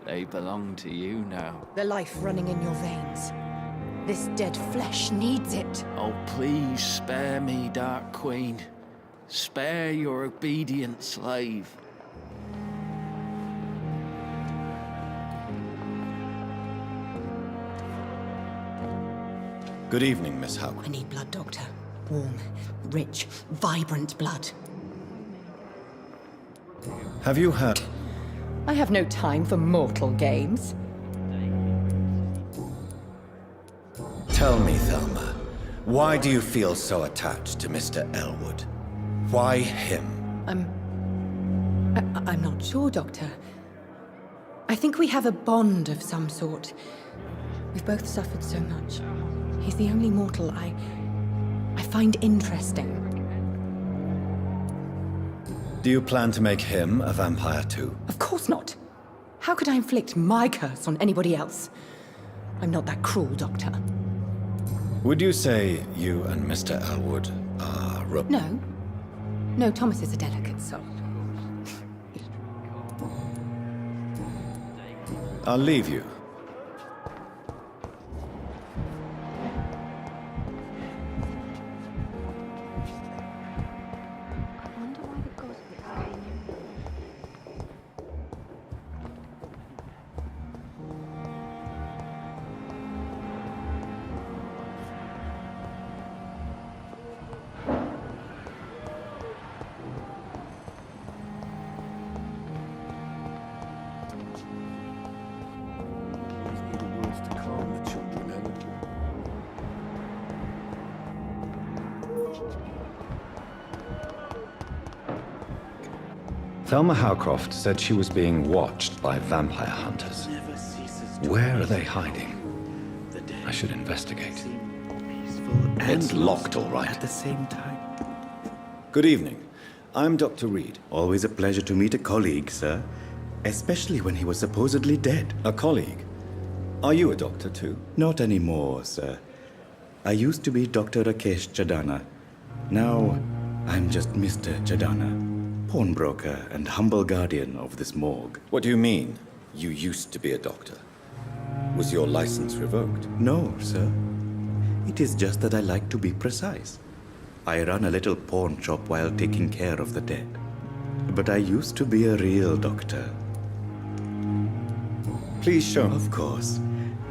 they belong to you now. The life running in your veins. This dead flesh needs it. Oh, please spare me, Dark Queen. Spare your obedient slave. Good evening, Miss Howard. I need blood, Doctor. Warm, rich, vibrant blood. Have you heard? I have no time for mortal games. Tell me, Thelma, why do you feel so attached to Mr. Elwood? Why him? I'm not sure, Doctor. I think we have a bond of some sort. We've both suffered so much. He's the only mortal I find interesting. Do you plan to make him a vampire too? Of course not. How could I inflict my curse on anybody else? I'm not that cruel, Doctor. Would you say you and Mr. Elwood are... No. No, Thomas is a delicate soul. I'll leave you. Thelma Howcroft said she was being watched by vampire hunters. Where are they hiding? I should investigate. It's locked, all right. At the same time. Good evening. I'm Dr. Reed. Always a pleasure to meet a colleague, sir. Especially when he was supposedly dead. A colleague? Are you a doctor too? Not anymore, sir. I used to be Dr. Rakesh Chadana. Now, I'm just Mr. Chadana. Pawnbroker and humble guardian of this morgue. What do you mean, you used to be a doctor? Was your license revoked? No, sir. It is just that I like to be precise. I run a little pawn shop while taking care of the dead. But I used to be a real doctor. Please show me. Of course.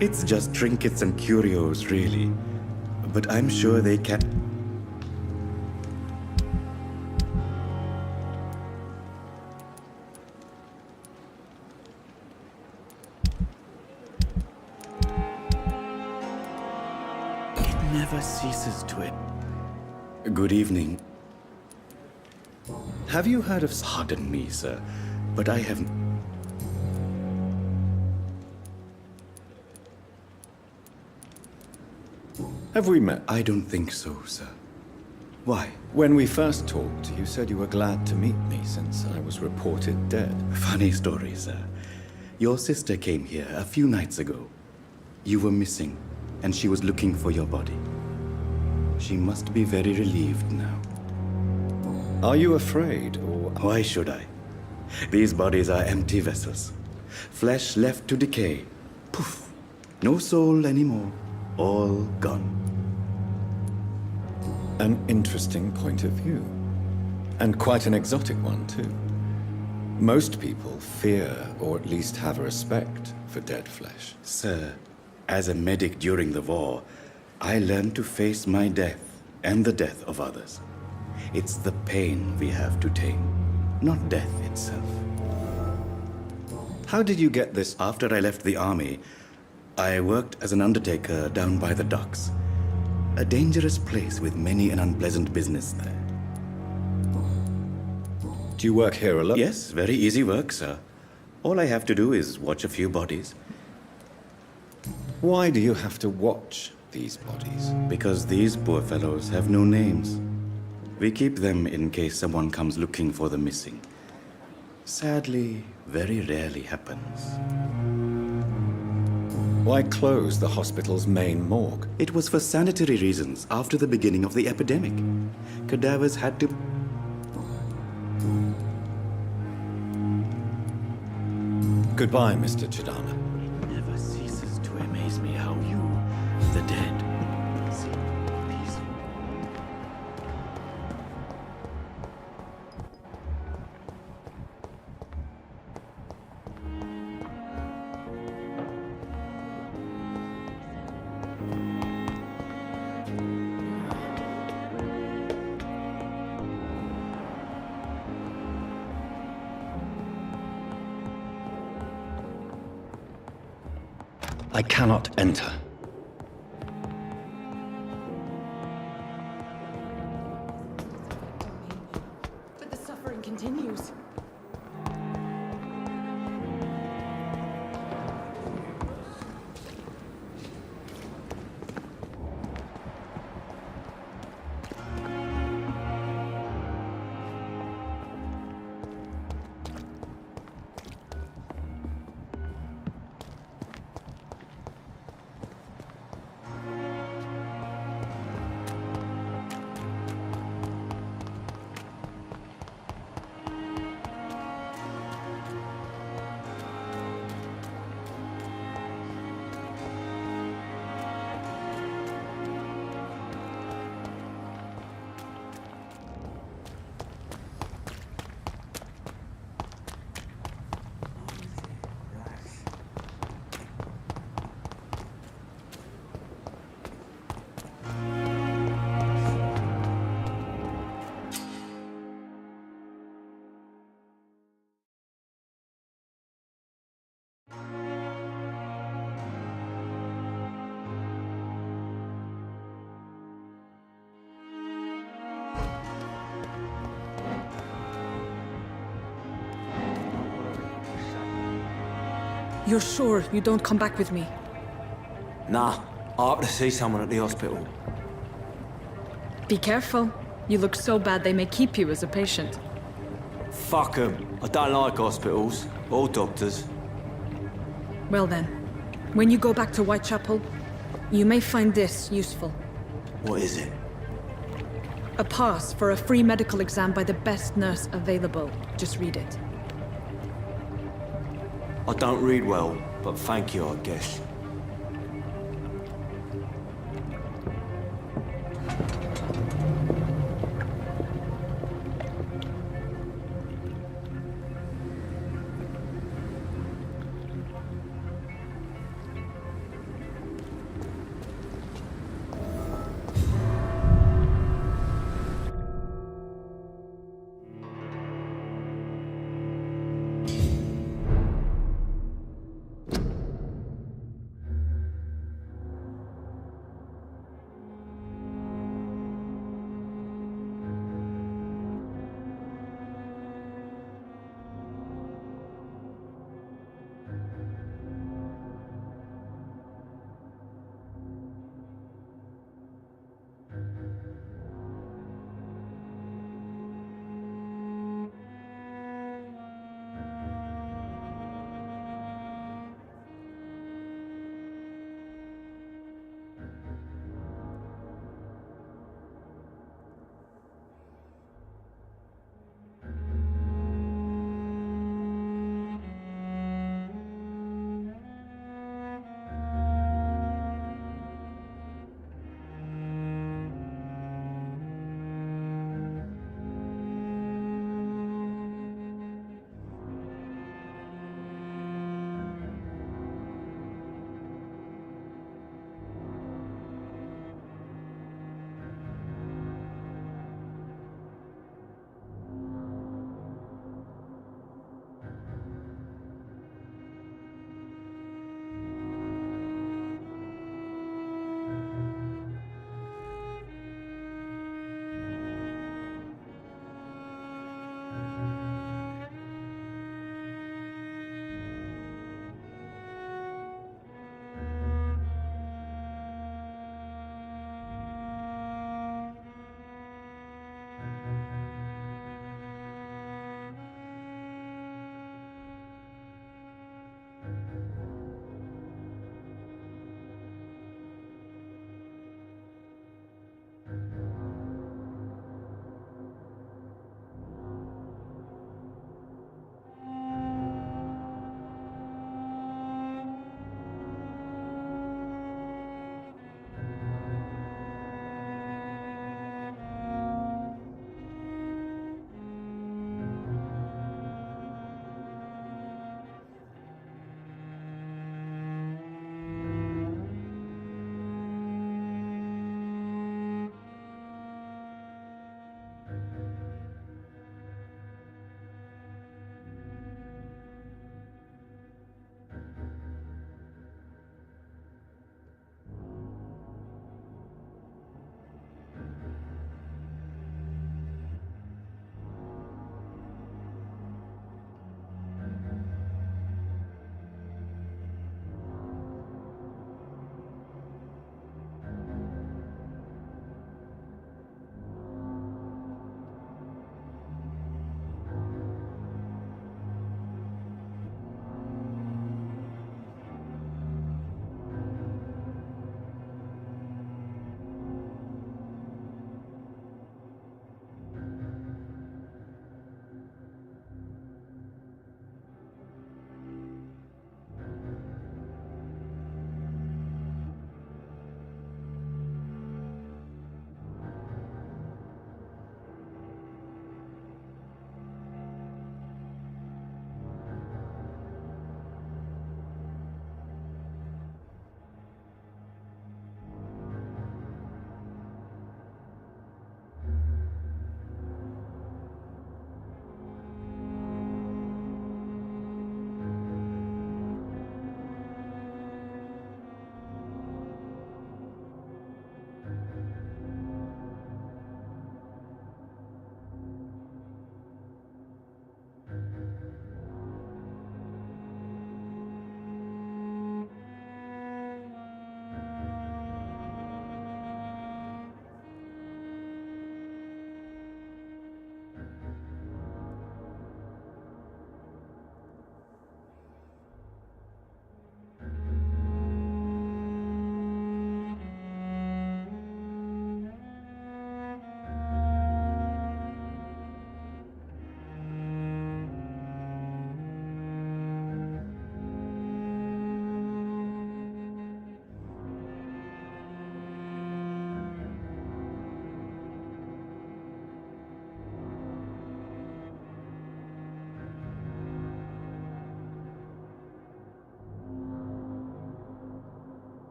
It's just trinkets and curios, really. But I'm sure they can... never ceases to it. Good evening. Have you heard of... Pardon me, sir, but I haven't... Have we met? I don't think so, sir. Why? When we first talked, you said you were glad to meet me since I was reported dead. Funny story, sir. Your sister came here a few nights ago. You were missing, and she was looking for your body. She must be very relieved now. Are you afraid, or... Why should I? These bodies are empty vessels. Flesh left to decay. Poof. No soul anymore. All gone. An interesting point of view. And quite an exotic one, too. Most people fear, or at least have a respect, for dead flesh. Sir, as a medic during the war, I learned to face my death and the death of others. It's the pain we have to tame, not death itself. How did you get this? After I left the army, I worked as an undertaker down by the docks. A dangerous place with many an unpleasant business there. Do you work here alone? Yes, very easy work, sir. All I have to do is watch a few bodies. Why do you have to watch these bodies? Because these poor fellows have no names. We keep them in case someone comes looking for the missing. Sadly, very rarely happens. Why close the hospital's main morgue? It was for sanitary reasons after the beginning of the epidemic. Cadavers had to... Goodbye, Mr. Chidama. It never ceases to amaze me how you, the dead, seem peaceful. I cannot enter. But the suffering continues. You're sure you don't come back with me? Nah, I have to see someone at the hospital. Be careful. You look so bad they may keep you as a patient. Fuck 'em. I don't like hospitals or doctors. Well then, when you go back to Whitechapel, you may find this useful. What is it? A pass for a free medical exam by the best nurse available. Just read it. I don't read well, but thank you, I guess.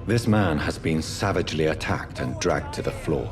This man has been savagely attacked and dragged to the floor.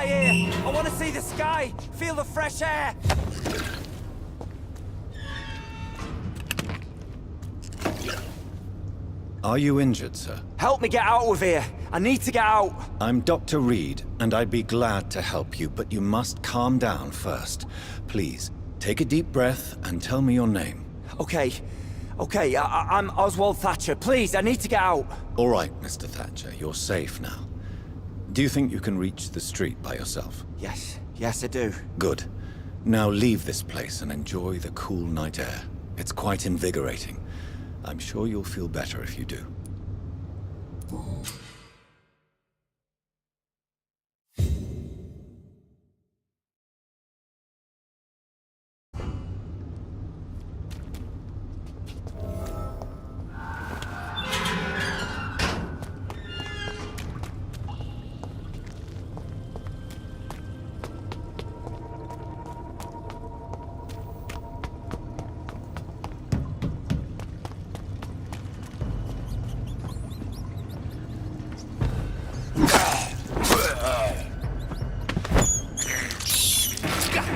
I want to see the sky, feel the fresh air. Are you injured, sir? Help me get out of here. I need to get out. I'm Dr. Reed, and I'd be glad to help you, but you must calm down first. Please, take a deep breath and tell me your name. Okay. I'm Oswald Thatcher. Please, I need to get out. All right, Mr. Thatcher, you're safe now. Do you think you can reach the street by yourself? Yes, I do. Good. Now leave this place and enjoy the cool night air. It's quite invigorating. I'm sure you'll feel better if you do.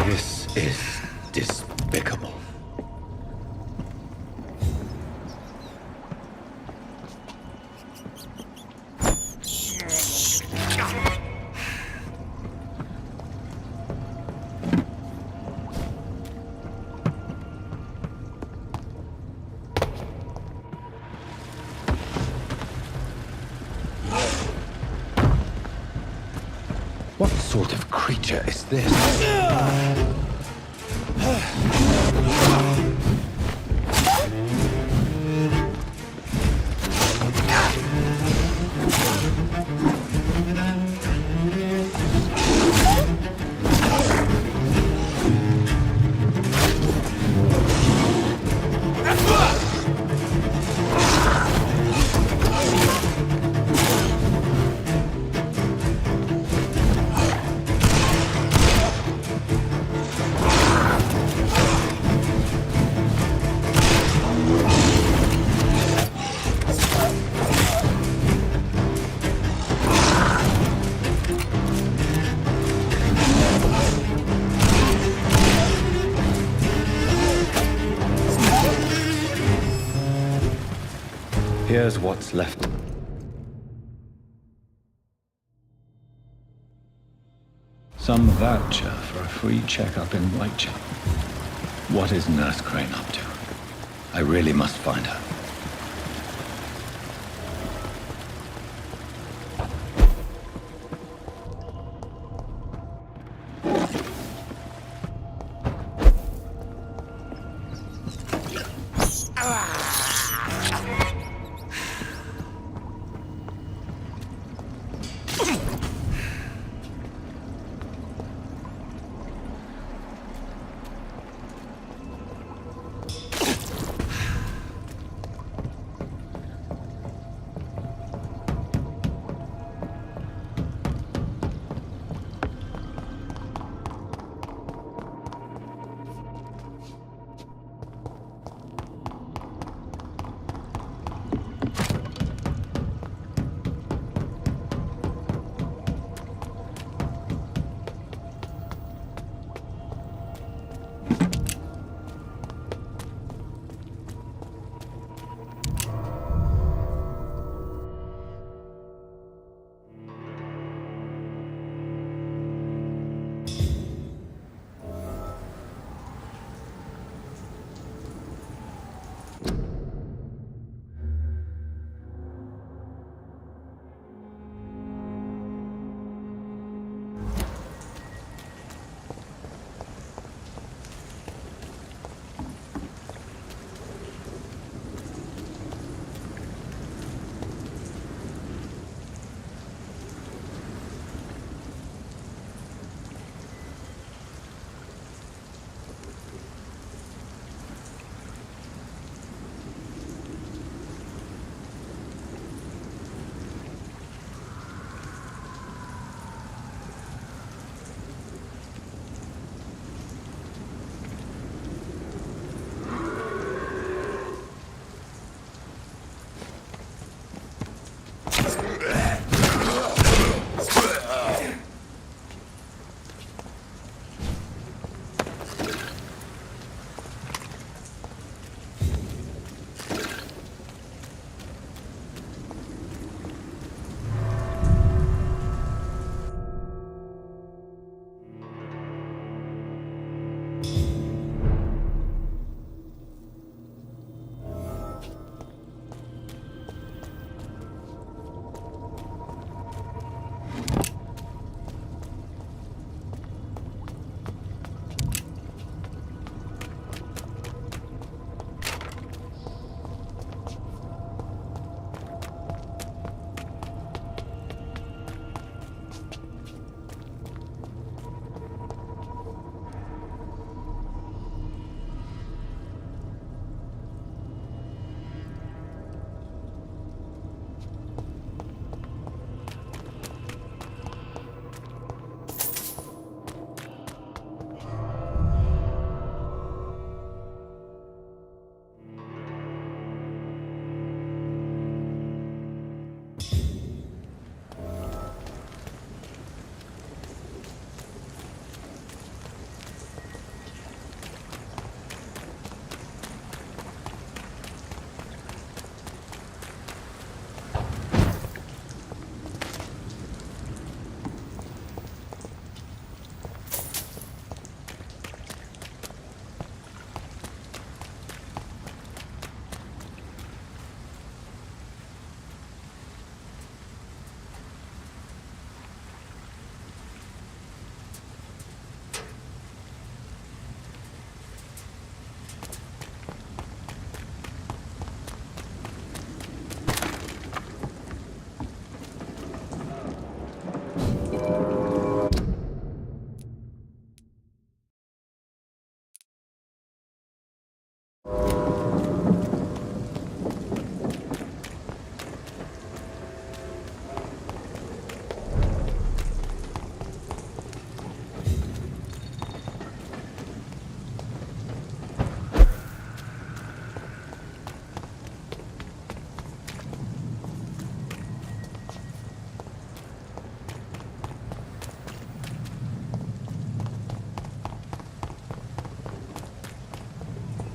This is despicable. What sort of creature is this? Here's what's left. Some voucher for a free checkup in Whitechapel. What is Nurse Crane up to? I really must find her.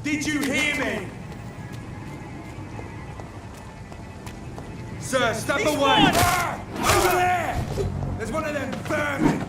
Did you hear me? sir! Step away! Over there! There's one of them vermin!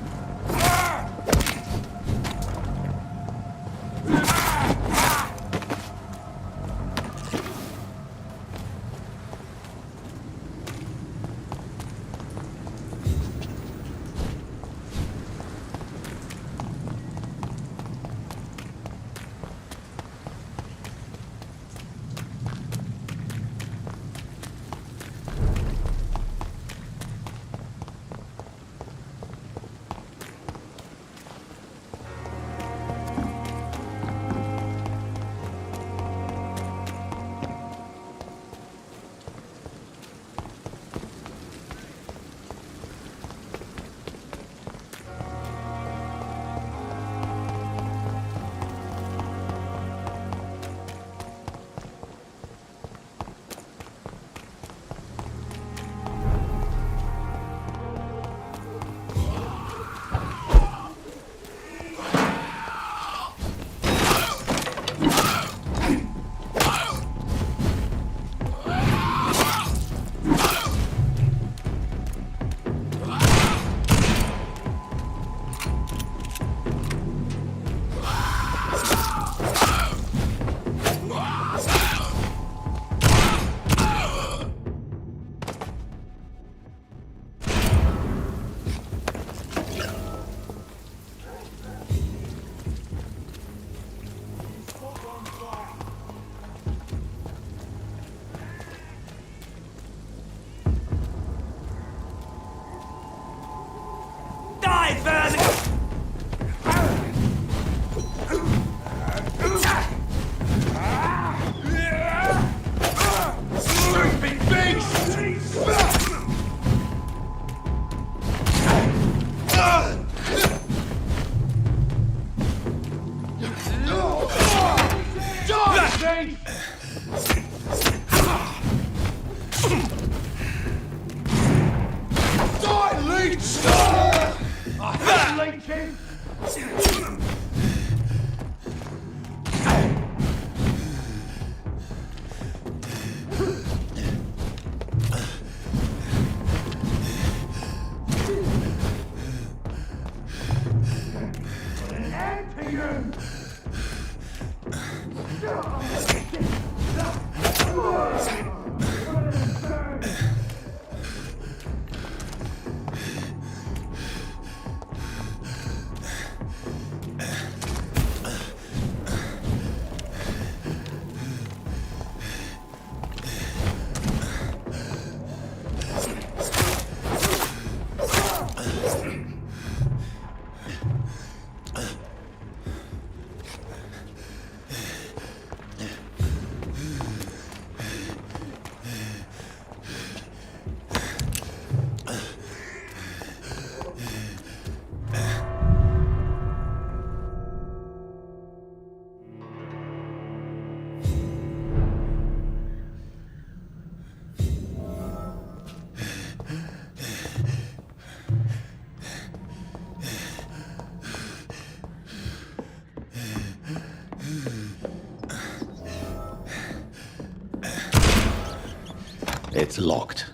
It's locked.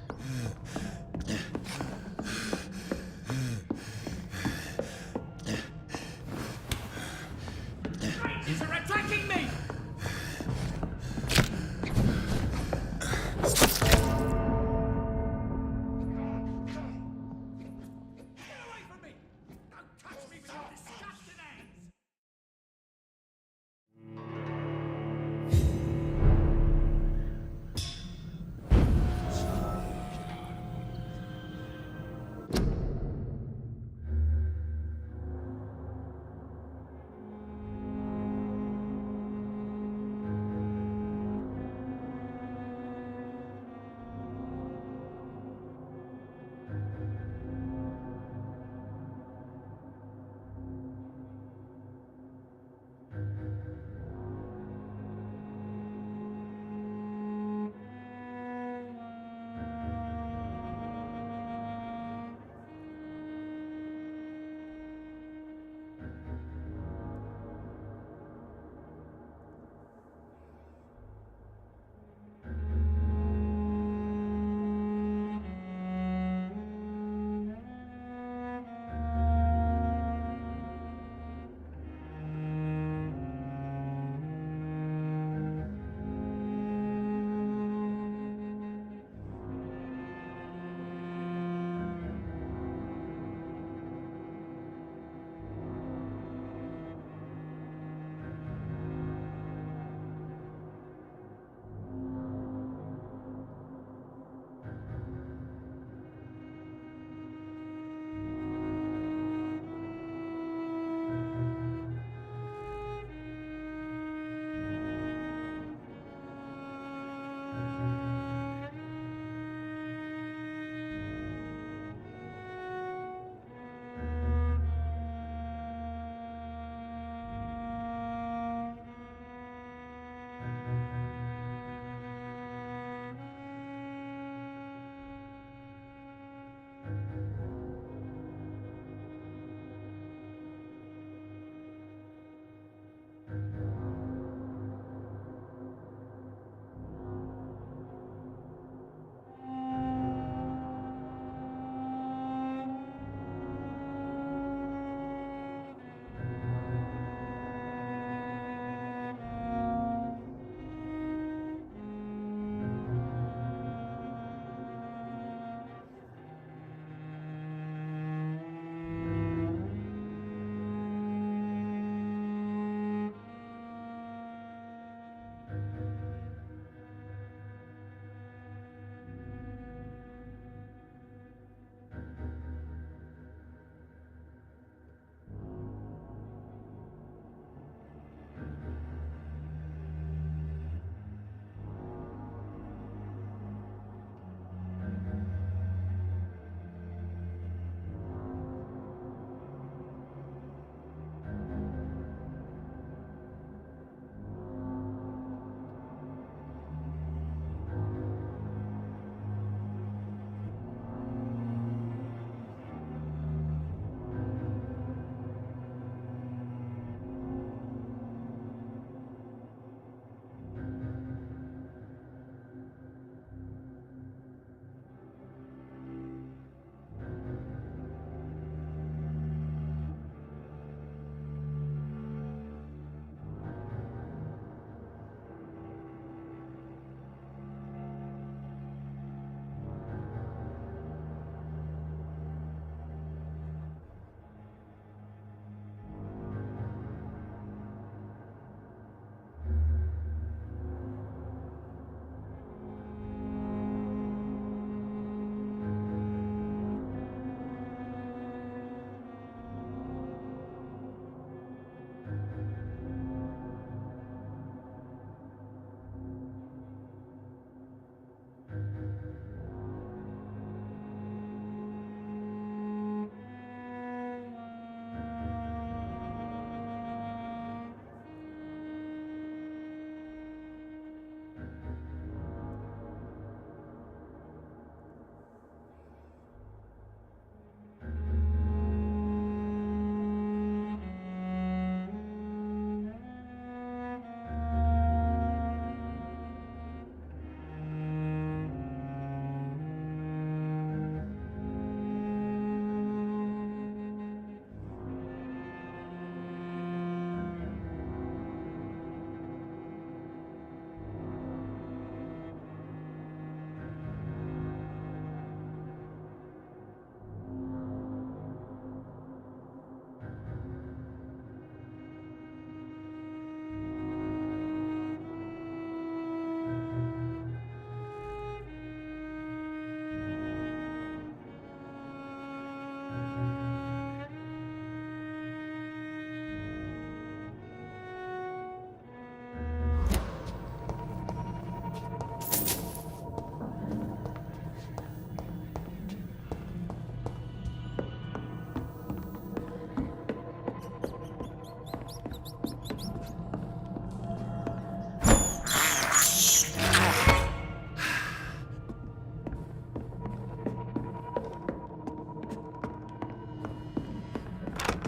These are attacking me!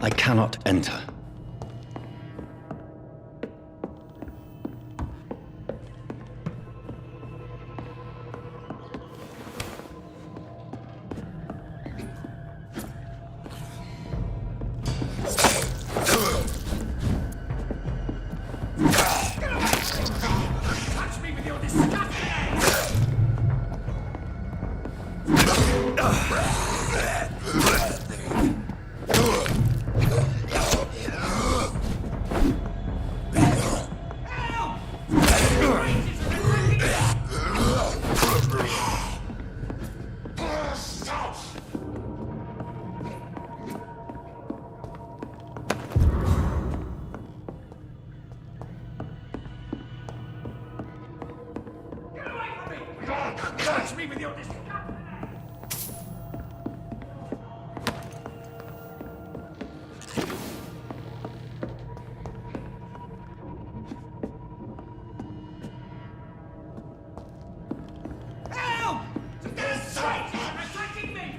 I cannot enter. Catch me with your Help! They're attacking me!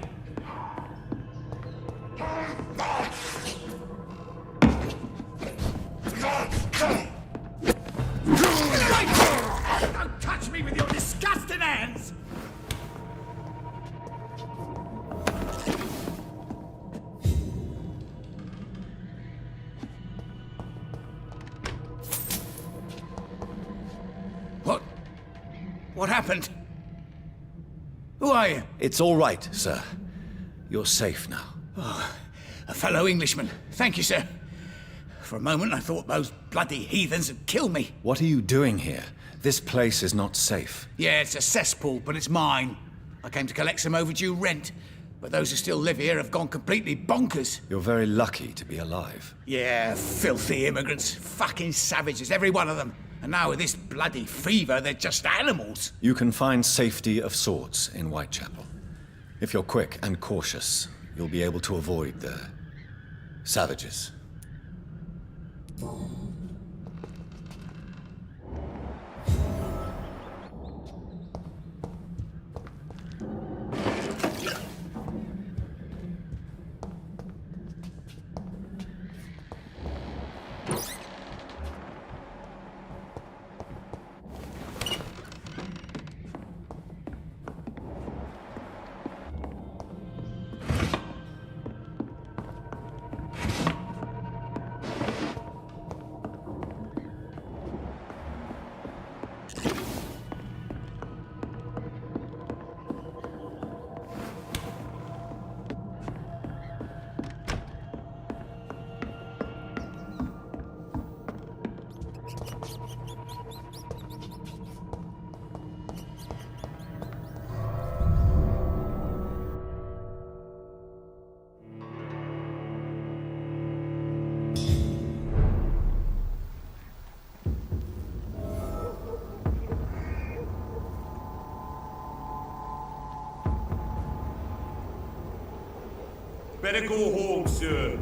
Don't touch me with your disgusting hands! What happened? Who are you? It's all right, sir. You're safe now. Oh, a fellow Englishman. Thank you, sir. For a moment, I thought those bloody heathens had killed me. What are you doing here? This place is not safe. Yeah, it's a cesspool, but it's mine. I came to collect some overdue rent, but those who still live here have gone completely bonkers. You're very lucky to be alive. Yeah, filthy immigrants. Fucking savages, every one of them. And now with this bloody fever, they're just animals. You can find safety of sorts in Whitechapel. If you're quick and cautious, you'll be able to avoid the savages. Better go home, sir.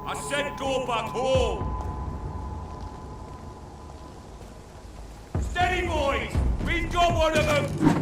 I said go back home. Steady, boys! We've got one of them!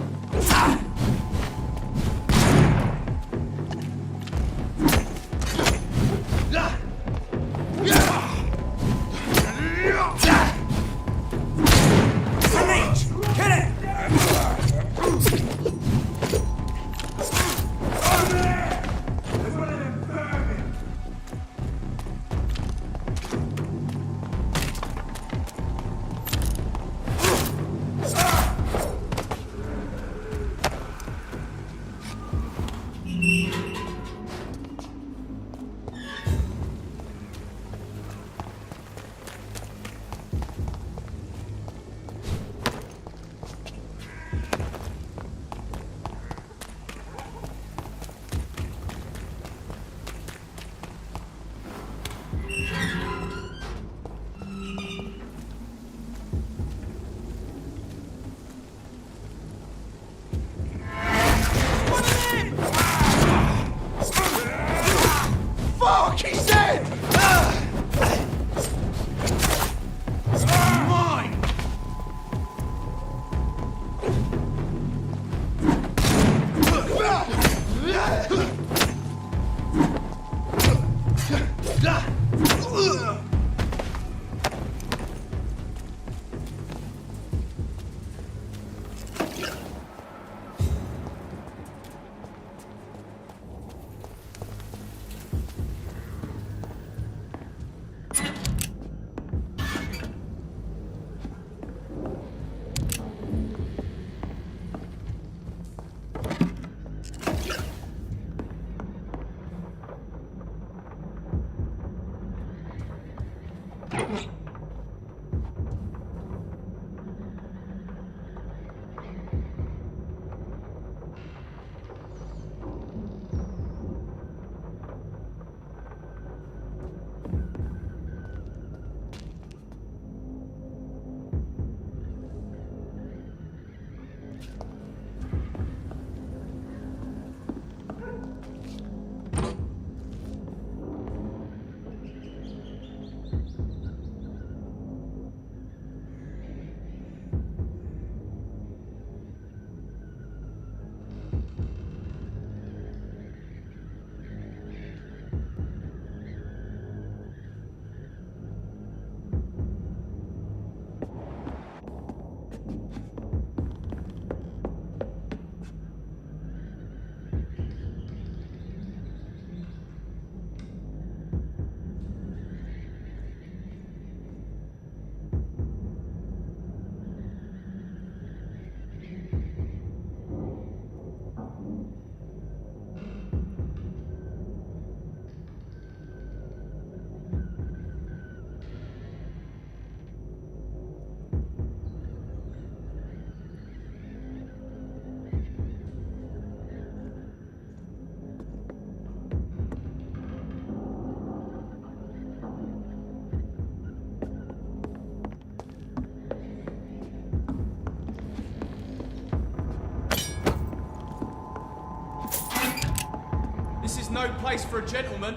no place for a gentleman.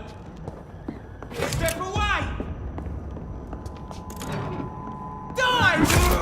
Step away! Die!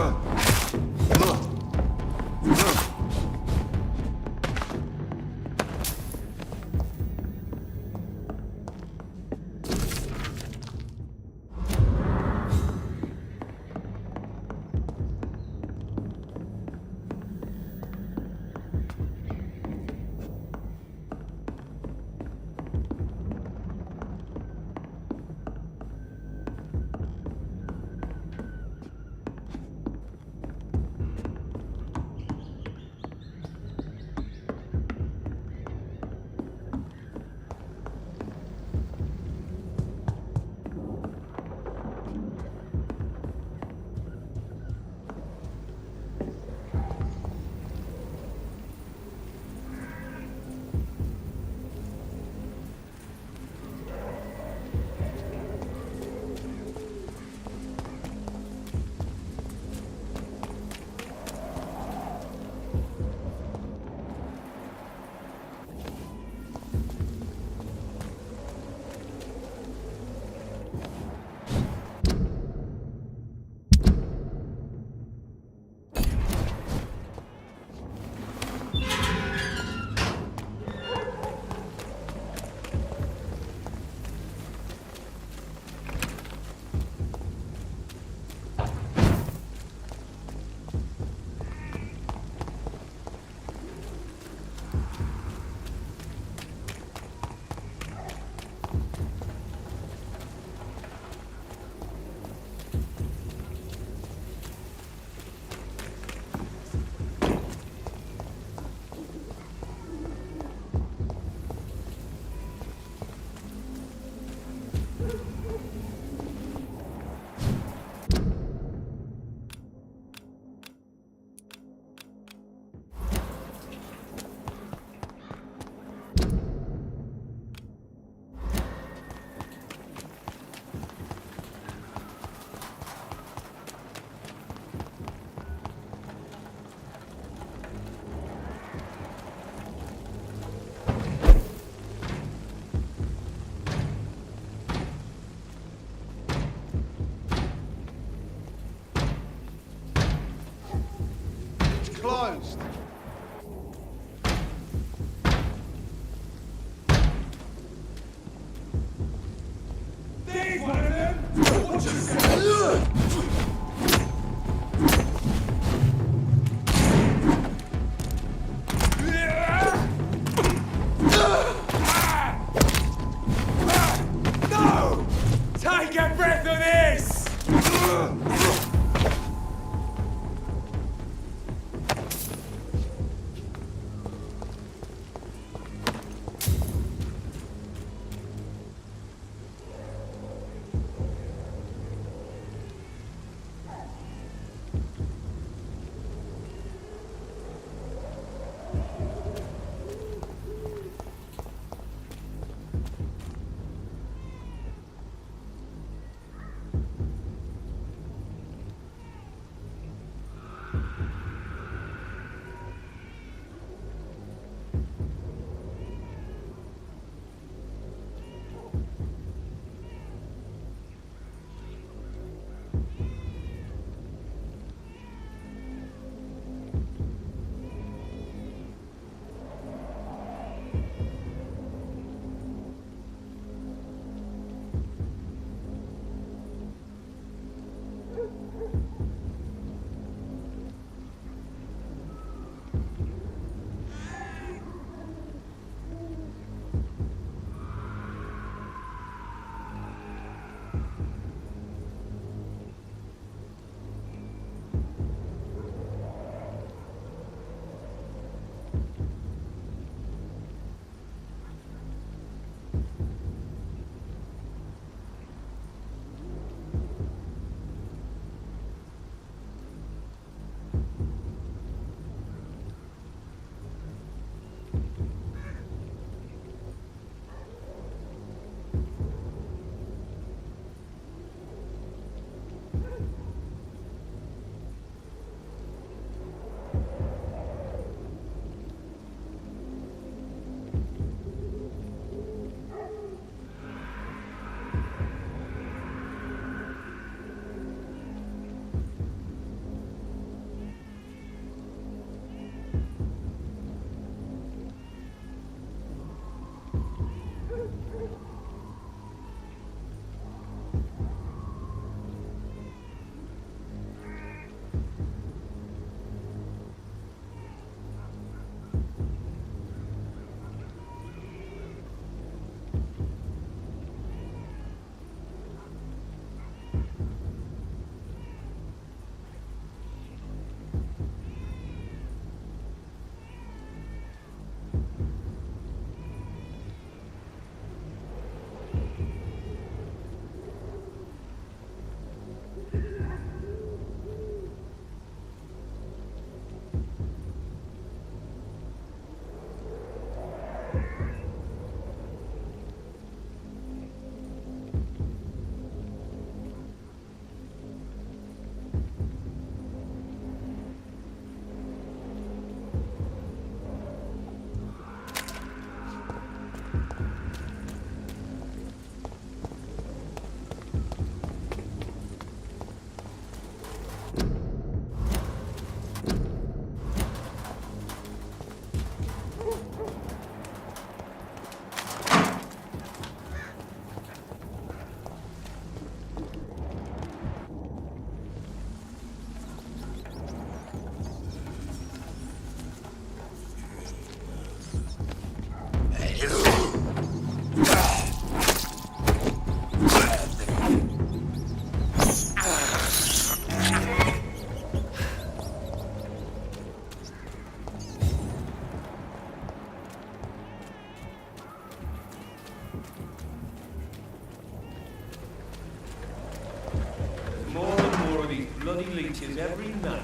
More and more of these bloody leeches every night.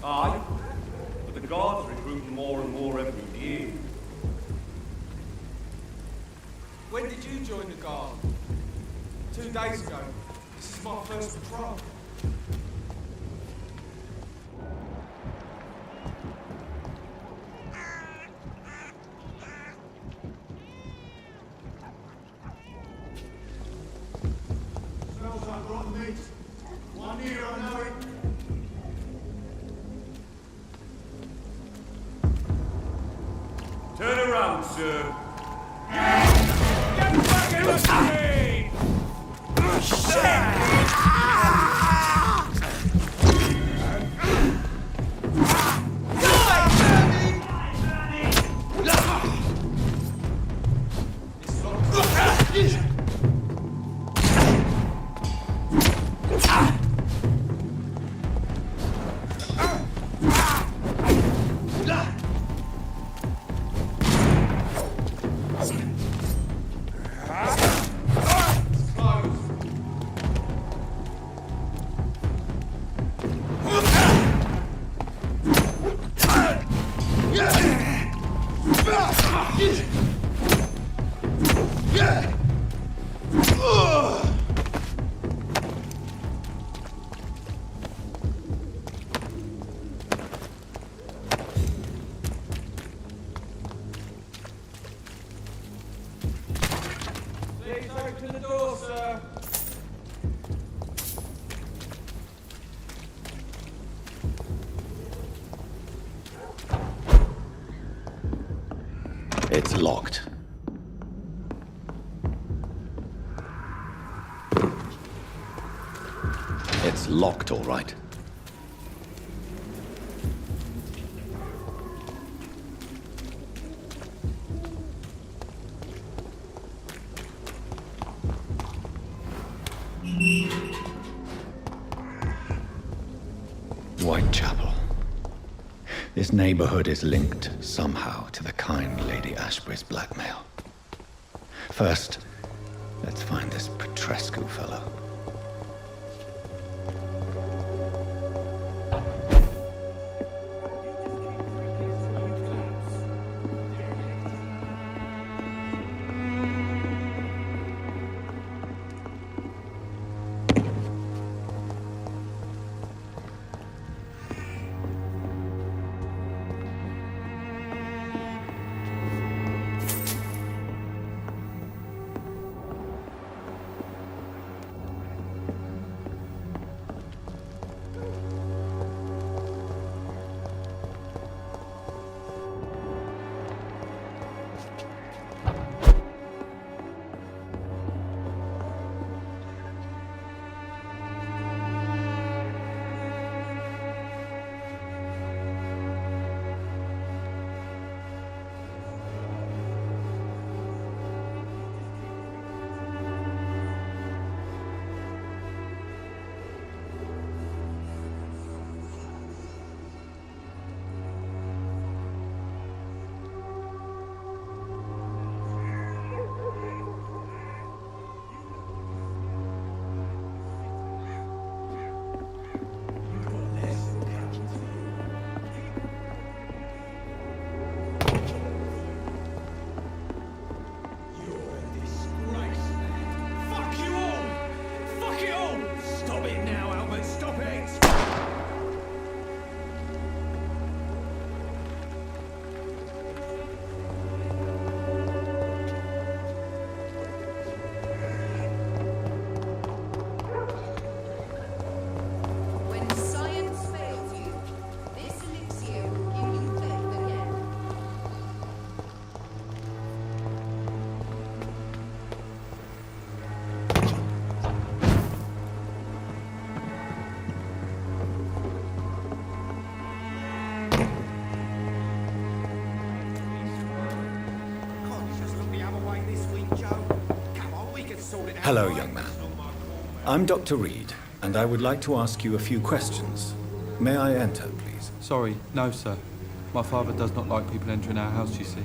Aye, but the guards recruit more and more every year. When did you join the guard? 2 days ago. This is my first patrol. Smells like rotten meat. One here, I know it. Turn around, sir. Get back in the street! Please open the door, sir. It's locked. It's locked, all right. Whitechapel. This neighborhood is linked somehow to the kind Lady Ashbury's blackmail. First, let's find this Petrescu fellow. Hello, young man. I'm Dr. Reed, and I would like to ask you a few questions. May I enter, please? Sorry, no, sir. My father does not like people entering our house, you see.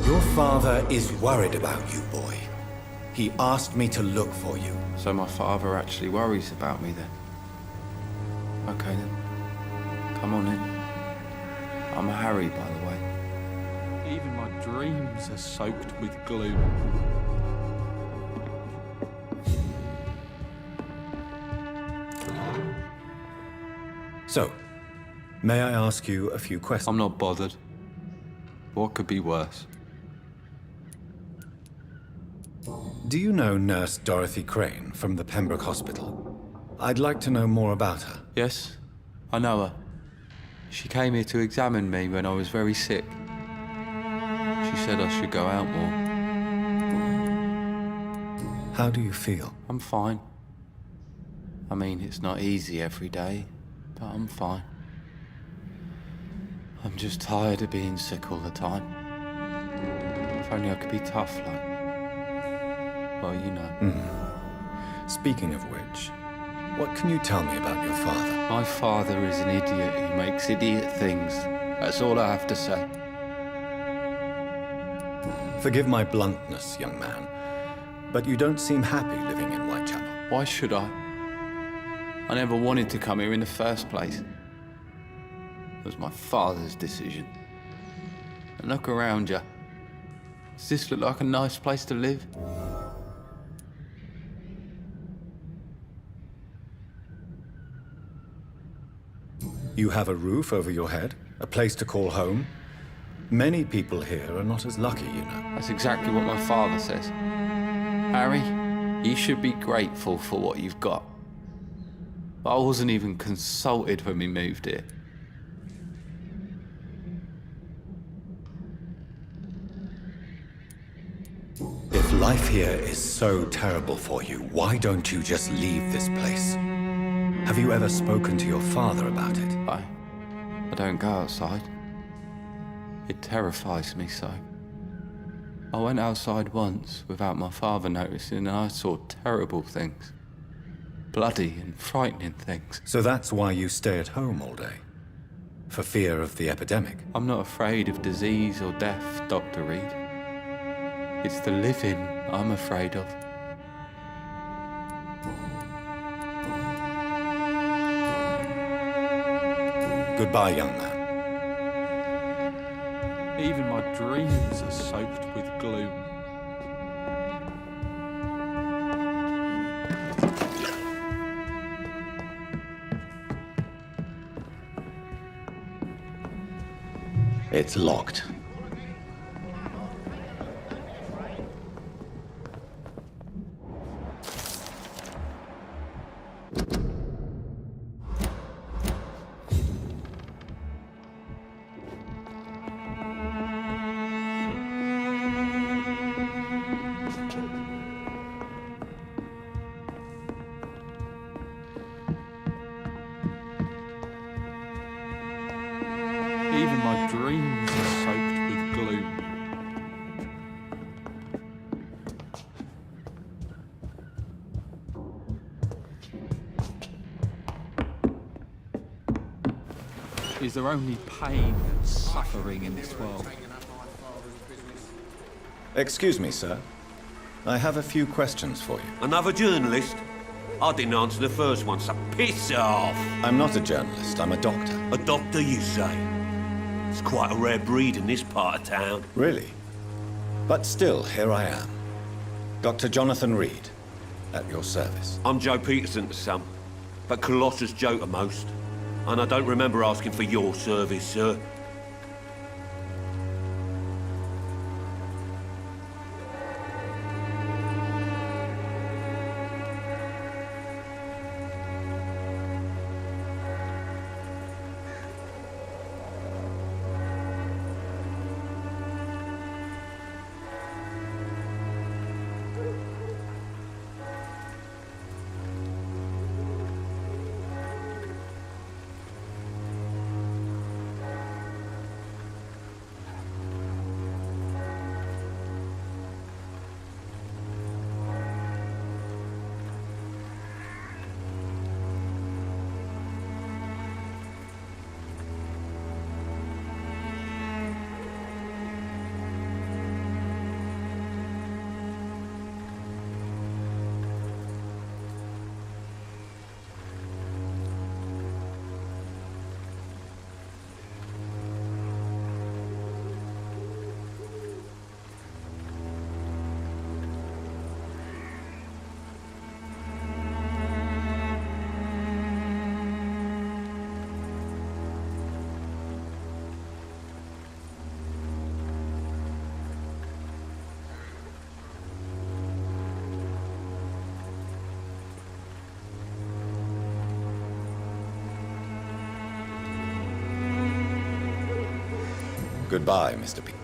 Your father is worried about you, boy. He asked me to look for you. So my father actually worries about me then? Okay then. Come on in. I'm Harry, by the way. Even my dreams are soaked with gloom. So, may I ask you a few questions? I'm not bothered. What could be worse? Do you know Nurse Dorothy Crane from the Pembroke Hospital? I'd like to know more about her. Yes, I know her. She came here to examine me when I was very sick. She said I should go out more. How do you feel? I'm fine. I mean, it's not easy every day, but I'm fine. I'm just tired of being sick all the time. If only I could be tough, like... well, you know. Speaking of which, what can you tell me about your father? My father is an idiot who makes idiot things. That's all I have to say. Forgive my bluntness, young man, but you don't seem happy living in Whitechapel. Why should I? I never wanted to come here in the first place. It was my father's decision. And look around you. Does this look like a nice place to live? You have a roof over your head, a place to call home. Many people here are not as lucky, you know. That's exactly what my father says. Harry, you should be grateful for what you've got. But I wasn't even consulted when we moved here. If life here is so terrible for you, why don't you just leave this place? Have you ever spoken to your father about it? I don't go outside. It terrifies me so. I went outside once without my father noticing and I saw terrible things. Bloody and frightening things. So that's why you stay at home all day? For fear of the epidemic? I'm not afraid of disease or death, Dr. Reed. It's the living I'm afraid of. Goodbye, young man. Even my dreams are soaked with gloom. It's locked. Even my dreams are soaked with gloom. Is there only pain and suffering in this world? Excuse me, sir. I have a few questions for you. Another journalist? I didn't answer the first one, so piss off! I'm not a journalist, I'm a doctor. A doctor, you say? It's quite a rare breed in this part of town. Really? But still, here I am. Dr. Jonathan Reed, at your service. I'm Joe Peterson to some, but Colossus Joe to most. And I don't remember asking for your service, sir. Goodbye, Mr. P.